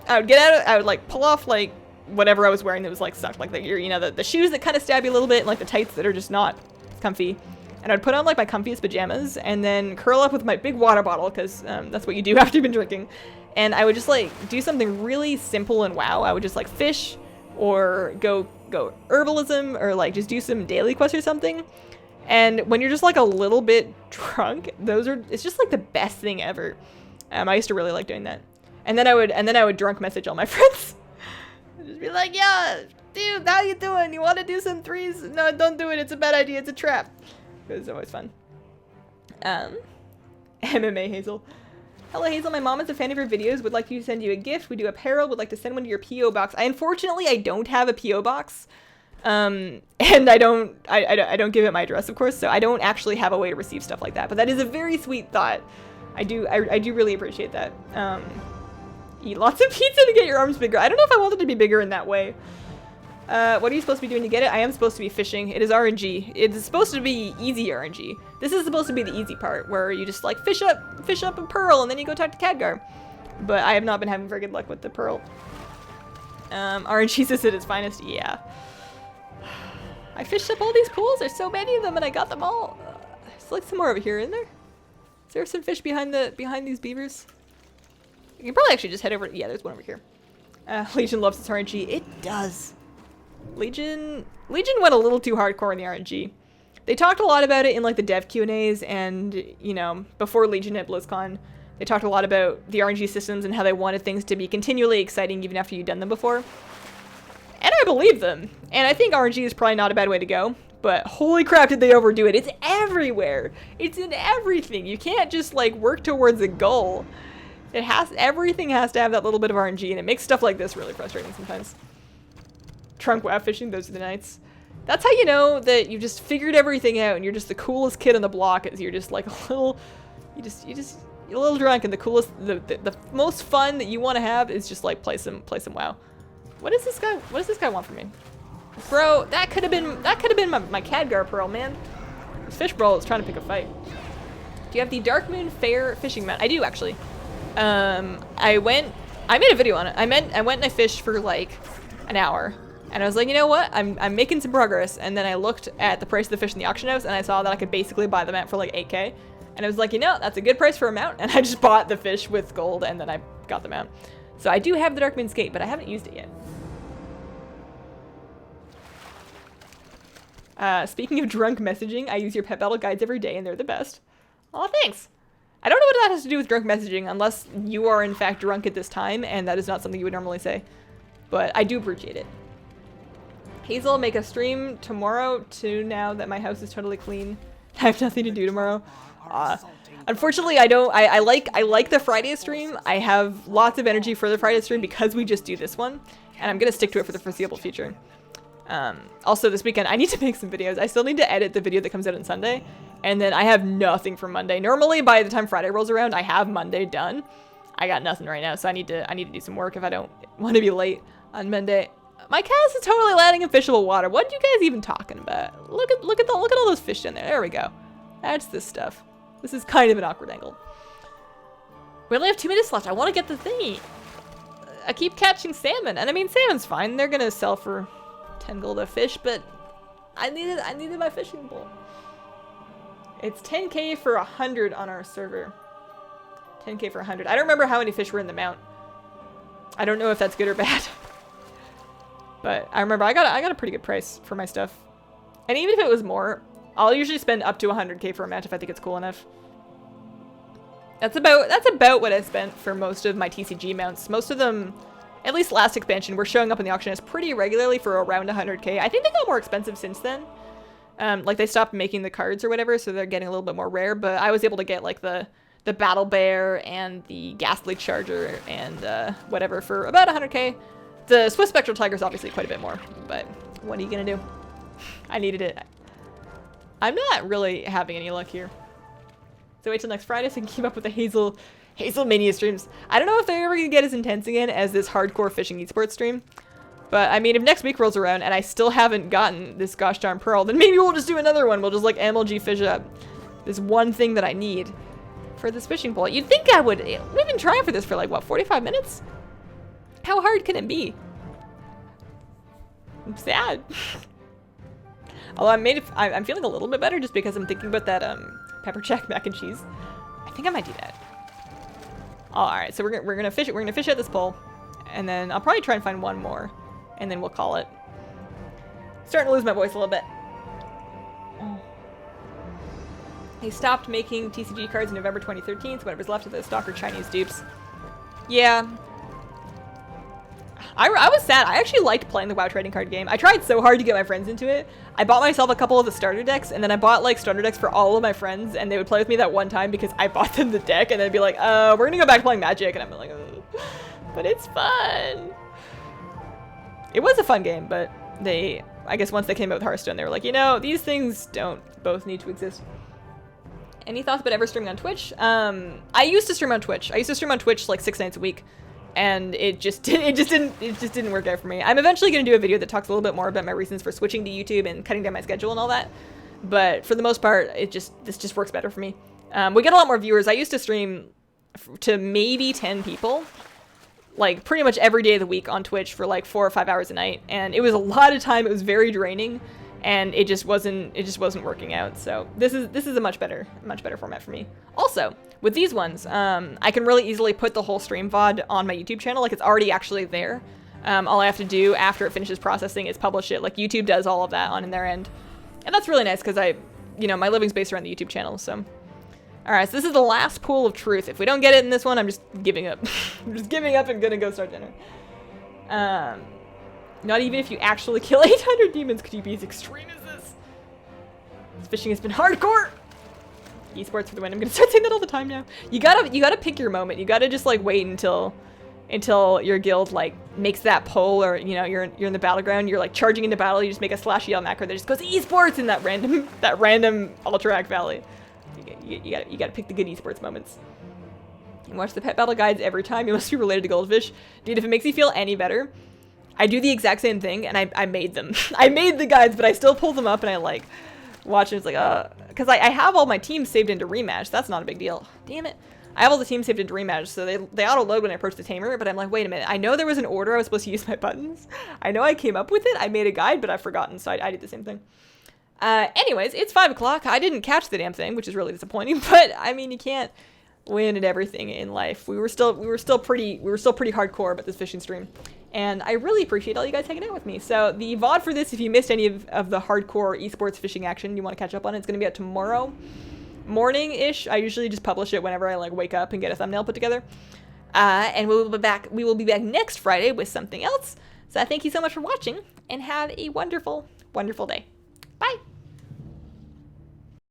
I would get out, I would like pull off like whatever I was wearing that was like stuck, like the shoes that kind of stab you a little bit, and like the tights that are just not comfy. And I'd put on like my comfiest pajamas and then curl up with my big water bottle, because that's what you do after you've been drinking. And I would just like do something really simple and WoW. I would just like fish or go herbalism, or like just do some daily quests or something. And when you're just like a little bit drunk, it's just like the best thing ever. I used to really like doing that. And then I would drunk message all my friends. I'd just be like, yeah, dude, how you doing? You want to do some threes? No, don't do it. It's a bad idea. It's a trap. It was always fun. MMA Hazel. Hello Hazel, my mom is a fan of your videos. Would like to send you a gift. We do apparel. Would like to send one to your PO box. Unfortunately, I don't have a PO box. And I don't give it my address, of course, so I don't actually have a way to receive stuff like that. But that is a very sweet thought. I do really appreciate that. Eat lots of pizza to get your arms bigger. I don't know if I want it to be bigger in that way. What are you supposed to be doing to get it? I am supposed to be fishing. It is RNG. It is supposed to be easy RNG. This is supposed to be the easy part, where you just like fish up a pearl, and then you go talk to Khadgar. But I have not been having very good luck with the pearl. RNG is at its finest. Yeah. I fished up all these pools. There's so many of them, and I got them all. There's like some more over here, isn't there? Is there some fish behind these beavers? You can probably actually just head over. Yeah, there's one over here. Legion loves its RNG. It does. Legion went a little too hardcore in the RNG. They talked a lot about it in like the dev Q&As, and you know, before Legion at BlizzCon, they talked a lot about the RNG systems and how they wanted things to be continually exciting even after you'd done them before. And I believe them. And I think RNG is probably not a bad way to go. But holy crap, did they overdo it. It's everywhere. It's in everything. You can't just like work towards a goal. Everything has to have that little bit of RNG, and it makes stuff like this really frustrating sometimes. Trunk WoW fishing, those are the nights. That's how you know that you just figured everything out and you're just the coolest kid on the block, is you're just like a little, you're a little drunk, and the most fun that you want to have is just like play some WoW. What does this guy want from me? Bro, that could have been my Khadgar pearl, man. This fish bro is trying to pick a fight. Do you have the Dark Moon Fair fishing mount? I do, actually. I made a video on it. I went and I fished for like an hour, and I was like, you know what? I'm making some progress. And then I looked at the price of the fish in the auction house, and I saw that I could basically buy the mount for like 8K. And I was like, you know, that's a good price for a mount. And I just bought the fish with gold, and then I got the mount. So I do have the Dark Moon skate, but I haven't used it yet. Speaking of drunk messaging, I use your pet battle guides every day, and they're the best. Aw, thanks. I don't know what that has to do with drunk messaging, unless you are in fact drunk at this time, and that is not something you would normally say. But I do appreciate it. Hazel, make a stream tomorrow too, now that my house is totally clean. I have nothing to do tomorrow. Unfortunately, I don't. I like the Friday stream. I have lots of energy for the Friday stream because we just do this one, and I'm gonna stick to it for the foreseeable future. Also this weekend, I need to make some videos. I still need to edit the video that comes out on Sunday, and then I have nothing for Monday. Normally, by the time Friday rolls around, I have Monday done. I got nothing right now, so I need to do some work if I don't want to be late on Monday. My cast is totally landing in fishable water. What are you guys even talking about? Look at all those fish in there. There we go. That's this stuff. This is kind of an awkward angle. We only have 2 minutes left. I want to get the thingy. I keep catching salmon, and I mean, salmon's fine. They're gonna sell for 10 gold a fish, but I needed my fishing pole. It's 10K for 100 on our server. 10K for 100. I don't remember how many fish were in the mount. I don't know if that's good or bad. But I remember I got a pretty good price for my stuff. And even if it was more, I'll usually spend up to 100K for a mount if I think it's cool enough. That's about what I spent for most of my TCG mounts. Most of them, at least last expansion, were showing up in the auction house pretty regularly for around 100K. I think they got more expensive since then. Like they stopped making the cards or whatever, so they're getting a little bit more rare. But I was able to get like the Battle Bear and the Ghastly Charger and whatever for about 100K. The Swiss Spectral Tiger is obviously quite a bit more, but what are you gonna do? I needed it. I'm not really having any luck here. So wait till next Friday so I can keep up with the Hazel Mania streams. I don't know if they're ever gonna get as intense again as this hardcore fishing esports stream. But I mean, if next week rolls around and I still haven't gotten this gosh darn pearl, then maybe we'll just do another one. We'll just like MLG fish up this one thing that I need for this fishing pole. You'd think I would. We've been trying for this for like, what, 45 minutes? How hard can it be? I'm sad. Although I'm feeling a little bit better just because I'm thinking about that pepper jack mac and cheese. I think I might do that. All right, so we're gonna fish it. We're gonna fish at this pole, and then I'll probably try and find one more, and then we'll call it. Starting to lose my voice a little bit. They stopped making TCG cards in November 2013, so whatever's left of the stock are Chinese dupes. Yeah. I was sad. I actually liked playing the WoW trading card game. I tried so hard to get my friends into it. I bought myself a couple of the starter decks, and then I bought like starter decks for all of my friends, and they would play with me that one time because I bought them the deck, and they'd be like, we're gonna go back to playing Magic, and I'm like, but it's fun. It was a fun game, but I guess once they came out with Hearthstone, they were like, you know, these things don't both need to exist. Any thoughts about ever streaming on Twitch? I used to stream on Twitch. I used to stream on Twitch like 6 nights a week. And it just didn't work out for me. I'm eventually going to do a video that talks a little bit more about my reasons for switching to YouTube and cutting down my schedule and all that. But for the most part, this just works better for me. We get a lot more viewers. I used to stream to maybe 10 people, like pretty much every day of the week on Twitch for like 4 or 5 hours a night. And it was a lot of time. It was very draining. and it just wasn't working out. So this is a much better format for me. Also, with these ones, I can really easily put the whole stream VoD on my YouTube channel. Like, it's already actually there. All I have to do after it finishes processing is publish it. Like, YouTube does all of that on their end. And that's really nice because my living's based around the YouTube channel, so. Alright, so this is the last pool of truth. If we don't get it in this one, I'm just giving up. I'm just giving up and gonna go start dinner. Not even if you actually kill 800 demons could you be as extreme as this. This fishing has been hardcore. Esports for the win. I'm gonna start saying that all the time now. You gotta pick your moment. You gotta just like wait until your guild like makes that pull, or you're in the battleground, you're like charging into battle, you just make a slash yell macro that just goes esports in that random Ultra Valley. You gotta pick the good esports moments. You watch the pet battle guides every time. You must be related to goldfish. Dude, if it makes you feel any better, I do the exact same thing, and I made them. I made the guides, but I still pull them up and I like watch it. It's like, because I have all my teams saved into rematch. That's not a big deal. Damn it. I have all the teams saved into rematch, so they auto-load when I approach the tamer, but I'm like, wait a minute. I know there was an order I was supposed to use my buttons. I know I came up with it. I made a guide, but I've forgotten, so I did the same thing. Anyways, it's 5 o'clock. I didn't catch the damn thing, which is really disappointing, but I mean, you can't win at everything in life. We were still pretty hardcore about this fishing stream, and I really appreciate all you guys hanging out with me. So the VOD for this, if you missed any of the hardcore esports fishing action, you want to catch up on it, it's going to be out tomorrow morning-ish. I usually just publish it whenever I like wake up and get a thumbnail put together. And we will be back next Friday with something else. So thank you so much for watching, and have a wonderful, wonderful day. Bye.